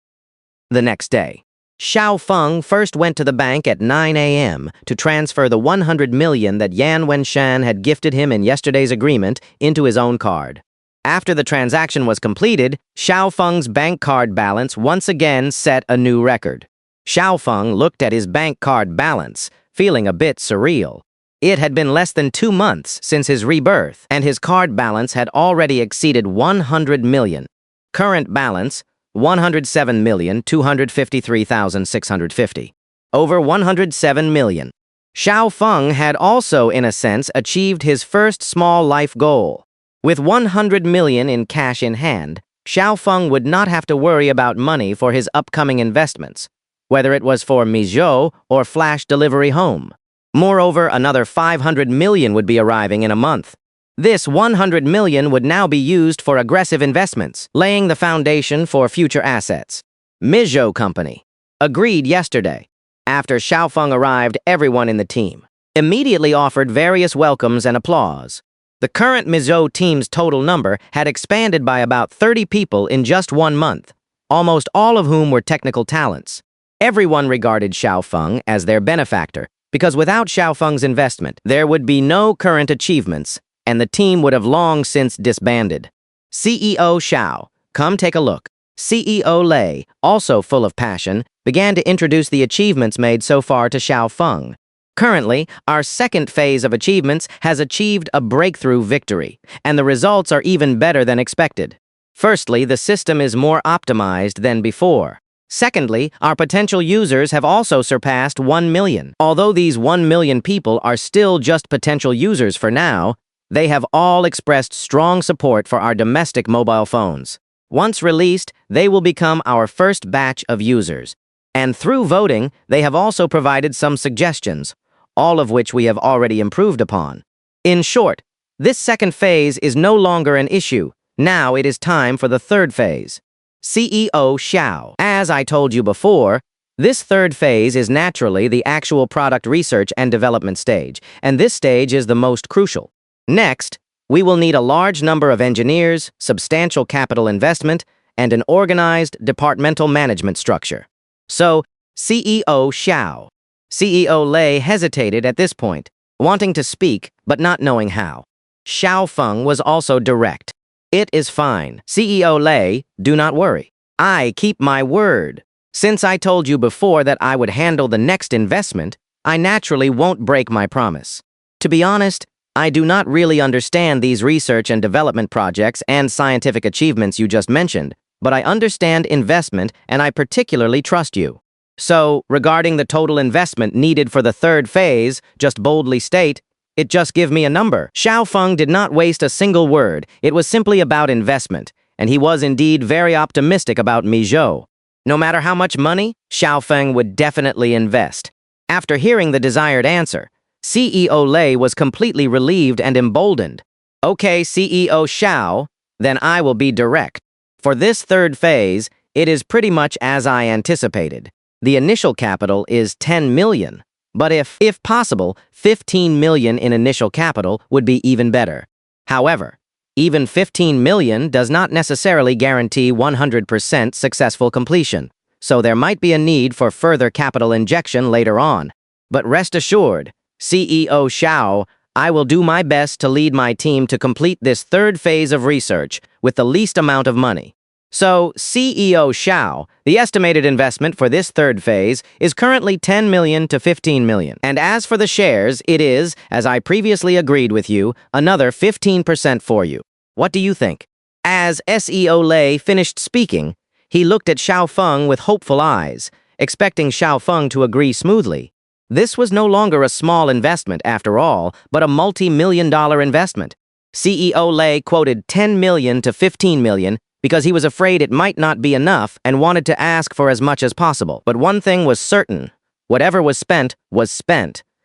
The next day, Xiao Feng first went to the bank at 9 a.m. to transfer the 100 million that Yan Wenshan had gifted him in yesterday's agreement into his own card. After the transaction was completed, Xiao Feng's bank card balance once again set a new record. Xiao Feng looked at his bank card balance, feeling a bit surreal. It had been less than 2 months since his rebirth, and his card balance had already exceeded 100 million. Current balance, 107,253,650. Over 107 million. Xiao Feng had also, in a sense, achieved his first small life goal. With 100 million in cash in hand, Xiao Feng would not have to worry about money for his upcoming investments, whether it was for Mijo or Flash Delivery Home. Moreover, another 500 million would be arriving in a month. This 100 million would now be used for aggressive investments, laying the foundation for future assets. Mijo Company. Agreed yesterday. After Xiao Feng arrived, everyone in the team immediately offered various welcomes and applause. The current Mizo team's total number had expanded by about 30 people in just 1 month, almost all of whom were technical talents. Everyone regarded Xiao Feng as their benefactor, because without Xiao Feng's investment, there would be no current achievements, and the team would have long since disbanded. CEO Xiao, come take a look. CEO Lei, also full of passion, began to introduce the achievements made so far to Xiao Feng. Currently, our second phase of achievements has achieved a breakthrough victory, and the results are even better than expected. Firstly, the system is more optimized than before. Secondly, our potential users have also surpassed 1 million. Although these 1 million people are still just potential users for now, they have all expressed strong support for our domestic mobile phones. Once released, they will become our first batch of users. And through voting, they have also provided some suggestions, all of which we have already improved upon. In short, this second phase is no longer an issue. Now it is time for the third phase. CEO Xiao. As I told you before, this third phase is naturally the actual product research and development stage, and this stage is the most crucial. Next, we will need a large number of engineers, substantial capital investment, and an organized departmental management structure. So, CEO Xiao. CEO Lei hesitated at this point, wanting to speak but not knowing how. Xiao Feng was also direct. It is fine. CEO Lei, do not worry. I keep my word. Since I told you before that I would handle the next investment, I naturally won't break my promise. To be honest, I do not really understand these research and development projects and scientific achievements you just mentioned, but I understand investment and I particularly trust you. So, regarding the total investment needed for the third phase, just boldly state, it just give me a number. Xiao Feng did not waste a single word. It was simply about investment, and he was indeed very optimistic about Mizhou. No matter how much money, Xiao Feng would definitely invest. After hearing the desired answer, CEO Lei was completely relieved and emboldened. Okay, CEO Xiao, then I will be direct. For this third phase, it is pretty much as I anticipated. The initial capital is 10 million. But if possible, 15 million in initial capital would be even better. However, even 15 million does not necessarily guarantee 100% successful completion, so there might be a need for further capital injection later on. But rest assured, CEO Xiao, I will do my best to lead my team to complete this third phase of research with the least amount of money. So, CEO Xiao, the estimated investment for this third phase is currently 10 million to 15 million. And as for the shares, it is, as I previously agreed with you, another 15% for you. What do you think? As SEO Lei finished speaking, he looked at Xiao Feng with hopeful eyes, expecting Xiao Feng to agree smoothly. This was no longer a small investment after all, but a multi-million-dollar investment. CEO Lei quoted 10 million to 15 million because he was afraid it might not be enough and wanted to ask for as much as possible. But one thing was certain. Whatever was spent,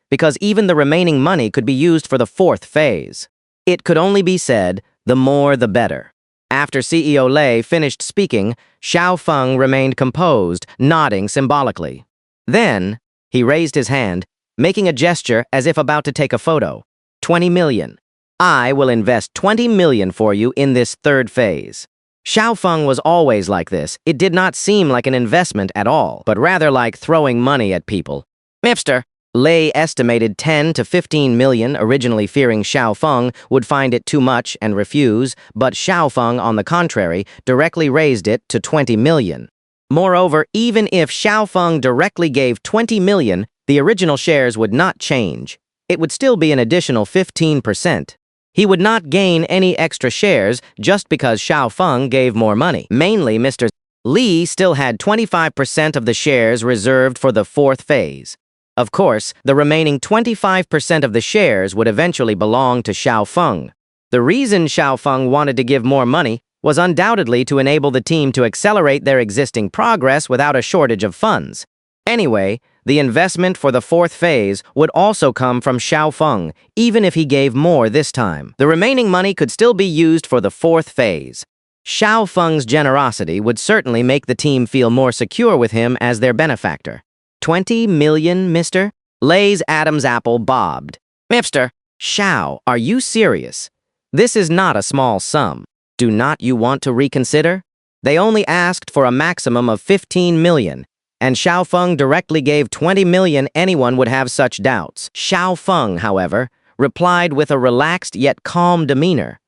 because even the remaining money could be used for the fourth phase. It could only be said, the more the better. After CEO Lei finished speaking, Xiao Feng remained composed, nodding symbolically. Then, he raised his hand, making a gesture as if about to take a photo. 20 million. I will invest 20 million for you in this third phase. Xiao Feng was always like this. It did not seem like an investment at all, but rather like throwing money at people. Mipster. Lei estimated 10 to 15 million, originally fearing Xiao Feng would find it too much and refuse, but Xiao Feng, on the contrary, directly raised it to 20 million. Moreover, even if Xiao Feng directly gave 20 million, the original shares would not change. It would still be an additional 15%. He would not gain any extra shares just because Xiao Feng gave more money. Mainly, Mr. Li still had 25% of the shares reserved for the fourth phase. Of course, the remaining 25% of the shares would eventually belong to Xiao Feng. The reason Xiao Feng wanted to give more money was undoubtedly to enable the team to accelerate their existing progress without a shortage of funds. Anyway, the investment for the fourth phase would also come from Xiao Feng, even if he gave more this time. The remaining money could still be used for the fourth phase. Xiao Feng's generosity would certainly make the team feel more secure with him as their benefactor. 20 million, mister? Lei's Adam's apple bobbed. Mipster, Xiao, are you serious? This is not a small sum. Do not you want to reconsider? They only asked for a maximum of 15 million, and Xiao Feng directly gave 20 million. Anyone would have such doubts. Xiao Feng, however, replied with a relaxed yet calm demeanor.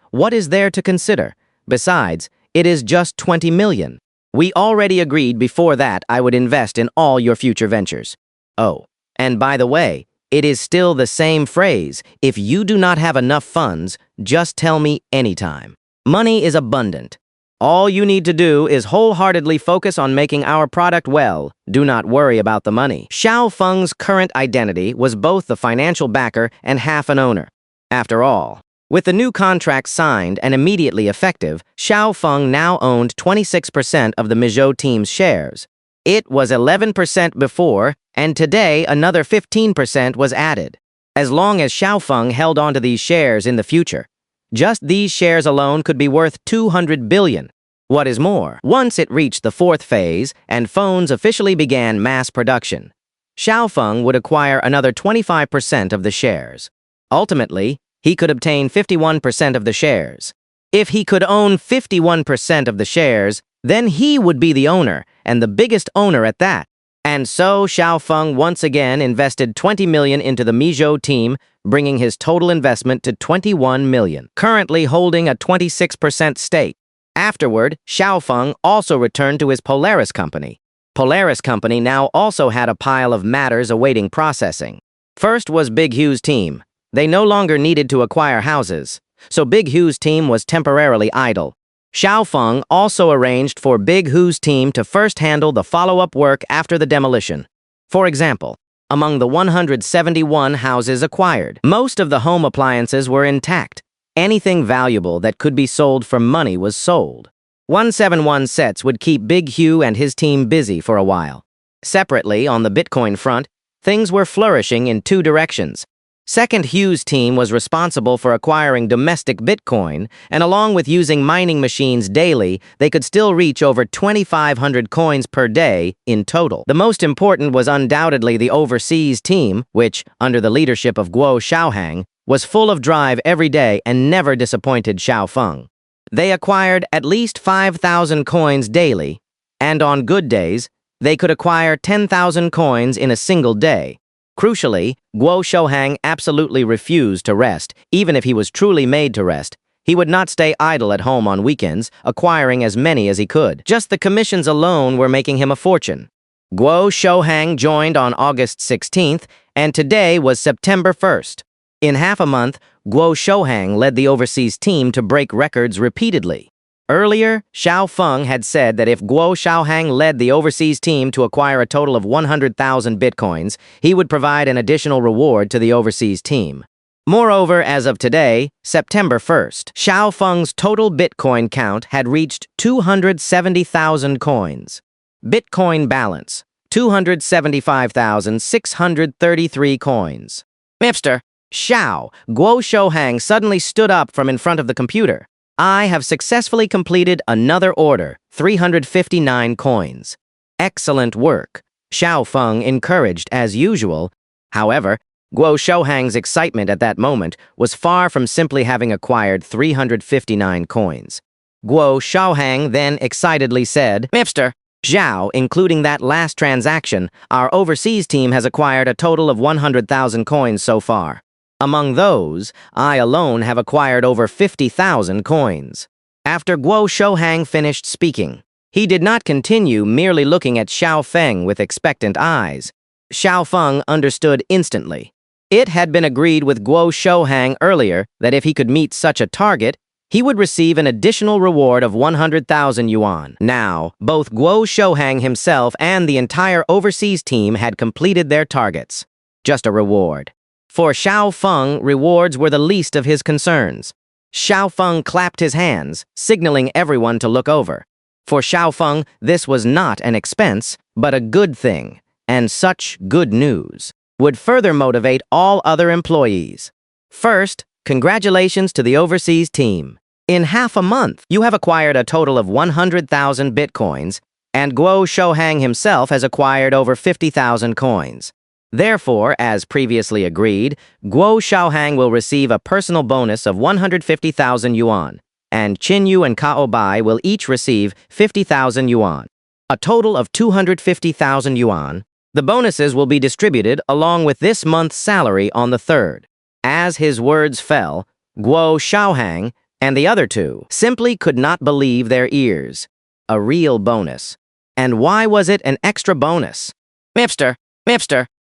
What is there to consider? Besides, it is just 20 million. We already agreed before that I would invest in all your future ventures. Oh, and by the way, it is still the same phrase. If you do not have enough funds, just tell me anytime. Money is abundant. All you need to do is wholeheartedly focus on making our product well. Do not worry about the money. Xiao Feng's current identity was both the financial backer and half an owner. After all, with the new contract signed and immediately effective, Xiao Feng now owned 26% of the Mizzou team's shares. It was 11% before, and today another 15% was added. As long as Xiao Feng held onto these shares in the future, just these shares alone could be worth 200 billion. What is more, once it reached the fourth phase and phones officially began mass production, Xiao Feng would acquire another 25% of the shares. Ultimately, he could obtain 51% of the shares. If he could own 51% of the shares, then he would be the owner, and the biggest owner at that. And so Xiao Feng once again invested 20 million into the Mizzou team, bringing his total investment to 21 million, currently holding a 26% stake. Afterward, Xiao Feng also returned to his Polaris company. Polaris company now also had a pile of matters awaiting processing. First was Big Hugh's team. They no longer needed to acquire houses, so Big Hugh's team was temporarily idle. Xiao Feng also arranged for Big Hugh's team to first handle the follow-up work after the demolition. For example, among the 171 houses acquired, most of the home appliances were intact. Anything valuable that could be sold for money was sold. 171 sets would keep Big Hugh and his team busy for a while. Separately, on the Bitcoin front, things were flourishing in two directions. Second Hugh's team was responsible for acquiring domestic Bitcoin, and along with using mining machines daily, they could still reach over 2,500 coins per day in total. The most important was undoubtedly the overseas team, which, under the leadership of Guo Xiaohang, was full of drive every day and never disappointed Xiao Feng. They acquired at least 5,000 coins daily, and on good days, they could acquire 10,000 coins in a single day. Crucially, Guo Xiaohang absolutely refused to rest. Even if he was truly made to rest, he would not stay idle at home on weekends, acquiring as many as he could. Just the commissions alone were making him a fortune. Guo Xiaohang joined on August 16th, and today was September 1st. In half a month, Guo Xiaohang led the overseas team to break records repeatedly. Earlier, Xiao Feng had said that if Guo Xiaohang led the overseas team to acquire a total of 100,000 bitcoins, he would provide an additional reward to the overseas team. Moreover, as of today, September 1st, Xiao Feng's total bitcoin count had reached 270,000 coins. Bitcoin balance, 275,633 coins. Mr. Xiao, Guo Xiaohang suddenly stood up from in front of the computer. I have successfully completed another order, 359 coins. Excellent work, Xiao Feng encouraged as usual. However, Guo Xiaohang's excitement at that moment was far from simply having acquired 359 coins. Guo Xiaohang then excitedly said, Mr. Zhao, including that last transaction, our overseas team has acquired a total of 100,000 coins so far. Among those, I alone have acquired over 50,000 coins. After Guo Xiaohang finished speaking, he did not continue merely looking at Xiao Feng with expectant eyes. Xiao Feng understood instantly. It had been agreed with Guo Xiaohang earlier that if he could meet such a target, he would receive an additional reward of 100,000 yuan. Now, both Guo Xiaohang himself and the entire overseas team had completed their targets. Just a reward. For Xiao Feng, rewards were the least of his concerns. Xiao Feng clapped his hands, signaling everyone to look over. For Xiao Feng, this was not an expense, but a good thing, and such good news would further motivate all other employees. First, congratulations to the overseas team. In half a month, you have acquired a total of 100,000 bitcoins, and Guo Xiaohang himself has acquired over 50,000 coins. Therefore, as previously agreed, Guo Xiaohang will receive a personal bonus of 150,000 yuan, and Qinyu and Kao Bai will each receive 50,000 yuan. A total of 250,000 yuan. The bonuses will be distributed along with this month's salary on the 3rd. As his words fell, Guo Xiaohang and the other two simply could not believe their ears. A real bonus. And why was it an extra bonus? Mr.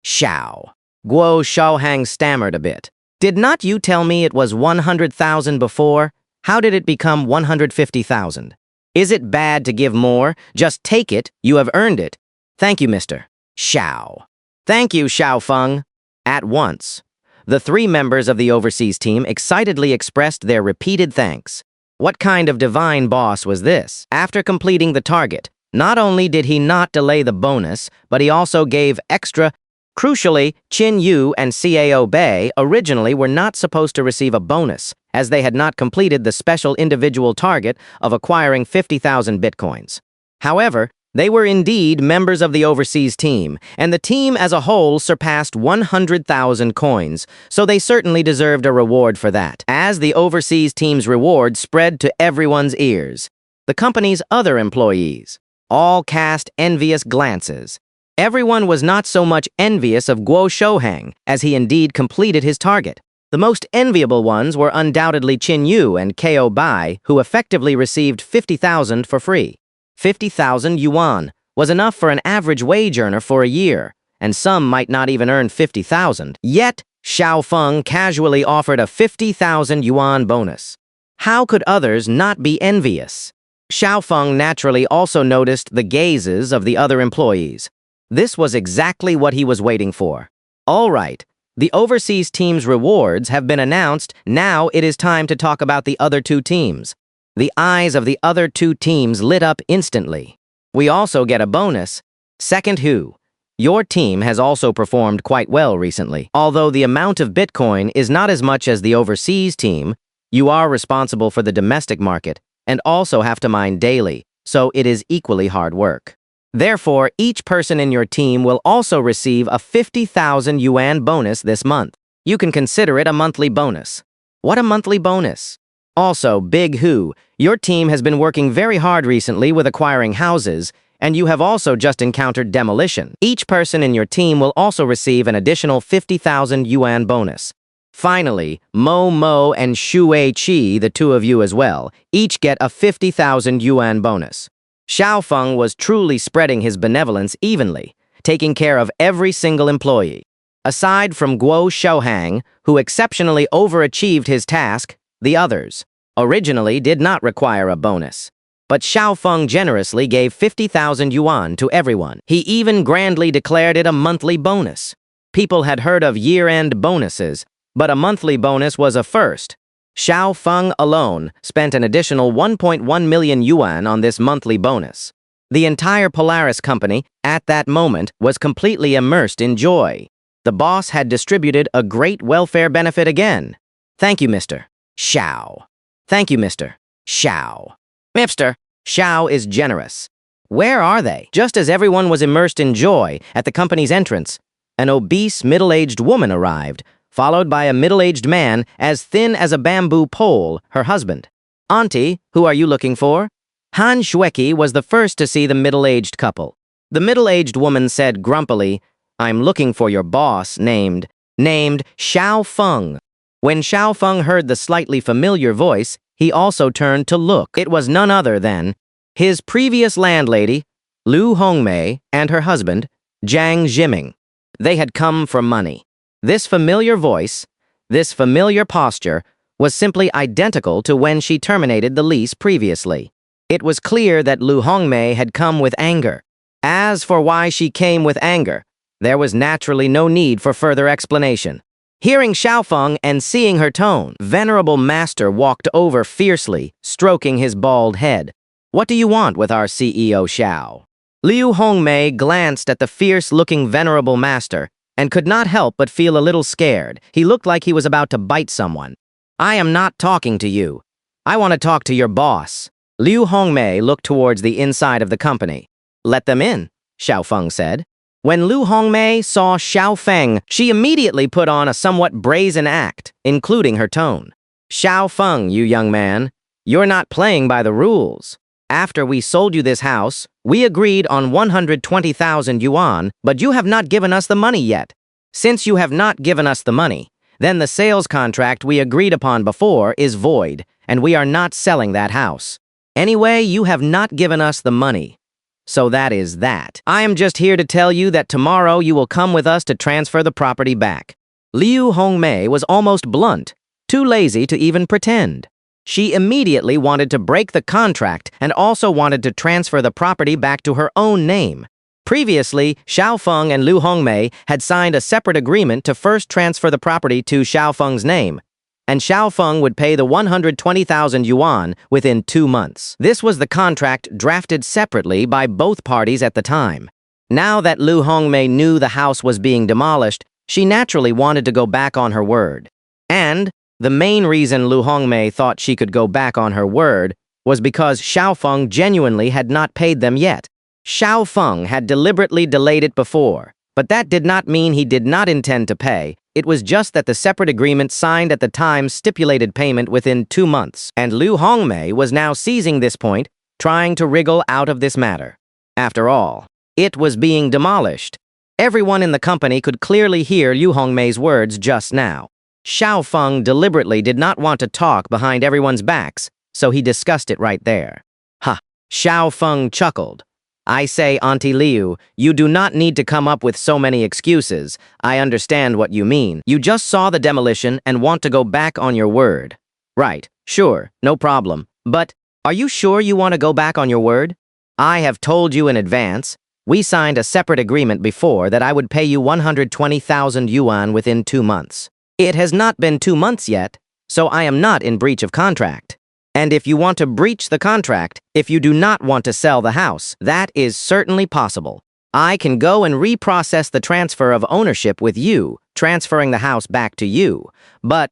Xiao. Guo Xiaohang stammered a bit. Did not you tell me it was 100,000 before? How did it become 150,000? Is it bad to give more? Just take it. You have earned it. Thank you, Mr. Xiao. Thank you, Xiao Feng. At once, the three members of the overseas team excitedly expressed their repeated thanks. What kind of divine boss was this? After completing the target, not only did he not delay the bonus, but he also gave extra. Crucially, Qin Yu and Cao Bei originally were not supposed to receive a bonus, as they had not completed the special individual target of acquiring 50,000 bitcoins. However, they were indeed members of the overseas team, and the team as a whole surpassed 100,000 coins, so they certainly deserved a reward for that. As the overseas team's reward spread to everyone's ears, the company's other employees all cast envious glances. Everyone was not so much envious of Guo Shouhang, as he indeed completed his target. The most enviable ones were undoubtedly Qin Yu and Cao Bai, who effectively received 50,000 for free. 50,000 yuan was enough for an average wage earner for a year, and some might not even earn 50,000. Yet, Xiao Feng casually offered a 50,000 yuan bonus. How could others not be envious? Xiao Feng naturally also noticed the gazes of the other employees. This was exactly what he was waiting for. All right, the overseas team's rewards have been announced. Now it is time to talk about the other two teams. The eyes of the other two teams lit up instantly. We also get a bonus. Second Who, your team has also performed quite well recently. Although the amount of Bitcoin is not as much as the overseas team, you are responsible for the domestic market and also have to mine daily, so it is equally hard work. Therefore, each person in your team will also receive a 50,000 yuan bonus this month. You can consider it a monthly bonus. What a monthly bonus! Also, Big Who, your team has been working very hard recently with acquiring houses, and you have also just encountered demolition. Each person in your team will also receive an additional 50,000 yuan bonus. Finally, Mo and Shui Qi, the two of you as well, each get a 50,000 yuan bonus. Xiao Feng was truly spreading his benevolence evenly, taking care of every single employee. Aside from Guo Shouhang, who exceptionally overachieved his task, the others originally did not require a bonus. But Xiao Feng generously gave 50,000 yuan to everyone. He even grandly declared it a monthly bonus. People had heard of year-end bonuses, but a monthly bonus was a first. Xiao Feng alone spent an additional 1.1 million yuan on this monthly bonus. The entire Polaris company, at that moment, was completely immersed in joy. The boss had distributed a great welfare benefit again. Thank you, Mr. Xiao. Thank you, Mr. Xiao. Mr. Xiao is generous. Where are they? Just as everyone was immersed in joy at the company's entrance, an obese middle-aged woman arrived, followed by a middle-aged man as thin as a bamboo pole, her husband. Auntie, who are you looking for? Han Shueki was the first to see the middle-aged couple. The middle-aged woman said grumpily, I'm looking for your boss named Xiao Feng. When Xiao Feng heard the slightly familiar voice, he also turned to look. It was none other than his previous landlady, Lu Hongmei, and her husband, Jiang Jiming. They had come for money. This familiar voice, this familiar posture, was simply identical to when she terminated the lease previously. It was clear that Lu Hongmei had come with anger. As for why she came with anger, there was naturally no need for further explanation. Hearing Xiao Feng and seeing her tone, Venerable Master walked over fiercely, stroking his bald head. What do you want with our CEO Xiao? Liu Hongmei glanced at the fierce-looking Venerable Master and could not help but feel a little scared. He looked like he was about to bite someone. I am not talking to you. I want to talk to your boss. Liu Hongmei looked towards the inside of the company. Let them in, Xiao Feng said. When Liu Hongmei saw Xiao Feng, she immediately put on a somewhat brazen act, including her tone. Xiao Feng, you young man, you're not playing by the rules. After we sold you this house, we agreed on 120,000 yuan, but you have not given us the money yet. Since you have not given us the money, then the sales contract we agreed upon before is void, and we are not selling that house. Anyway, you have not given us the money. So that is that. I am just here to tell you that tomorrow you will come with us to transfer the property back. Liu Hongmei was almost blunt, too lazy to even pretend. She immediately wanted to break the contract and also wanted to transfer the property back to her own name. Previously, Xiao Feng and Lu Hongmei had signed a separate agreement to first transfer the property to Xiao Feng's name, and Xiao Feng would pay the 120,000 yuan within 2 months. This was the contract drafted separately by both parties at the time. Now that Lu Hongmei knew the house was being demolished, she naturally wanted to go back on her word. And the main reason Lu Hongmei thought she could go back on her word was because Xiao Feng genuinely had not paid them yet. Xiao Feng had deliberately delayed it before, but that did not mean he did not intend to pay. It was just that the separate agreement signed at the time stipulated payment within 2 months, and Lu Hongmei was now seizing this point, trying to wriggle out of this matter. After all, it was being demolished. Everyone in the company could clearly hear Lu Hongmei's words just now. Xiao Feng deliberately did not want to talk behind everyone's backs, so he discussed it right there. Ha! Xiao Feng chuckled. I say, Auntie Liu, you do not need to come up with so many excuses. I understand what you mean. You just saw the demolition and want to go back on your word. Right, sure, no problem. But, are you sure you want to go back on your word? I have told you in advance. We signed a separate agreement before that I would pay you 120,000 yuan within 2 months. It has not been 2 months yet, so I am not in breach of contract. And if you want to breach the contract, if you do not want to sell the house, that is certainly possible. I can go and reprocess the transfer of ownership with you, transferring the house back to you. But,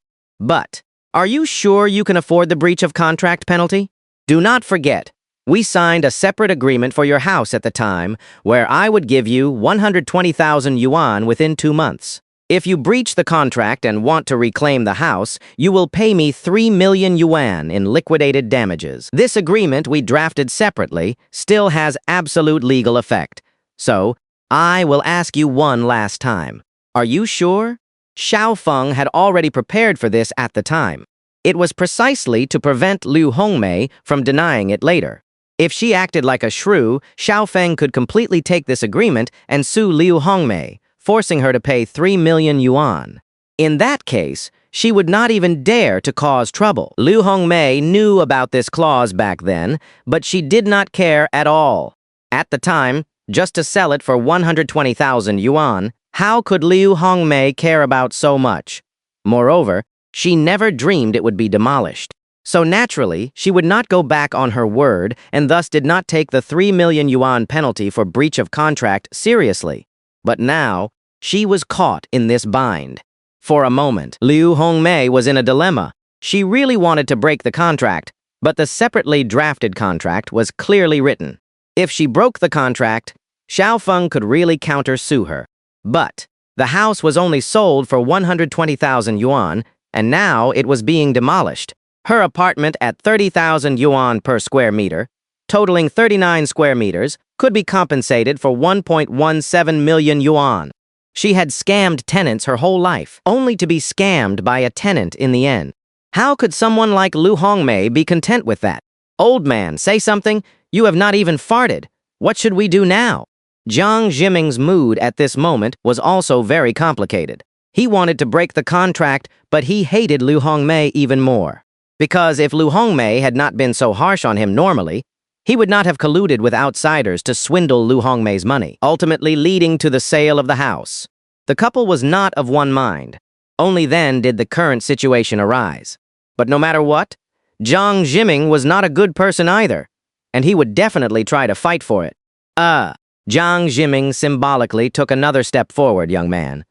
are you sure you can afford the breach of contract penalty? Do not forget, we signed a separate agreement for your house at the time, where I would give you 120,000 yuan within 2 months. If you breach the contract and want to reclaim the house, you will pay me 3 million yuan in liquidated damages. This agreement we drafted separately still has absolute legal effect. So, I will ask you one last time. Are you sure? Xiao Feng had already prepared for this at the time. It was precisely to prevent Lu Hongmei from denying it later. If she acted like a shrew, Xiao Feng could completely take this agreement and sue Lu Hongmei, forcing her to pay 3 million yuan. In that case, she would not even dare to cause trouble. Lu Hongmei knew about this clause back then, but she did not care at all. At the time, just to sell it for 120,000 yuan, how could Lu Hongmei care about so much? Moreover, she never dreamed it would be demolished. So naturally, she would not go back on her word and thus did not take the 3 million yuan penalty for breach of contract seriously. But now, she was caught in this bind. For a moment, Lu Hongmei was in a dilemma. She really wanted to break the contract, but the separately drafted contract was clearly written. If she broke the contract, Xiao Feng could really counter-sue her. But the house was only sold for 120,000 yuan, and now it was being demolished. Her apartment at 30,000 yuan per square meter, totaling 39 square meters, could be compensated for 1.17 million yuan. She had scammed tenants her whole life, only to be scammed by a tenant in the end. How could someone like Lu Hongmei be content with that? Old man, say something. You have not even farted. What should we do now? Jiang Jiming's mood at this moment was also very complicated. He wanted to break the contract, but he hated Lu Hongmei even more. Because if Lu Hongmei had not been so harsh on him normally, he would not have colluded with outsiders to swindle Lu Hongmei's money, ultimately leading to the sale of the house. The couple was not of one mind. Only then did the current situation arise. But no matter what, Jiang Jiming was not a good person either, and he would definitely try to fight for it. Jiang Jiming symbolically took another step forward, young man.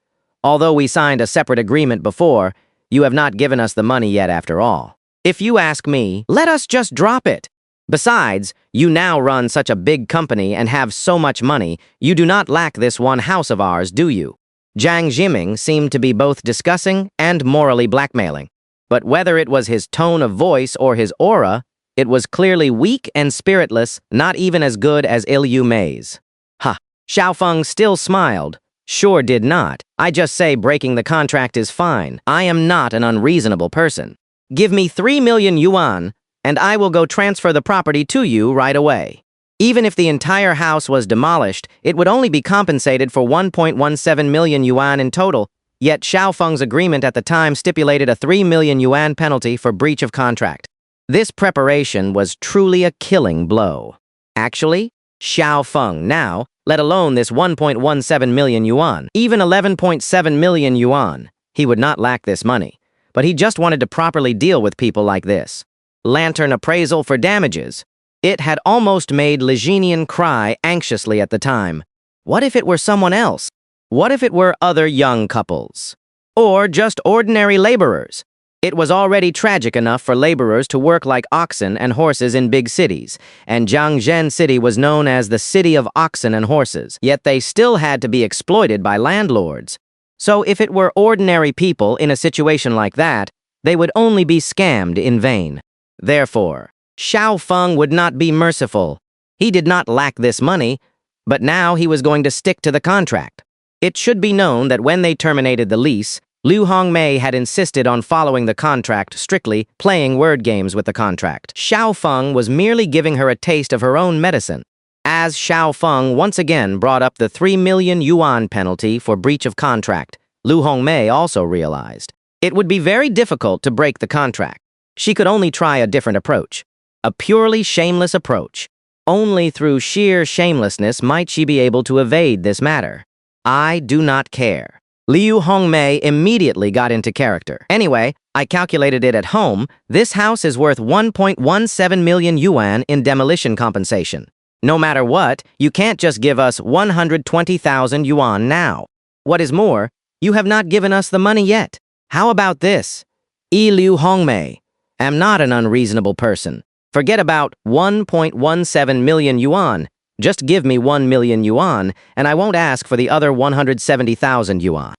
Although we signed a separate agreement before, you have not given us the money yet after all. If you ask me, let us just drop it. Besides, you now run such a big company and have so much money, you do not lack this one house of ours, do you? Jiang Jiming seemed to be both discussing and morally blackmailing. But whether it was his tone of voice or his aura, it was clearly weak and spiritless, not even as good as Liu Mei's. Ha! Xiao Feng still smiled. Sure did not. I just say breaking the contract is fine. I am not an unreasonable person. Give me 3 million yuan, and I will go transfer the property to you right away. Even if the entire house was demolished, it would only be compensated for 1.17 million yuan in total, yet Xiao Feng's agreement at the time stipulated a 3 million yuan penalty for breach of contract. This preparation was truly a killing blow. Actually, Xiao Feng now, let alone this 1.17 million yuan, even 11.7 million yuan, he would not lack this money. But he just wanted to properly deal with people like this. Lantern appraisal for damages. It had almost made Legenian cry anxiously at the time. What if it were someone else? What if it were other young couples? Or just ordinary laborers? It was already tragic enough for laborers to work like oxen and horses in big cities, and Jiangzhen City was known as the city of oxen and horses, yet they still had to be exploited by landlords. So if it were ordinary people in a situation like that, they would only be scammed in vain. Therefore, Xiao Feng would not be merciful. He did not lack this money, but now he was going to stick to the contract. It should be known that when they terminated the lease, Liu Hongmei had insisted on following the contract strictly, playing word games with the contract. Xiao Feng was merely giving her a taste of her own medicine. As Xiao Feng once again brought up the 3 million yuan penalty for breach of contract, Liu Hongmei also realized it would be very difficult to break the contract. She could only try a different approach, a purely shameless approach. Only through sheer shamelessness might she be able to evade this matter. I do not care. Liu Hongmei immediately got into character. Anyway, I calculated it at home. This house is worth 1.17 million yuan in demolition compensation. No matter what, you can't just give us 120,000 yuan now. What is more, you have not given us the money yet. How about this? Liu Hongmei, am not an unreasonable person. Forget about 1.17 million yuan. Just give me 1 million yuan, and I won't ask for the other 170,000 yuan.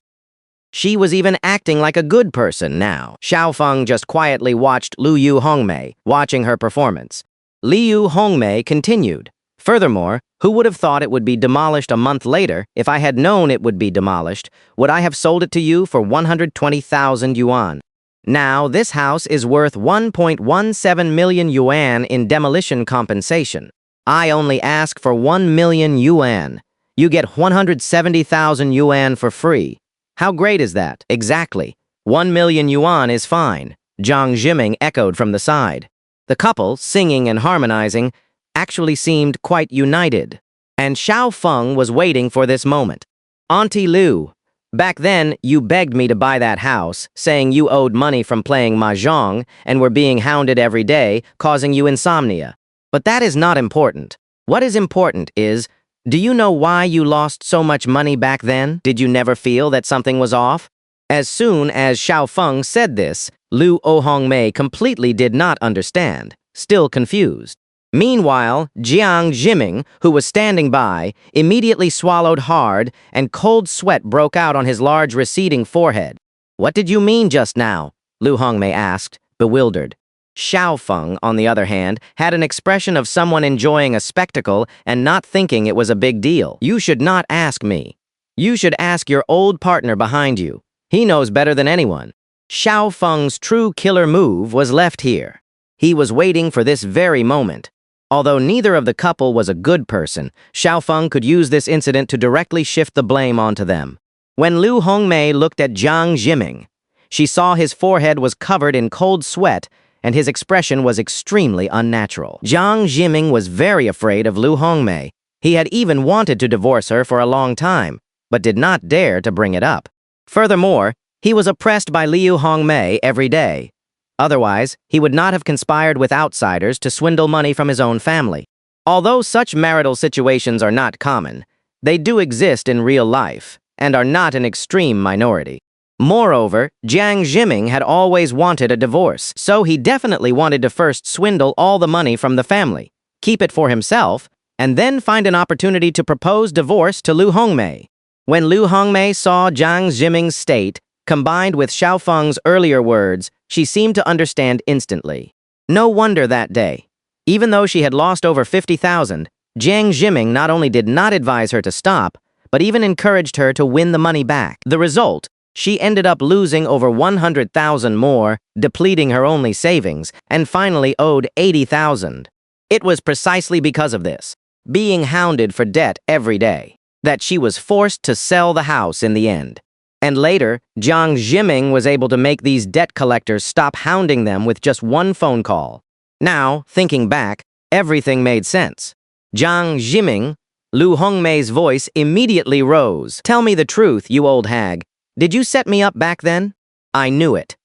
She was even acting like a good person now. Xiao Feng just quietly watched Liu Hongmei, watching her performance. Liu Hongmei continued. Furthermore, who would have thought it would be demolished a month later? If I had known it would be demolished, would I have sold it to you for 120,000 yuan? Now, this house is worth 1.17 million yuan in demolition compensation. I only ask for 1 million yuan. You get 170,000 yuan for free. How great is that? Exactly. 1 million yuan is fine, Zhang Jiming echoed from the side. The couple, singing and harmonizing, actually seemed quite united. And Xiao Feng was waiting for this moment. Auntie Liu, back then you begged me to buy that house, saying you owed money from playing mahjong and were being hounded every day, causing you insomnia. But that is not important. What is important is, do you know why you lost so much money back then? Did you never feel that something was off? As soon as Xiao Feng said this, Liu Hongmei completely did not understand, still confused. Meanwhile, Jiang Jiming, who was standing by, immediately swallowed hard, and cold sweat broke out on his large receding forehead. What did you mean just now? Liu Hongmei asked, bewildered. Xiao Feng, on the other hand, had an expression of someone enjoying a spectacle and not thinking it was a big deal. You should not ask me. You should ask your old partner behind you. He knows better than anyone. Xiao Feng's true killer move was left here. He was waiting for this very moment. Although neither of the couple was a good person, Xiao Feng could use this incident to directly shift the blame onto them. When Liu Hongmei looked at Jiang Jiming, she saw his forehead was covered in cold sweat and his expression was extremely unnatural. Jiang Jiming was very afraid of Liu Hongmei. He had even wanted to divorce her for a long time, but did not dare to bring it up. Furthermore, he was oppressed by Liu Hongmei every day. Otherwise, he would not have conspired with outsiders to swindle money from his own family. Although such marital situations are not common, they do exist in real life and are not an extreme minority. Moreover, Jiang Jiming had always wanted a divorce, so he definitely wanted to first swindle all the money from the family, keep it for himself, and then find an opportunity to propose divorce to Liu Hongmei. When Liu Hongmei saw Jiang Jiming's state, combined with Xiao Feng's earlier words, she seemed to understand instantly. No wonder that day. Even though she had lost over 50,000, Jiang Jiming not only did not advise her to stop, but even encouraged her to win the money back. The result, she ended up losing over 100,000 more, depleting her only savings, and finally owed 80,000. It was precisely because of this, being hounded for debt every day, that she was forced to sell the house in the end. And later, Jiang Jiming was able to make these debt collectors stop hounding them with just one phone call. Now, thinking back, everything made sense. Jiang Jiming, Lu Hongmei's voice immediately rose. Tell me the truth, you old hag. Did you set me up back then? I knew it.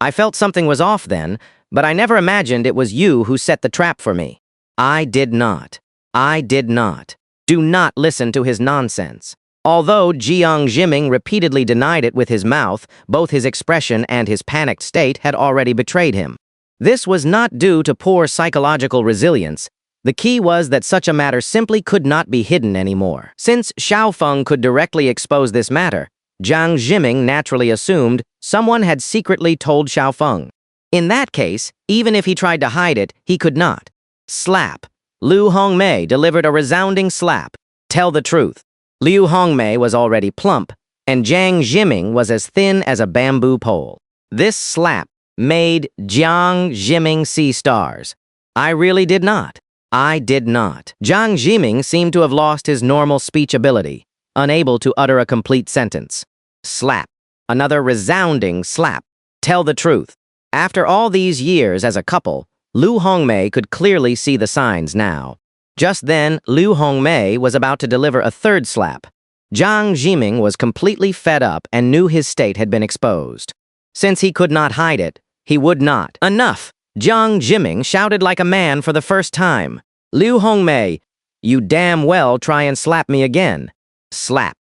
I felt something was off then, but I never imagined it was you who set the trap for me. I did not. I did not. Do not listen to his nonsense. Although Jiang Jiming repeatedly denied it with his mouth, both his expression and his panicked state had already betrayed him. This was not due to poor psychological resilience. The key was that such a matter simply could not be hidden anymore. Since Xiaofeng could directly expose this matter, Jiang Jiming naturally assumed someone had secretly told Xiaofeng. In that case, even if he tried to hide it, he could not. Slap. Lu Hongmei delivered a resounding slap. Tell the truth. Liu Hongmei was already plump, and Jiang Jiming was as thin as a bamboo pole. This slap made Jiang Jiming see stars. I really did not. I did not. Jiang Jiming seemed to have lost his normal speech ability, unable to utter a complete sentence. Slap. Another resounding slap. Tell the truth. After all these years as a couple, Lu Hongmei could clearly see the signs now. Just then, Lu Hongmei was about to deliver a third slap. Jiang Jiming was completely fed up and knew his state had been exposed. Since he could not hide it, he would not. Enough! Jiang Jiming shouted like a man for the first time. Liu Hongmei, you damn well try and slap me again. Slap.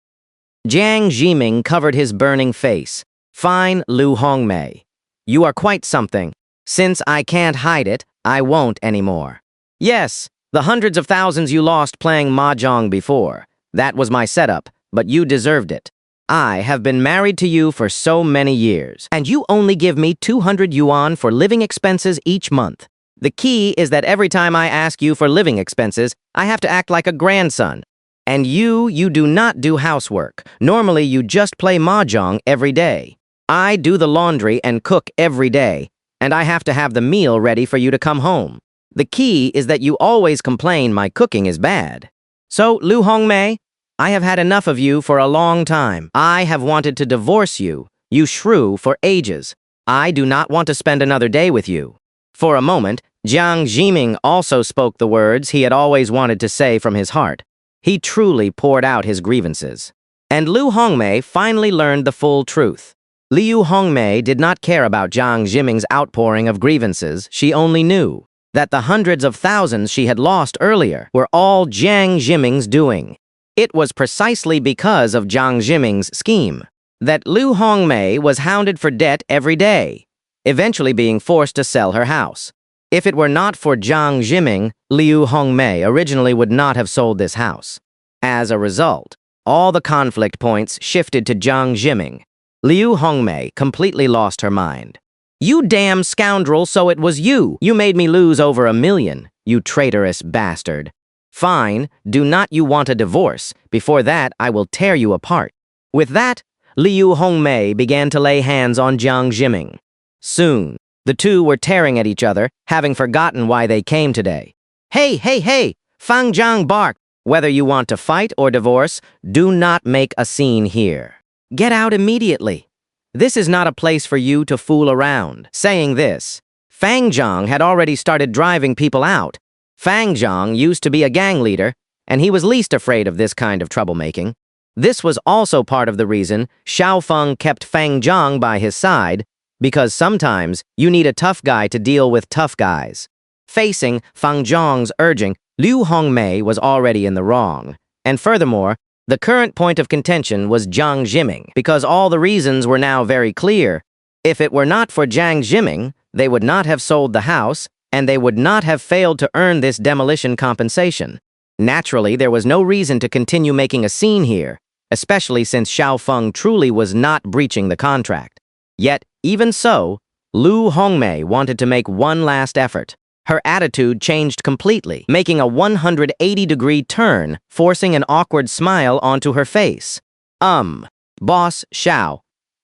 Jiang Jiming covered his burning face. Fine, Liu Hongmei. You are quite something. Since I can't hide it, I won't anymore. Yes, the hundreds of thousands you lost playing mahjong before. That was my setup, but you deserved it. I have been married to you for so many years, and you only give me 200 yuan for living expenses each month. The key is that every time I ask you for living expenses, I have to act like a grandson. And you do not do housework. Normally, you just play mahjong every day. I do the laundry and cook every day, and I have to have the meal ready for you to come home. The key is that you always complain my cooking is bad. So, Lu Hongmei, I have had enough of you for a long time. I have wanted to divorce you, you shrew, for ages. I do not want to spend another day with you. For a moment, Jiang Jiming also spoke the words he had always wanted to say from his heart. He truly poured out his grievances. And Lu Hongmei finally learned the full truth. Liu Hongmei did not care about Jiang Jiming's outpouring of grievances. She only knew that the hundreds of thousands she had lost earlier were all Jiang Jiming's doing. It was precisely because of Jiang Jiming's scheme that Liu Hongmei was hounded for debt every day, eventually being forced to sell her house. If it were not for Jiang Jiming, Liu Hongmei originally would not have sold this house. As a result, all the conflict points shifted to Jiang Jiming. Liu Hongmei completely lost her mind. You damn scoundrel, so it was you! You made me lose over $1 million, you traitorous bastard. Fine, do not you want a divorce? Before that, I will tear you apart. With that, Liu Hongmei began to lay hands on Jiang Jiming. Soon, the two were tearing at each other, having forgotten why they came today. Hey, hey, hey! Fang Zhang barked. Whether you want to fight or divorce, do not make a scene here. Get out immediately. This is not a place for you to fool around. Saying this, Fang Zhang had already started driving people out. Fang Zhang used to be a gang leader, and he was least afraid of this kind of troublemaking. This was also part of the reason Xiaofeng kept Fang Zhang by his side, because sometimes you need a tough guy to deal with tough guys. Facing Fang Zhang's urging, Liu Hongmei was already in the wrong. And furthermore, the current point of contention was Jiang Jiming, because all the reasons were now very clear. If it were not for Jiang Jiming, they would not have sold the house, and they would not have failed to earn this demolition compensation. Naturally, there was no reason to continue making a scene here, especially since Xiaofeng truly was not breaching the contract. Yet, even so, Liu Hongmei wanted to make one last effort. Her attitude changed completely, making a 180-degree turn, forcing an awkward smile onto her face. Boss Xiao,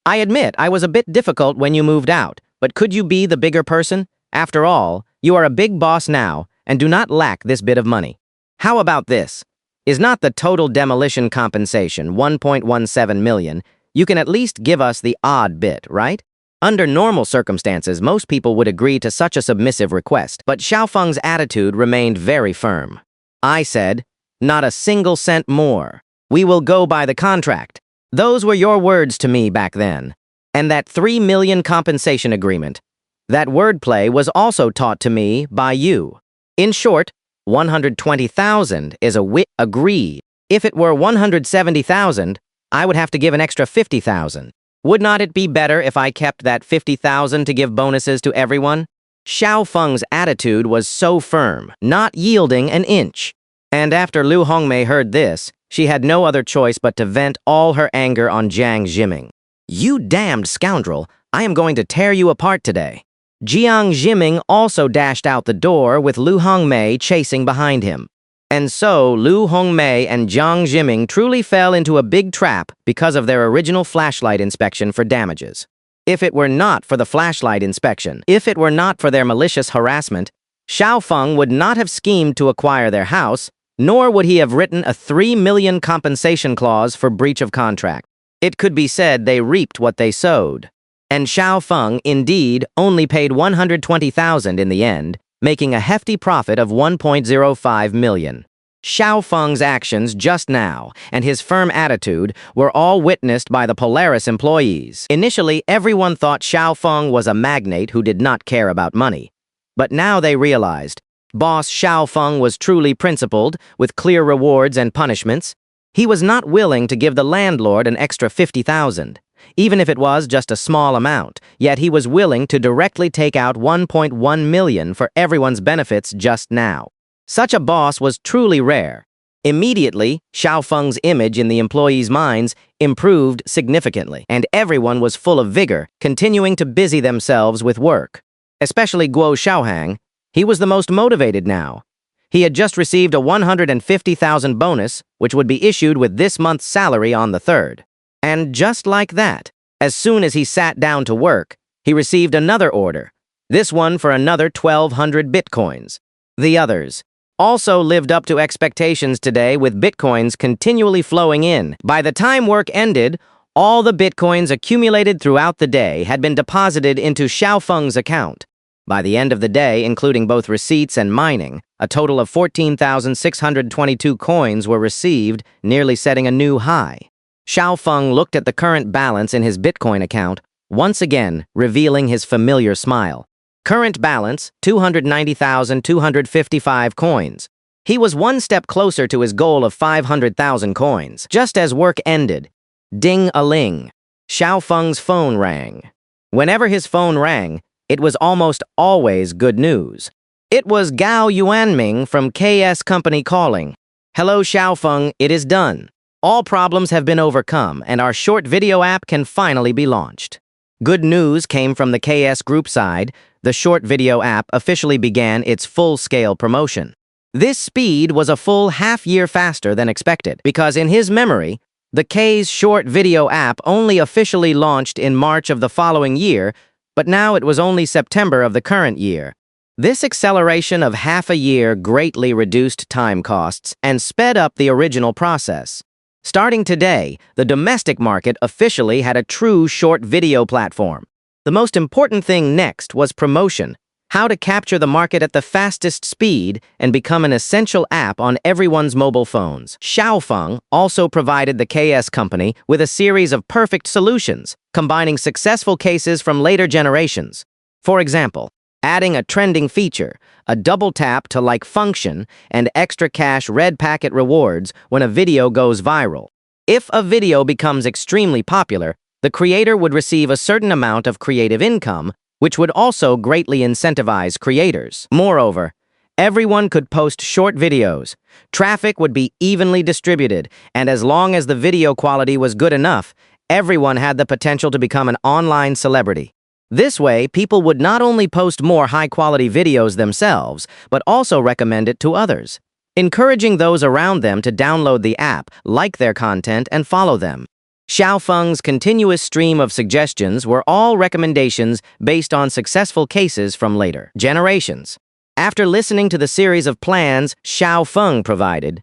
I admit I was a bit difficult when you moved out, but could you be the bigger person? After all, you are a big boss now, and do not lack this bit of money. How about this? Is not the total demolition compensation 1.17 million? You can at least give us the odd bit, right? Under normal circumstances, most people would agree to such a submissive request, but Xiaofeng's attitude remained very firm. I said, "Not a single cent more. We will go by the contract." Those were your words to me back then. And that 3 million compensation agreement. That wordplay was also taught to me by you. In short, 120,000 is agree. If it were 170,000, I would have to give an extra 50,000. Would not it be better if I kept that 50,000 to give bonuses to everyone? Xiaofeng's attitude was so firm, not yielding an inch. And after Lu Hongmei heard this, she had no other choice but to vent all her anger on Jiang Zhiming. "You damned scoundrel, I am going to tear you apart today." Jiang Zhiming also dashed out the door with Lu Hongmei chasing behind him. And so Lu Hongmei and Jiang Zhiming truly fell into a big trap because of their original flashlight inspection for damages. If it were not for the flashlight inspection, if it were not for their malicious harassment, Xiaofeng would not have schemed to acquire their house, nor would he have written a 3 million compensation clause for breach of contract. It could be said they reaped what they sowed. And Xiaofeng, indeed, only paid 120,000 in the end, making a hefty profit of 1.05 million. Xiaofeng's actions just now and his firm attitude were all witnessed by the Polaris employees. Initially, everyone thought Xiaofeng was a magnate who did not care about money. But now they realized, boss Xiaofeng was truly principled, with clear rewards and punishments. He was not willing to give the landlord an extra 50,000. Even if it was just a small amount, yet he was willing to directly take out 1.1 million for everyone's benefits just now. Such a boss was truly rare. Immediately, Xiaofeng's image in the employees' minds improved significantly, and everyone was full of vigor, continuing to busy themselves with work. Especially Guo Xiaohang, he was the most motivated now. He had just received a 150,000 bonus, which would be issued with this month's salary on the 3rd. And just like that, as soon as he sat down to work, he received another order, this one for another 1,200 bitcoins. The others also lived up to expectations today, with bitcoins continually flowing in. By the time work ended, all the bitcoins accumulated throughout the day had been deposited into Xiaofeng's account. By the end of the day, including both receipts and mining, a total of 14,622 coins were received, nearly setting a new high. Xiaofeng looked at the current balance in his Bitcoin account, once again revealing his familiar smile. Current balance, 290,255 coins. He was one step closer to his goal of 500,000 coins. Just as work ended, ding-a-ling, Xiaofeng's phone rang. Whenever his phone rang, it was almost always good news. It was Gao Yuanming from KS Company calling. "Hello Xiaofeng, it is done. All problems have been overcome, and our short video app can finally be launched." Good news came from the KS Group side. The short video app officially began its full-scale promotion. This speed was a full half-year faster than expected, because in his memory, the K's short video app only officially launched in March of the following year, but now it was only September of the current year. This acceleration of half a year greatly reduced time costs and sped up the original process. Starting today, the domestic market officially had a true short video platform. The most important thing next was promotion, how to capture the market at the fastest speed and become an essential app on everyone's mobile phones. Xiaofeng also provided the KS company with a series of perfect solutions, combining successful cases from later generations. For example, adding a trending feature, a double tap to like function, and extra cash red packet rewards when a video goes viral. If a video becomes extremely popular, the creator would receive a certain amount of creative income, which would also greatly incentivize creators. Moreover, everyone could post short videos. Traffic would be evenly distributed, and as long as the video quality was good enough, everyone had the potential to become an online celebrity. This way, people would not only post more high-quality videos themselves, but also recommend it to others, encouraging those around them to download the app, like their content, and follow them. Xiaofeng's continuous stream of suggestions were all recommendations based on successful cases from later generations. After listening to the series of plans Xiaofeng provided,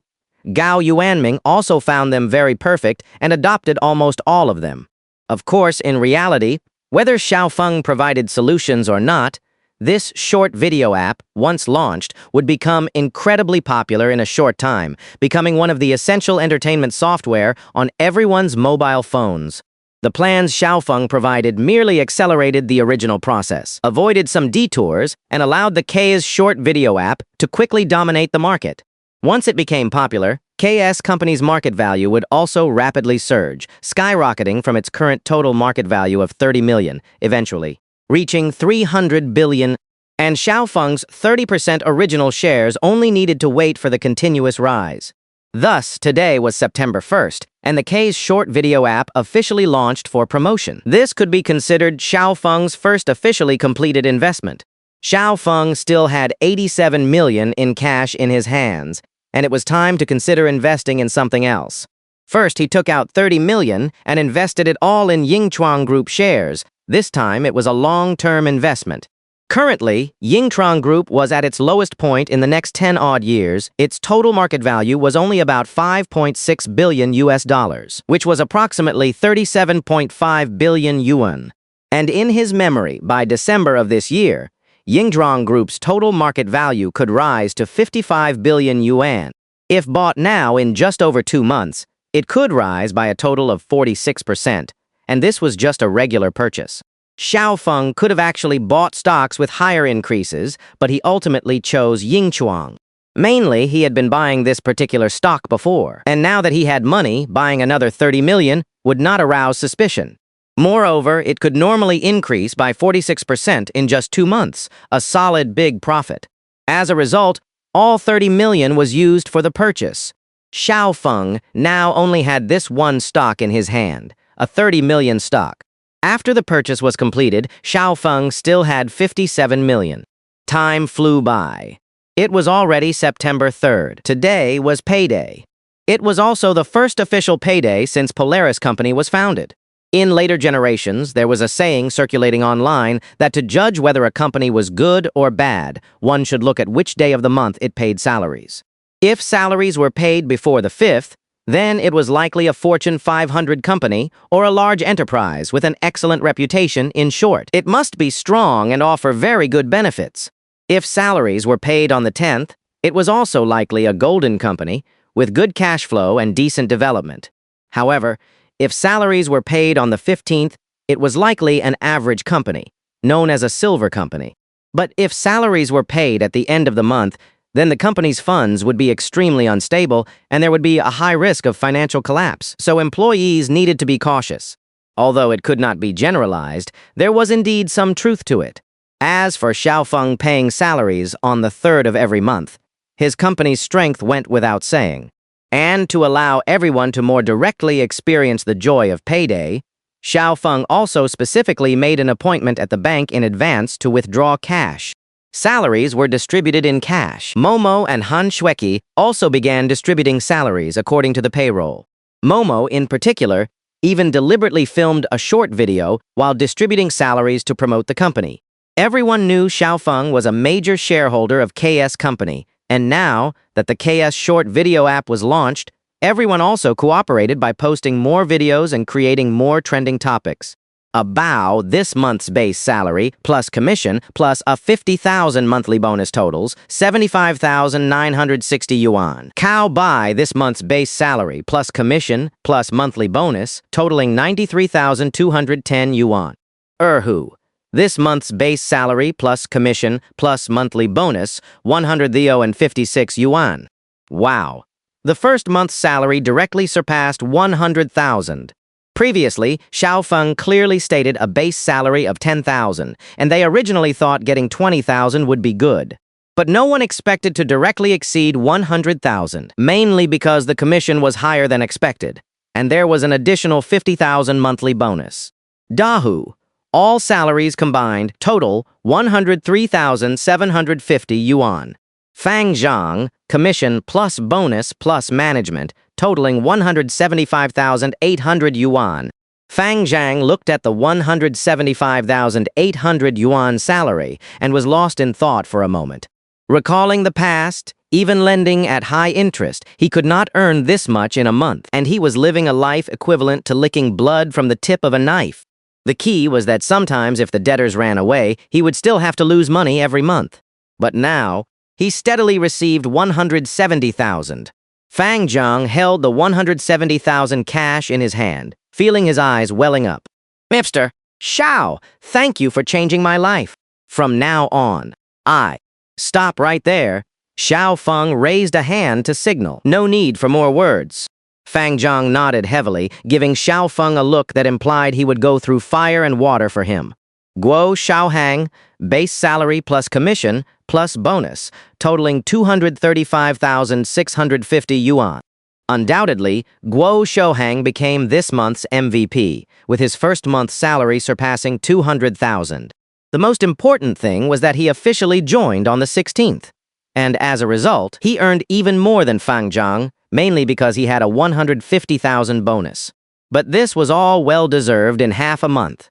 Gao Yuanming also found them very perfect and adopted almost all of them. Of course, in reality, Whether Xiaofeng provided solutions or not, this short video app, once launched, would become incredibly popular in a short time, becoming one of the essential entertainment software on everyone's mobile phones. The plans Xiaofeng provided merely accelerated the original process, avoided some detours, and allowed the KS short video app to quickly dominate the market. Once it became popular, KS Company's market value would also rapidly surge, skyrocketing from its current total market value of 30 million, eventually reaching 300 billion, and Xiaofeng's 30% original shares only needed to wait for the continuous rise. Thus, today was September 1st, and the K's short video app officially launched for promotion. This could be considered Xiaofeng's first officially completed investment. Xiaofeng still had 87 million in cash in his hands, and it was time to consider investing in something else. First, he took out 30 million and invested it all in Yingchuang Group shares. This time, it was a long-term investment. Currently, Yingchuang Group was at its lowest point in the next 10-odd years. Its total market value was only about 5.6 billion US dollars, which was approximately 37.5 billion yuan. And in his memory, by December of this year, Yingchuang Group's total market value could rise to 55 billion yuan. If bought now in just over 2 months, it could rise by a total of 46%, and this was just a regular purchase. Xiaofeng could have actually bought stocks with higher increases, but he ultimately chose Yingchuang. Mainly, he had been buying this particular stock before, and now that he had money, buying another 30 million would not arouse suspicion. Moreover, it could normally increase by 46% in just 2 months, a solid big profit. As a result, all 30 million was used for the purchase. Xiaofeng now only had this one stock in his hand, a 30 million stock. After the purchase was completed, Xiaofeng still had 57 million. Time flew by. It was already September 3rd. Today was payday. It was also the first official payday since Polaris Company was founded. In later generations, there was a saying circulating online that to judge whether a company was good or bad, one should look at which day of the month it paid salaries. If salaries were paid before the 5th, then it was likely a Fortune 500 company or a large enterprise with an excellent reputation. In short, it must be strong and offer very good benefits. If salaries were paid on the 10th, it was also likely a golden company with good cash flow and decent development. However, if salaries were paid on the 15th, it was likely an average company, known as a silver company. But if salaries were paid at the end of the month, then the company's funds would be extremely unstable and there would be a high risk of financial collapse, so employees needed to be cautious. Although it could not be generalized, there was indeed some truth to it. As for Xiaofeng paying salaries on the 3rd of every month, his company's strength went without saying. And to allow everyone to more directly experience the joy of payday, Xiaofeng also specifically made an appointment at the bank in advance to withdraw cash. Salaries were distributed in cash. Momo and Han Shueki also began distributing salaries according to the payroll. Momo, in particular, even deliberately filmed a short video while distributing salaries to promote the company. Everyone knew Xiaofeng was a major shareholder of KS Company, and now that the KS short video app was launched, everyone also cooperated by posting more videos and creating more trending topics. A Bao this month's base salary plus commission plus a 50,000 monthly bonus totals 75,960 yuan. Cao Bai this month's base salary plus commission plus monthly bonus totaling 93,210 yuan. Erhu this month's base salary plus commission plus monthly bonus 156 yuan. Wow. The first month's salary directly surpassed 100,000. Previously, Xiaofeng clearly stated a base salary of 10,000, and they originally thought getting 20,000 would be good. But no one expected to directly exceed 100,000, mainly because the commission was higher than expected, and there was an additional 50,000 monthly bonus. Dahu, all salaries combined, total 103,750 yuan. Fang Zhang, commission plus bonus plus management, totaling 175,800 yuan. Fang Zhang looked at the 175,800 yuan salary and was lost in thought for a moment. Recalling the past, even lending at high interest, he could not earn this much in a month, and he was living a life equivalent to licking blood from the tip of a knife. The key was that sometimes if the debtors ran away, he would still have to lose money every month. But now, he steadily received 170,000. Fang Zhang held the 170,000 cash in his hand, feeling his eyes welling up. Mr. Xiao, thank you for changing my life. From now on, I. Stop right there. Xiao Feng raised a hand to signal. No need for more words. Fang Zhang nodded heavily, giving Xiao Feng a look that implied he would go through fire and water for him. Guo Xiaohang, base salary plus commission plus bonus, totaling 235,650 yuan. Undoubtedly, Guo Xiaohang became this month's MVP, with his first month's salary surpassing 200,000. The most important thing was that he officially joined on the 16th. And as a result, he earned even more than Fang Zhang, mainly because he had a 150,000 bonus. But this was all well-deserved in half a month.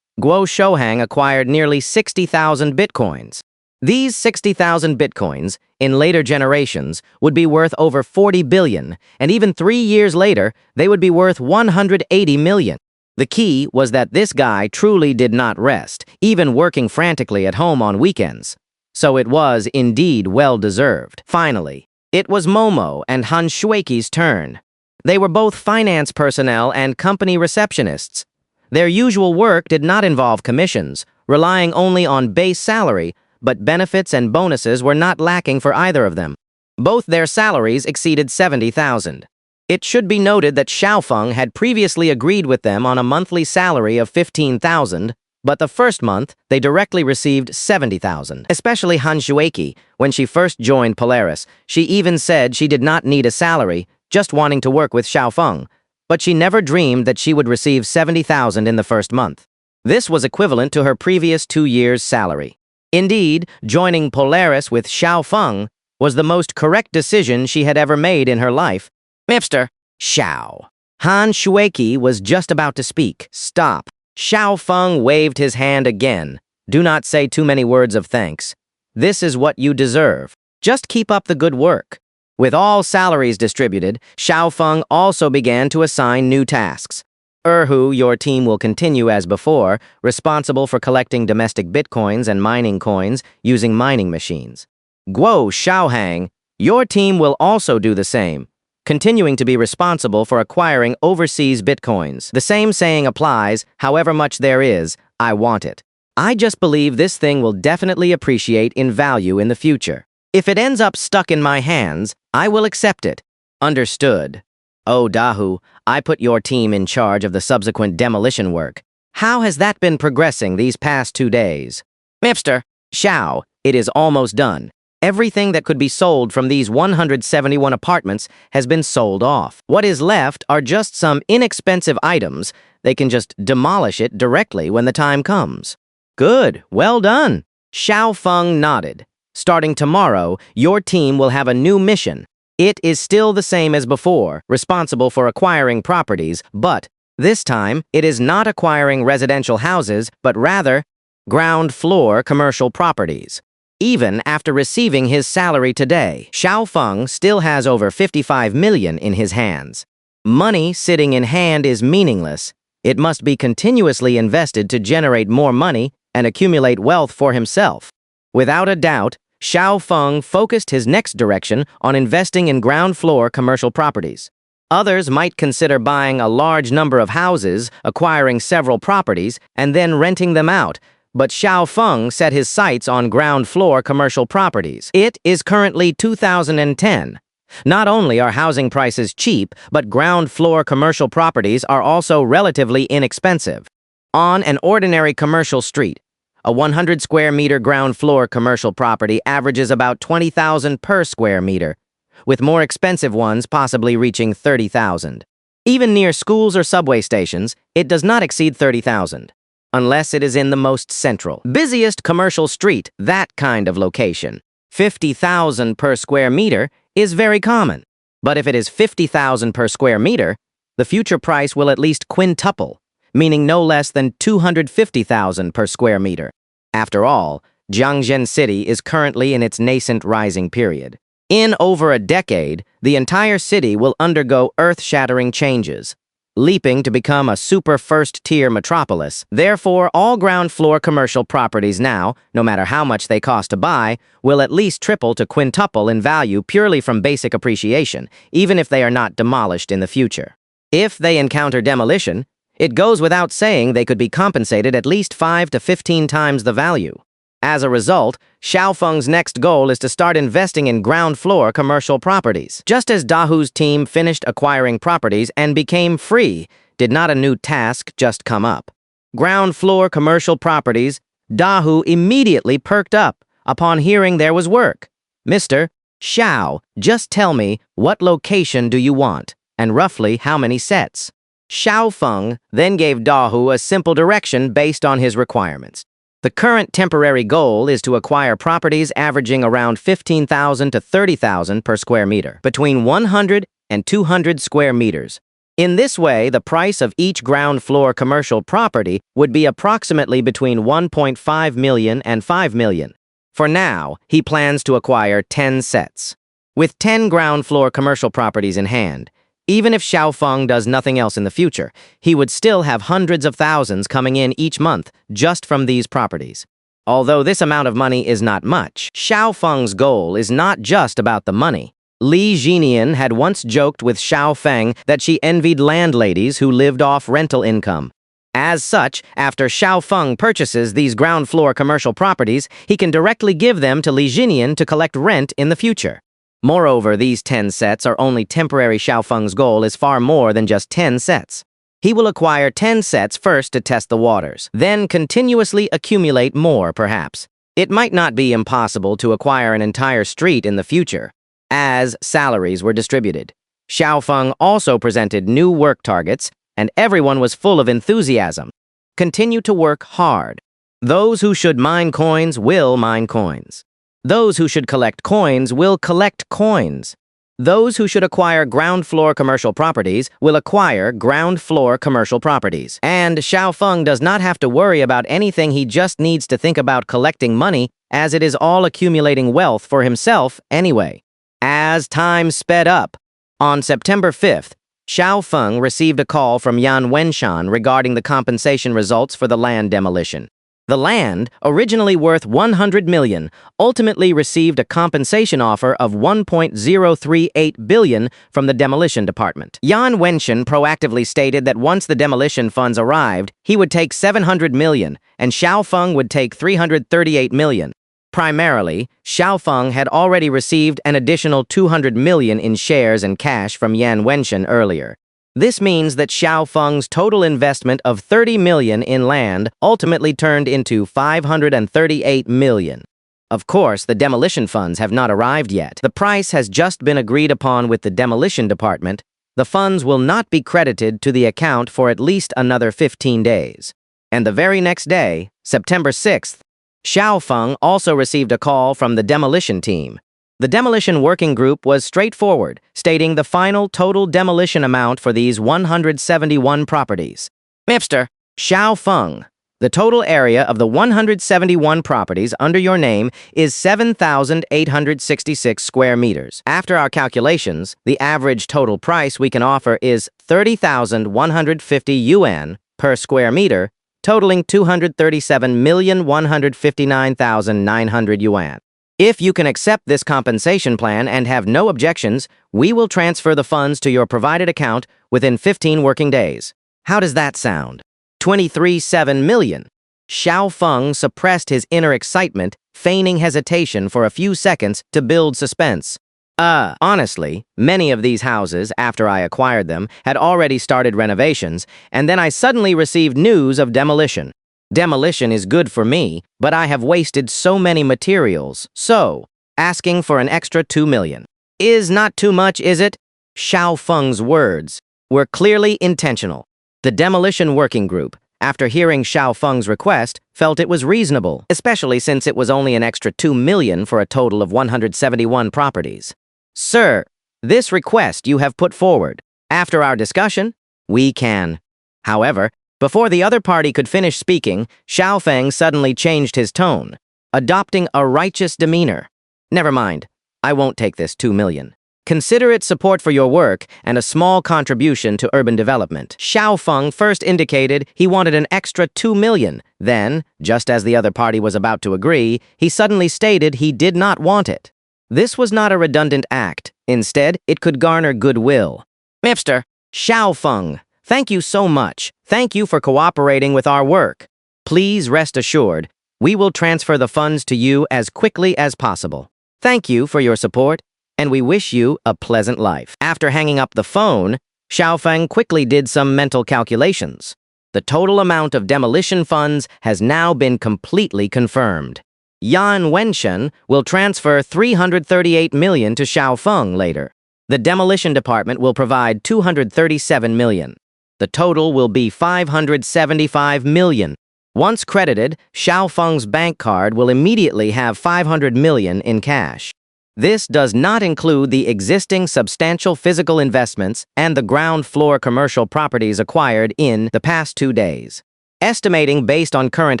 Guo Xiaohang acquired nearly 60,000 bitcoins. These 60,000 bitcoins, in later generations, would be worth over 40 billion, and even 3 years later, they would be worth 180 million. The key was that this guy truly did not rest, even working frantically at home on weekends. So it was indeed well-deserved. Finally, it was Momo and Han Shuiqi's turn. They were both finance personnel and company receptionists. Their usual work did not involve commissions, relying only on base salary, but benefits and bonuses were not lacking for either of them. Both their salaries exceeded 70,000. It should be noted that Xiaofeng had previously agreed with them on a monthly salary of 15,000, but the first month, they directly received 70,000. Especially Han Shuiqi, when she first joined Polaris, she even said she did not need a salary, just wanting to work with Xiaofeng, but she never dreamed that she would receive 70,000 in the first month. This was equivalent to her previous 2 years' salary. Indeed, joining Polaris with Xiaofeng was the most correct decision she had ever made in her life. Mr. Xiao. Han Shuiqi was just about to speak. Stop. Xiaofeng waved his hand again. Do not say too many words of thanks. This is what you deserve. Just keep up the good work. With all salaries distributed, Xiaofeng also began to assign new tasks. Your team will continue as before, responsible for collecting domestic bitcoins and mining coins using mining machines. Guo Xiaohang, your team will also do the same, continuing to be responsible for acquiring overseas bitcoins. The same saying applies, however much there is, I want it. I just believe this thing will definitely appreciate in value in the future. If it ends up stuck in my hands, I will accept it. Understood. Oh, Dahu, I put your team in charge of the subsequent demolition work. How has that been progressing these past 2 days? Mr. Xiao, it is almost done. Everything that could be sold from these 171 apartments has been sold off. What is left are just some inexpensive items. They can just demolish it directly when the time comes. Good, well done. Xiao Feng nodded. Starting tomorrow, your team will have a new mission. It is still the same as before, responsible for acquiring properties, but this time, it is not acquiring residential houses, but rather ground floor commercial properties. Even after receiving his salary today, Xiao Feng still has over 55 million in his hands. Money sitting in hand is meaningless. It must be continuously invested to generate more money and accumulate wealth for himself. Without a doubt, Xiao Feng focused his next direction on investing in ground floor commercial properties. Others might consider buying a large number of houses, acquiring several properties, and then renting them out. But Xiao Feng set his sights on ground floor commercial properties. It is currently 2010. Not only are housing prices cheap, but ground floor commercial properties are also relatively inexpensive. On an ordinary commercial street, a 100 square meter ground floor commercial property averages about 20,000 per square meter, with more expensive ones possibly reaching 30,000. Even near schools or subway stations, it does not exceed 30,000. Unless it is in the most central, busiest commercial street, that kind of location. 50,000 per square meter is very common. But if it is 50,000 per square meter, the future price will at least quintuple, meaning no less than 250,000 per square meter. After all, Jiangzhen City is currently in its nascent rising period. In over a decade, the entire city will undergo earth-shattering changes. leaping to become a super first-tier metropolis. Therefore, all ground-floor commercial properties now, no matter how much they cost to buy, will at least triple to quintuple in value purely from basic appreciation, even if they are not demolished in the future. If they encounter demolition, it goes without saying they could be compensated at least 5 to 15 times the value. As a result, Xiaofeng's next goal is to start investing in ground-floor commercial properties. Just as Dahu's team finished acquiring properties and became free, did not a new task just come up? Ground-floor commercial properties, Dahu immediately perked up upon hearing there was work. Mr. Xiao, just tell me, what location do you want, and roughly how many sets? Xiaofeng then gave Dahu a simple direction based on his requirements. The current temporary goal is to acquire properties averaging around 15,000 to 30,000 per square meter, between 100 and 200 square meters. In this way, the price of each ground floor commercial property would be approximately between 1.5 million and 5 million. For now, he plans to acquire 10 sets. With 10 ground floor commercial properties in hand, even if Xiaofeng does nothing else in the future, he would still have hundreds of thousands coming in each month just from these properties. Although this amount of money is not much, Xiaofeng's goal is not just about the money. Li Jinian had once joked with Xiaofeng that she envied landladies who lived off rental income. As such, after Xiaofeng purchases these ground floor commercial properties, he can directly give them to Li Jinian to collect rent in the future. Moreover, these 10 sets are only temporary. Xiaofeng's goal is far more than just 10 sets. He will acquire 10 sets first to test the waters, then continuously accumulate more, perhaps. It might not be impossible to acquire an entire street in the future, as salaries were distributed. Xiaofeng also presented new work targets, and everyone was full of enthusiasm. Continue to work hard. Those who should mine coins will mine coins. Those who should collect coins will collect coins. Those who should acquire ground floor commercial properties will acquire ground floor commercial properties. And Xiaofeng does not have to worry about anything. He just needs to think about collecting money, as it is all accumulating wealth for himself anyway. As time sped up, on September 5th, Xiaofeng received a call from Yan Wenshan regarding the compensation results for the land demolition. The land, originally worth 100 million, ultimately received a compensation offer of 1.038 billion from the demolition department. Yan Wenshan proactively stated that once the demolition funds arrived, he would take 700 million, and Xiaofeng would take 338 million. Primarily, Xiaofeng had already received an additional 200 million in shares and cash from Yan Wenshan earlier. This means that Xiaofeng's total investment of 30 million in land ultimately turned into 538 million. Of course, the demolition funds have not arrived yet. The price has just been agreed upon with the demolition department. The funds will not be credited to the account for at least another 15 days. And the very next day, September 6th, Xiaofeng also received a call from the demolition team. The demolition working group was straightforward, stating the final total demolition amount for these 171 properties. Mr. Xiaofeng, the total area of the 171 properties under your name is 7,866 square meters. After our calculations, the average total price we can offer is 30,150 yuan per square meter, totaling 237,159,900 yuan. If you can accept this compensation plan and have no objections, we will transfer the funds to your provided account within 15 working days. How does that sound? 23.7 million. Xiaofeng suppressed his inner excitement, feigning hesitation for a few seconds to build suspense. Honestly, many of these houses, after I acquired them, had already started renovations, and then I suddenly received news of demolition. Demolition is good for me, but I have wasted so many materials, so asking for an extra 2 million is not too much, is it? Xiaofeng's words were clearly intentional. The demolition working group, after hearing Xiaofeng's request, felt it was reasonable, especially since it was only an extra 2 million for a total of 171 properties. Sir, this request you have put forward, after our discussion, we can. However, before the other party could finish speaking, Xiaofeng suddenly changed his tone, adopting a righteous demeanor. Never mind, I won't take this 2 million. Consider it support for your work and a small contribution to urban development. Xiao Feng first indicated he wanted an extra 2 million. Then, just as the other party was about to agree, he suddenly stated he did not want it. This was not a redundant act. Instead, it could garner goodwill. Mr. Xiao Feng, thank you so much. Thank you for cooperating with our work. Please rest assured, we will transfer the funds to you as quickly as possible. Thank you for your support, and we wish you a pleasant life. After hanging up the phone, Xiao Feng quickly did some mental calculations. The total amount of demolition funds has now been completely confirmed. Yan Wenshen will transfer 338 million to Xiao Feng later. The demolition department will provide 237 million. The total will be 575 million. Once credited, Xiao Feng's bank card will immediately have 500 million in cash. This does not include the existing substantial physical investments and the ground floor commercial properties acquired in the past 2 days. Estimating based on current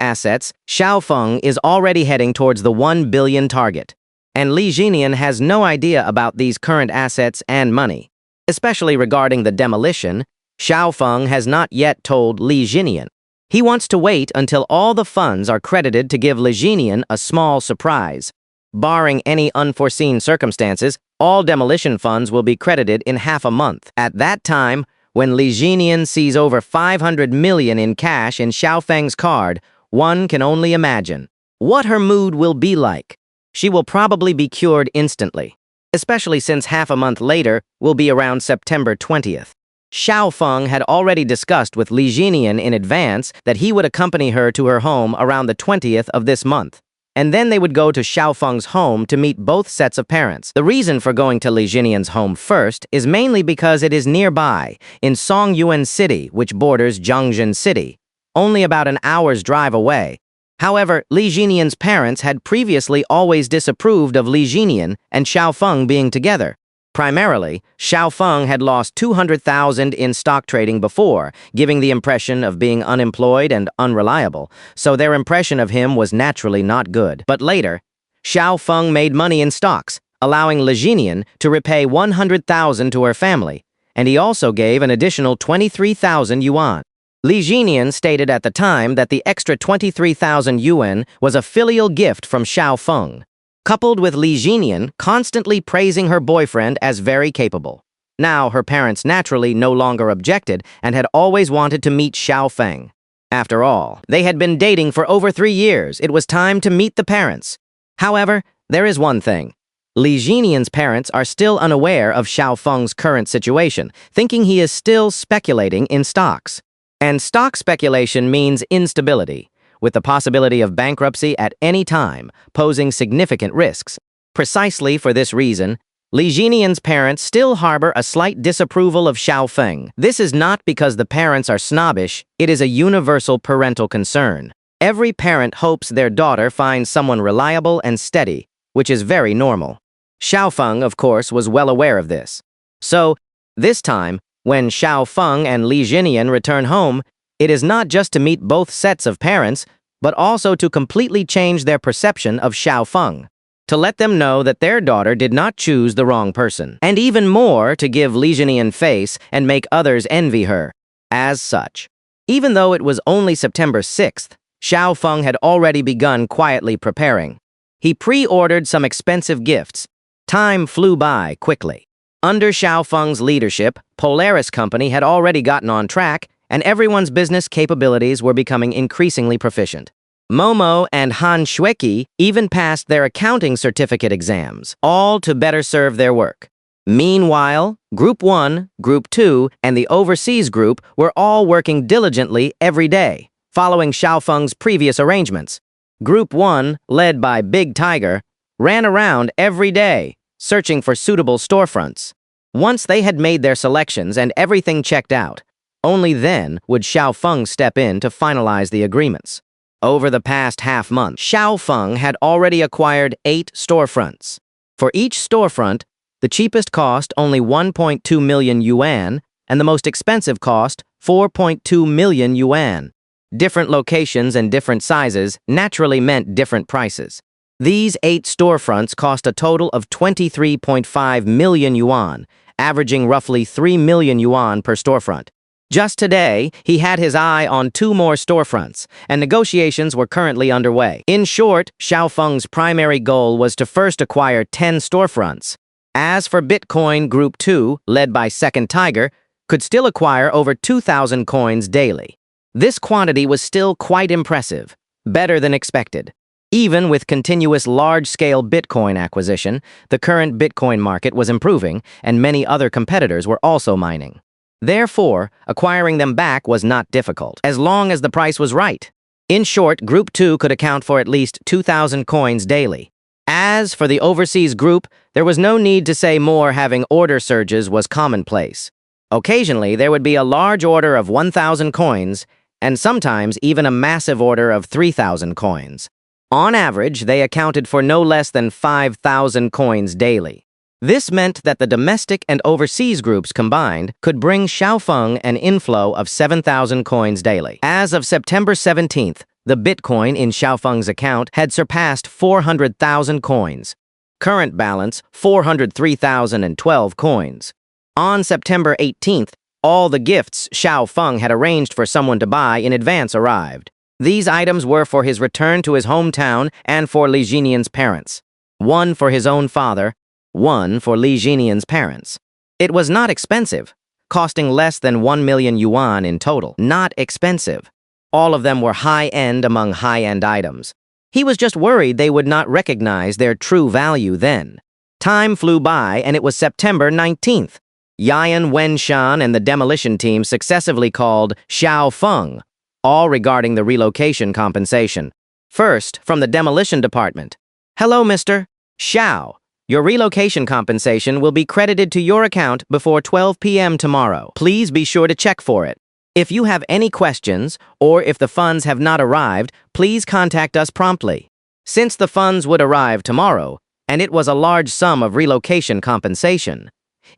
assets, Xiao Feng is already heading towards the 1 billion target. And Li Jinian has no idea about these current assets and money. Especially regarding the demolition, Xiao Feng has not yet told Li Jinian. He wants to wait until all the funds are credited to give Li Jinian a small surprise. Barring any unforeseen circumstances, all demolition funds will be credited in half a month. At that time, when Li Jinian sees over 500 million in cash in Xiao Feng's card, one can only imagine what her mood will be like. She will probably be cured instantly, especially since half a month later will be around September 20th. Xiao Feng had already discussed with Li Jinian in advance that he would accompany her to her home around the 20th of this month, and then they would go to Xiao Feng's home to meet both sets of parents. The reason for going to Li Jinian's home first is mainly because it is nearby, in Songyuan City, which borders Jiangxin City, only about an hour's drive away. However, Li Jinian's parents had previously always disapproved of Li Jinian and Xiao Feng being together. Primarily, Xiao Feng had lost 200,000 in stock trading before, giving the impression of being unemployed and unreliable, so their impression of him was naturally not good. But later, Xiao Feng made money in stocks, allowing Li Jinian to repay 100,000 to her family, and he also gave an additional 23,000 yuan. Li Jinian stated at the time that the extra 23,000 yuan was a filial gift from Xiao Feng, coupled with Li Jinian constantly praising her boyfriend as very capable. Now, her parents naturally no longer objected and had always wanted to meet Xiao Feng. After all, they had been dating for over 3 years. It was time to meet the parents. However, there is one thing. Li Jinian's parents are still unaware of Xiao Feng's current situation, thinking he is still speculating in stocks. And stock speculation means instability, with the possibility of bankruptcy at any time, posing significant risks. Precisely for this reason, Li Jinian's parents still harbor a slight disapproval of Xiao Feng. This is not because the parents are snobbish, it is a universal parental concern. Every parent hopes their daughter finds someone reliable and steady, which is very normal. Xiao Feng, of course, was well aware of this. So, this time, when Xiao Feng and Li Jinian return home, it is not just to meet both sets of parents, but also to completely change their perception of Xiao Feng, to let them know that their daughter did not choose the wrong person, and even more to give Li Jinian face and make others envy her. As such, even though it was only September 6th, Xiao Feng had already begun quietly preparing. He pre-ordered some expensive gifts. Time flew by quickly. Under Xiao Feng's leadership, Polaris Company had already gotten on track, and everyone's business capabilities were becoming increasingly proficient. Momo and Han Shueki even passed their accounting certificate exams, all to better serve their work. Meanwhile, Group 1, Group 2, and the Overseas Group were all working diligently every day, following Xiao Feng's previous arrangements. Group 1, led by Big Tiger, ran around every day, searching for suitable storefronts. Once they had made their selections and everything checked out, only then would Xiao Feng step in to finalize the agreements. Over the past half month, Xiao Feng had already acquired 8 storefronts. For each storefront, the cheapest cost only 1.2 million yuan, and the most expensive cost 4.2 million yuan. Different locations and different sizes naturally meant different prices. These 8 storefronts cost a total of 23.5 million yuan, averaging roughly 3 million yuan per storefront. Just today, he had his eye on 2 more storefronts, and negotiations were currently underway. In short, Xiaofeng's primary goal was to first acquire 10 storefronts. As for Bitcoin Group 2, led by Second Tiger, could still acquire over 2,000 coins daily. This quantity was still quite impressive, better than expected. Even with continuous large-scale Bitcoin acquisition, the current Bitcoin market was improving, and many other competitors were also mining. Therefore, acquiring them back was not difficult, as long as the price was right. In short, Group 2 could account for at least 2,000 coins daily. As for the overseas group, there was no need to say more. Having order surges was commonplace. Occasionally, there would be a large order of 1,000 coins, and sometimes even a massive order of 3,000 coins. On average, they accounted for no less than 5,000 coins daily. This meant that the domestic and overseas groups combined could bring Xiaofeng an inflow of 7,000 coins daily. As of September 17th, the Bitcoin in Xiaofeng's account had surpassed 400,000 coins. Current balance, 403,012 coins. On September 18th, all the gifts Xiaofeng had arranged for someone to buy in advance arrived. These items were for his return to his hometown and for Li Jinian's parents. One for his own father, one for Li Jinian's parents. It was not expensive, costing less than 1 million yuan in total. Not expensive. All of them were high-end among high-end items. He was just worried they would not recognize their true value then. Time flew by, and it was September 19th. Yan Wenshan and the demolition team successively called Xiaofeng, all regarding the relocation compensation. First, from the demolition department. Hello, Mr. Xiao. Your relocation compensation will be credited to your account before 12 p.m. tomorrow. Please be sure to check for it. If you have any questions, or if the funds have not arrived, please contact us promptly. Since the funds would arrive tomorrow, and it was a large sum of relocation compensation,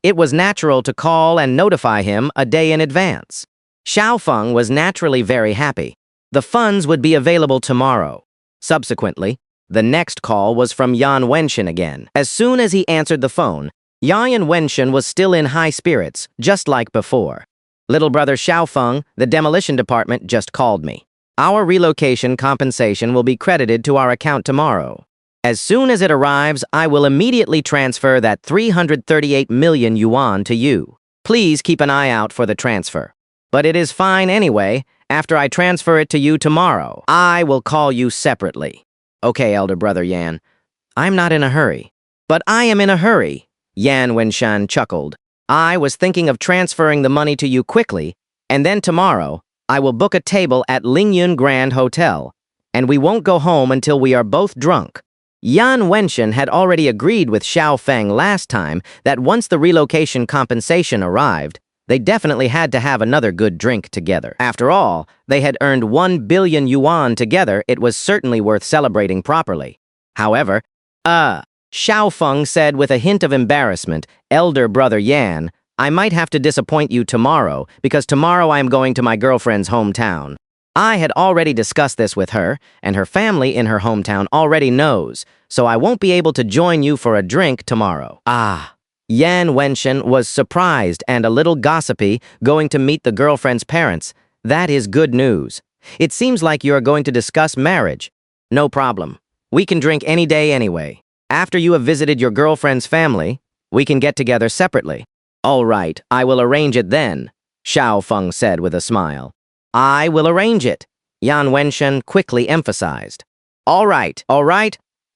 it was natural to call and notify him a day in advance. Xiaofeng was naturally very happy. The funds would be available tomorrow. Subsequently, the next call was from Yan Wenshan again. As soon as he answered the phone, Yan Wenshan was still in high spirits, just like before. Little brother Xiaofeng, the demolition department just called me. Our relocation compensation will be credited to our account tomorrow. As soon as it arrives, I will immediately transfer that 338 million yuan to you. Please keep an eye out for the transfer. But it is fine anyway. After I transfer it to you tomorrow, I will call you separately. Okay, elder brother Yan. I'm not in a hurry. But I am in a hurry, Yan Wenshan chuckled. I was thinking of transferring the money to you quickly, and then tomorrow, I will book a table at Lingyun Grand Hotel, and we won't go home until we are both drunk. Yan Wenshan had already agreed with Xiaofeng last time that once the relocation compensation arrived, they definitely had to have another good drink together. After all, they had earned 1 billion yuan together. It was certainly worth celebrating properly. However, Xiaofeng said with a hint of embarrassment, elder brother Yan, I might have to disappoint you tomorrow, because tomorrow I am going to my girlfriend's hometown. I had already discussed this with her, and her family in her hometown already knows, so I won't be able to join you for a drink tomorrow. Yan Wenshan was surprised and a little gossipy, going to meet the girlfriend's parents. That is good news. It seems like you are going to discuss marriage. No problem. We can drink any day anyway. After you have visited your girlfriend's family, we can get together separately. All right, I will arrange it then, Xiaofeng said with a smile. I will arrange it, Yan Wenshan quickly emphasized. All right,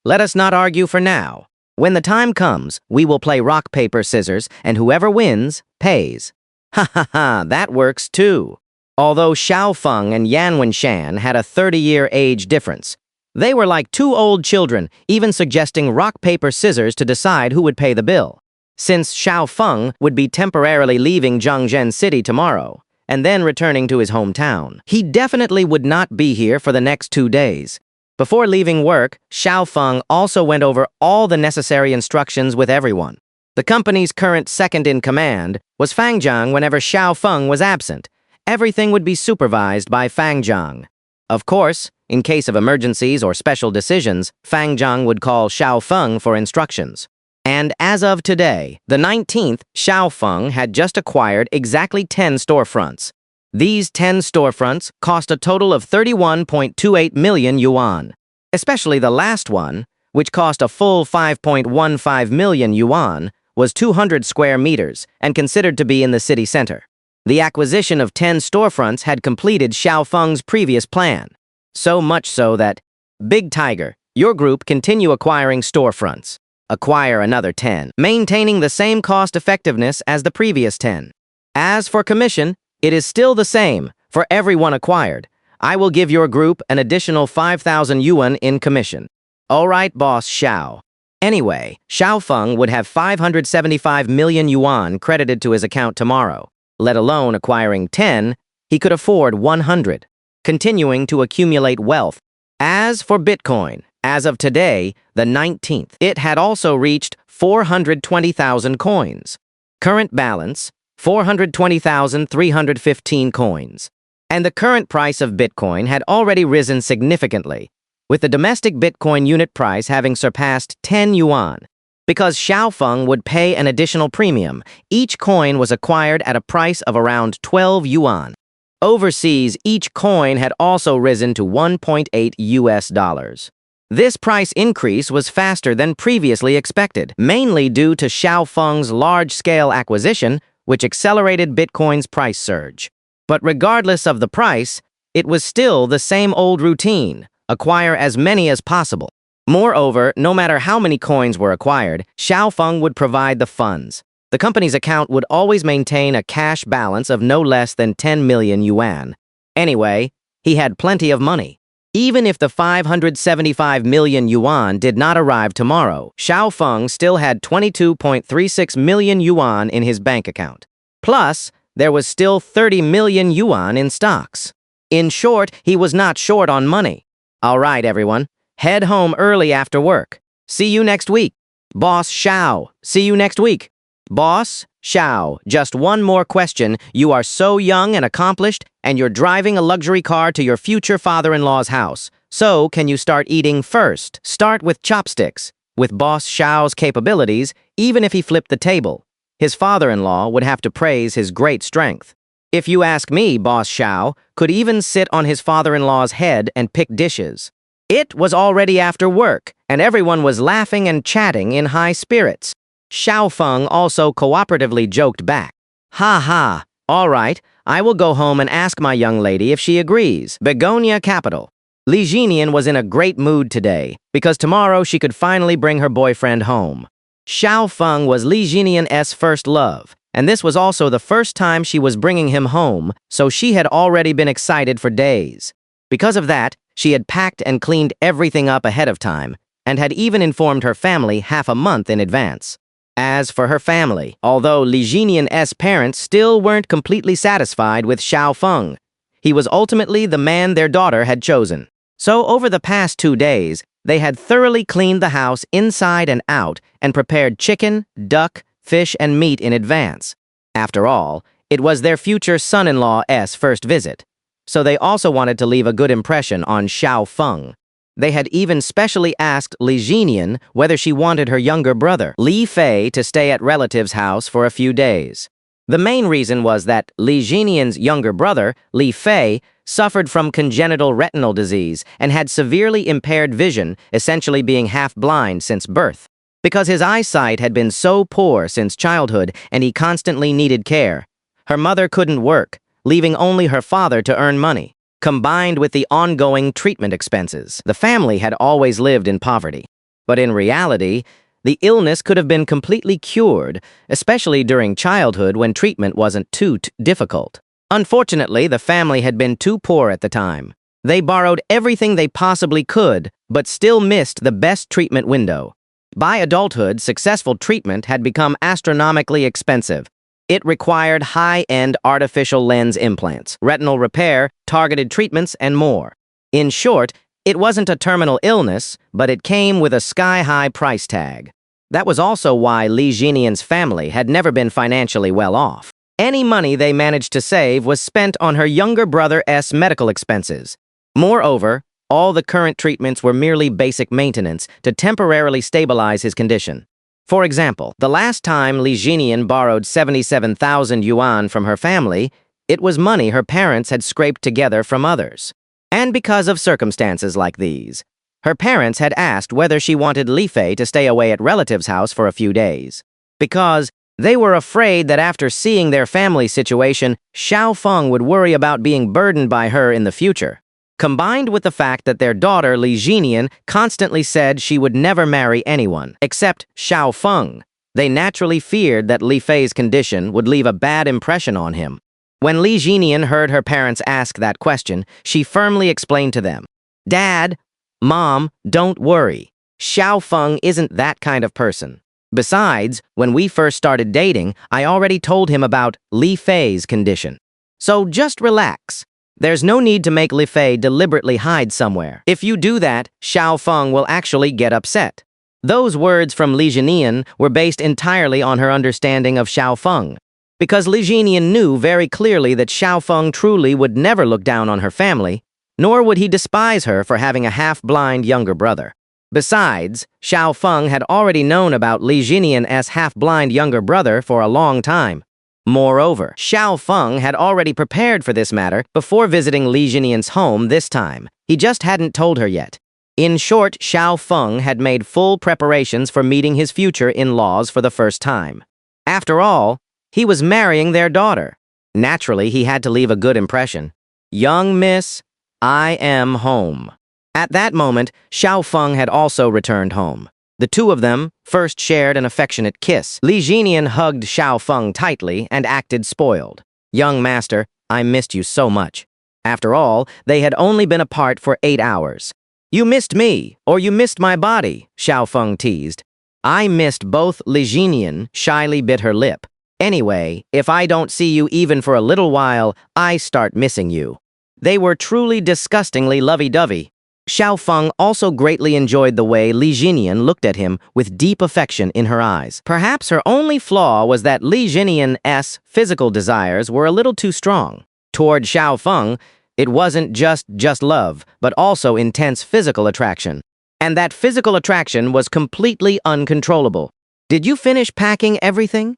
let us not argue for now. When the time comes, we will play rock, paper, scissors, and whoever wins, pays. Ha ha ha, that works too. Although Xiaofeng and Yan Wenshan had a 30-year age difference, they were like 2 old children, even suggesting rock, paper, scissors to decide who would pay the bill. Since Xiaofeng would be temporarily leaving Zhangzhen City tomorrow, and then returning to his hometown, he definitely would not be here for the next 2 days. Before leaving work, Xiaofeng also went over all the necessary instructions with everyone. The company's current second-in-command was Fangjiang. Whenever Xiaofeng was absent, everything would be supervised by Fangjiang. Of course, In case of emergencies or special decisions, Fang Zhang would call Xiao Feng for instructions. And as of today, the 19th, Xiao Feng had just acquired exactly 10 storefronts. These 10 storefronts cost a total of 31.28 million yuan. Especially the last one, which cost a full 5.15 million yuan, was 200 square meters and considered to be in the city center. The acquisition of 10 storefronts had completed Xiao Feng's previous plan. So much so that, Big Tiger, your group continue acquiring storefronts. Acquire another 10, maintaining the same cost effectiveness as the previous 10. As for commission, it is still the same for everyone acquired. I will give your group an additional 5,000 yuan in commission. All right, boss Xiao. Anyway, Xiao Feng would have 575 million yuan credited to his account tomorrow. Let alone acquiring 10, he could afford 100, continuing to accumulate wealth. As for Bitcoin, as of today, the 19th, it had also reached 420,000 coins. Current balance, 420,315 coins. And the current price of Bitcoin had already risen significantly, with the domestic Bitcoin unit price having surpassed 10 yuan. Because Xiao Feng would pay an additional premium, each coin was acquired at a price of around 12 yuan. Overseas, each coin had also risen to 1.8 US dollars. This price increase was faster than previously expected, mainly due to Xiao Feng's large-scale acquisition, which accelerated Bitcoin's price surge. But regardless of the price, it was still the same old routine: acquire as many as possible. Moreover, no matter how many coins were acquired, Xiao Feng would provide the funds. The company's account would always maintain a cash balance of no less than 10 million yuan. Anyway, he had plenty of money. Even if the 575 million yuan did not arrive tomorrow, Xiao Feng still had 22.36 million yuan in his bank account. Plus, there was still 30 million yuan in stocks. In short, he was not short on money. All right, everyone. Head home early after work. See you next week. Boss Xiao, see you next week. Boss Xiao, just one more question. You are so young and accomplished, and you're driving a luxury car to your future father-in-law's house. So, can you start eating first? Start with chopsticks. With Boss Xiao's capabilities, even if he flipped the table, his father-in-law would have to praise his great strength. If you ask me, Boss Xiao could even sit on his father-in-law's head and pick dishes. It was already after work, and everyone was laughing and chatting in high spirits. Xiao Feng also cooperatively joked back. Ha ha, all right, I will go home and ask my young lady if she agrees. Begonia Capital. Li Jinian was in a great mood today, because tomorrow she could finally bring her boyfriend home. Xiao Feng was Li Jinian's first love, and this was also the first time she was bringing him home, so she had already been excited for days. Because of that, she had packed and cleaned everything up ahead of time, and had even informed her family half a month in advance. As for her family, although Li Jinian's parents still weren't completely satisfied with Xiao Feng, he was ultimately the man their daughter had chosen. So over the past 2 days, they had thoroughly cleaned the house inside and out and prepared chicken, duck, fish, and meat in advance. After all, it was their future son-in-law's first visit, so they also wanted to leave a good impression on Xiao Feng. They had even specially asked Li Jinian whether she wanted her younger brother, Li Fei, to stay at relatives' house for a few days. The main reason was that Li Jinian's younger brother, Li Fei, suffered from congenital retinal disease and had severely impaired vision, essentially being half-blind since birth. Because his eyesight had been so poor since childhood and he constantly needed care, her mother couldn't work, leaving only her father to earn money. Combined with the ongoing treatment expenses, the family had always lived in poverty. But in reality, the illness could have been completely cured, especially during childhood when treatment wasn't too difficult. Unfortunately, the family had been too poor at the time. They borrowed everything they possibly could, but still missed the best treatment window. By adulthood, successful treatment had become astronomically expensive. It required high-end artificial lens implants, retinal repair, targeted treatments, and more. In short, it wasn't a terminal illness, but it came with a sky-high price tag. That was also why Li Jinian's family had never been financially well off. Any money they managed to save was spent on her younger brother's medical expenses. Moreover, All the current treatments were merely basic maintenance to temporarily stabilize his condition. For example, the last time Li Jinian borrowed 77,000 yuan from her family, it was money her parents had scraped together from others. And because of circumstances like these, her parents had asked whether she wanted Li Fei to stay away at relatives' house for a few days. Because they were afraid that after seeing their family situation, Xiao Feng would worry about being burdened by her in the future. Combined with the fact that their daughter, Li Jinian, constantly said she would never marry anyone except Xiao Feng, they naturally feared that Li Fei's condition would leave a bad impression on him. When Li Jinian heard her parents ask that question, she firmly explained to them, "Dad, Mom, don't worry. Xiao Feng isn't that kind of person. Besides, when we first started dating, I already told him about Li Fei's condition. So just relax. There's no need to make Li Fei deliberately hide somewhere. If you do that, Xiao Feng will actually get upset." Those words from Li Jinian were based entirely on her understanding of Xiao Feng, because Li Jinian knew very clearly that Xiao Feng truly would never look down on her family, nor would he despise her for having a half-blind younger brother. Besides, Xiao Feng had already known about Li Jinian's half-blind younger brother for a long time. Moreover, Xiao Feng had already prepared for this matter before visiting Li Jinian's home this time. He just hadn't told her yet. In short, Xiao Feng had made full preparations for meeting his future in-laws for the first time. After all, he was marrying their daughter. Naturally, he had to leave a good impression. "Young miss, I am home." At that moment, Xiao Feng had also returned home. The two of them first shared an affectionate kiss. Li Jinian hugged Xiao Feng tightly and acted spoiled. "Young master, I missed you so much." After all, they had only been apart for 8 hours. "You missed me, or you missed my body," Xiao Feng teased. "I missed both." Li Jinian shyly bit her lip. "Anyway, if I don't see you even for a little while, I start missing you." They were truly disgustingly lovey-dovey. Xiao Feng also greatly enjoyed the way Li Jinian looked at him with deep affection in her eyes. Perhaps her only flaw was that Li Jinian's physical desires were a little too strong. Toward Xiao Feng, it wasn't just love, but also intense physical attraction. And that physical attraction was completely uncontrollable. "Did you finish packing everything?"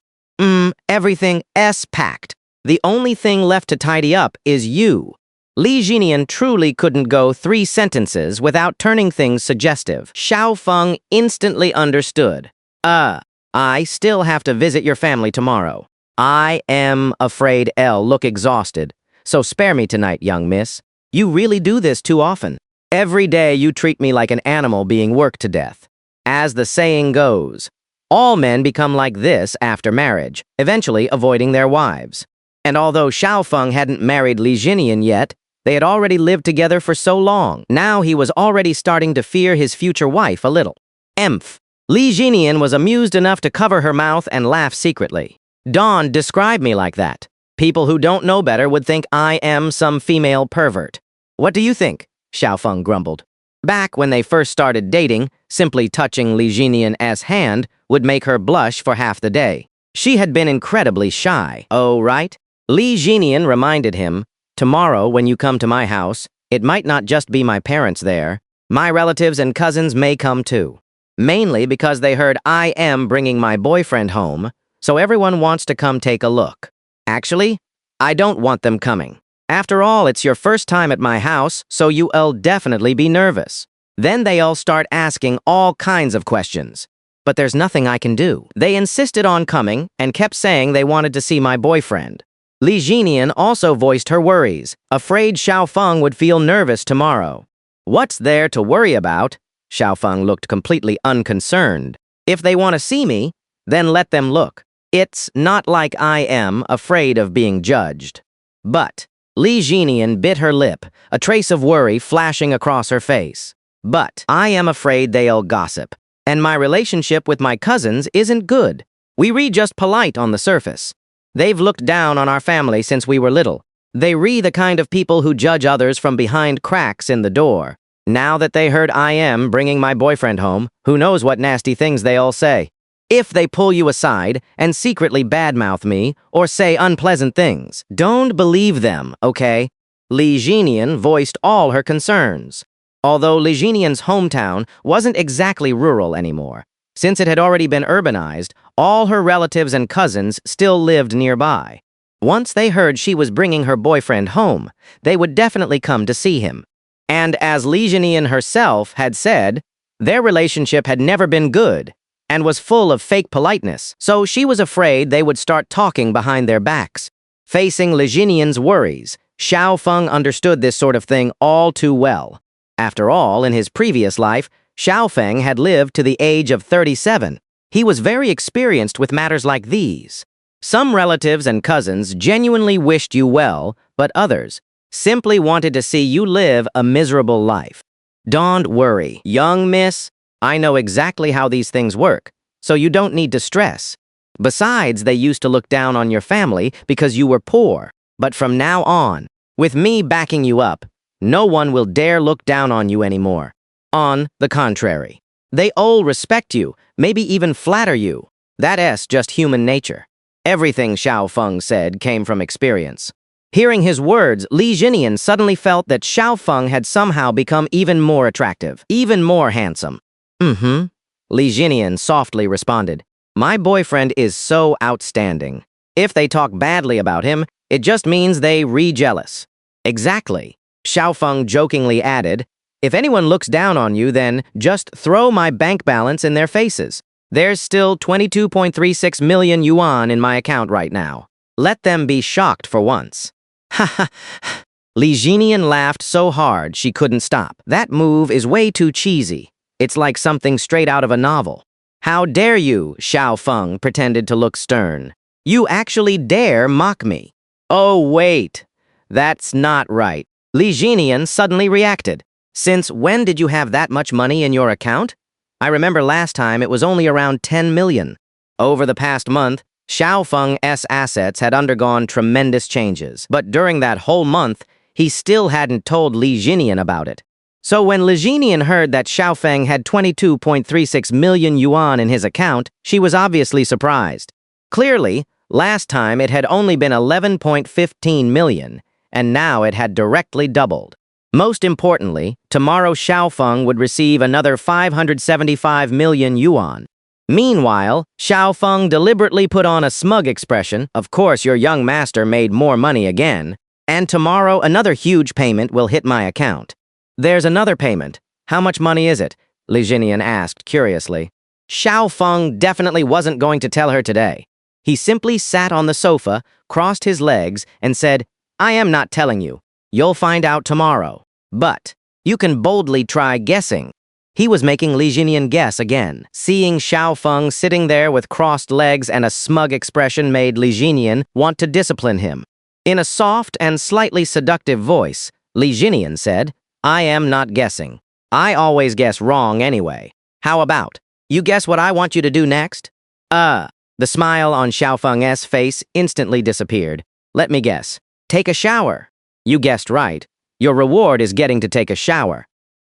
Everything's packed. The only thing left to tidy up is you." Li Jinian truly couldn't go 3 sentences without turning things suggestive. Xiao Feng instantly understood. I still have to visit your family tomorrow. I am afraid I'll look exhausted, so spare me tonight, young miss. You really do this too often. Every day you treat me like an animal being worked to death. As the saying goes, all men become like this after marriage, eventually avoiding their wives. And although Xiao Feng hadn't married Li Jinian yet, they had already lived together for so long. Now he was already starting to fear his future wife a little. Emph. Li Jinian was amused enough to cover her mouth and laugh secretly. "Don't describe me like that. People who don't know better would think I am some female pervert." "What do you think?" Xiao Feng grumbled. Back when they first started dating, simply touching Li Jinian's hand would make her blush for half the day. She had been incredibly shy. "Oh, right?" Li Jinian reminded him, "Tomorrow, when you come to my house, it might not just be my parents there. My relatives and cousins may come too. Mainly because they heard I am bringing my boyfriend home, so everyone wants to come take a look. Actually, I don't want them coming. After all, it's your first time at my house, so you'll definitely be nervous." Then they'll start asking all kinds of questions. But there's nothing I can do. They insisted on coming and kept saying they wanted to see my boyfriend. Li Jinian also voiced her worries, afraid Xiao Feng would feel nervous tomorrow. "What's there to worry about?" Xiao Feng looked completely unconcerned. "If they want to see me, then let them look. It's not like I am afraid of being judged." But Li Jinian bit her lip, a trace of worry flashing across her face. "But I am afraid they'll gossip, and my relationship with my cousins isn't good. We read just polite on the surface. They've looked down on our family since we were little. They re the kind of people who judge others from behind cracks in the door. Now that they heard I am bringing my boyfriend home, who knows what nasty things they all say. If they pull you aside and secretly badmouth me or say unpleasant things, don't believe them, okay?" Li Jinian voiced all her concerns. Although Li Jinian's hometown wasn't exactly rural anymore. Since it had already been urbanized, all her relatives and cousins still lived nearby. Once they heard she was bringing her boyfriend home, they would definitely come to see him. And as Li Jinian herself had said, their relationship had never been good and was full of fake politeness, so she was afraid they would start talking behind their backs. Facing Li Jinian's worries, Xiao Feng understood this sort of thing all too well. After all, in his previous life, Xiao Feng had lived to the age of 37. He was very experienced with matters like these. Some relatives and cousins genuinely wished you well, but others simply wanted to see you live a miserable life. Don't worry, young miss. I know exactly how these things work, so you don't need to stress. Besides, they used to look down on your family because you were poor. But from now on, with me backing you up, no one will dare look down on you anymore. On the contrary, they all respect you, maybe even flatter you. That's just human nature. Everything Xiao Feng said came from experience. Hearing his words, Li Jinian suddenly felt that Xiao Feng had somehow become even more attractive, even more handsome. Li Jinian softly responded, "My boyfriend is so outstanding. If they talk badly about him, it just means they re-jealous." Exactly. Xiao Feng jokingly added, "If anyone looks down on you, then just throw my bank balance in their faces. There's still 22.36 million yuan in my account right now. Let them be shocked for once." Ha ha. Li Jinian laughed so hard she couldn't stop. That move is way too cheesy. It's like something straight out of a novel. "How dare you?" Xiao Feng pretended to look stern. "You actually dare mock me." "Oh, wait. That's not right." Li Jinian suddenly reacted. "Since when did you have that much money in your account? I remember last time it was only around 10 million. Over the past month, Xiao Feng's assets had undergone tremendous changes, but during that whole month, he still hadn't told Li Jinian about it. So when Li Jinian heard that Xiao Feng had 22.36 million yuan in his account, she was obviously surprised. Clearly, last time it had only been 11.15 million, and now it had directly doubled. Most importantly, tomorrow Xiao Feng would receive another 575 million yuan. Meanwhile, Xiao Feng deliberately put on a smug expression. "Of course, your young master made more money again, and tomorrow another huge payment will hit my account." "There's another payment. How much money is it?" Li Jinian asked curiously. Xiao Feng definitely wasn't going to tell her today. He simply sat on the sofa, crossed his legs, and said, "I am not telling you. You'll find out tomorrow. But you can boldly try guessing." He was making Li Jinian guess again. Seeing Xiao Feng sitting there with crossed legs and a smug expression made Li Jinian want to discipline him. In a soft and slightly seductive voice, Li Jinian said, "I am not guessing. I always guess wrong anyway. How about, you guess what I want you to do next?" The smile on Xiao Feng's face instantly disappeared. "Let me guess. Take a shower." "You guessed right. Your reward is getting to take a shower."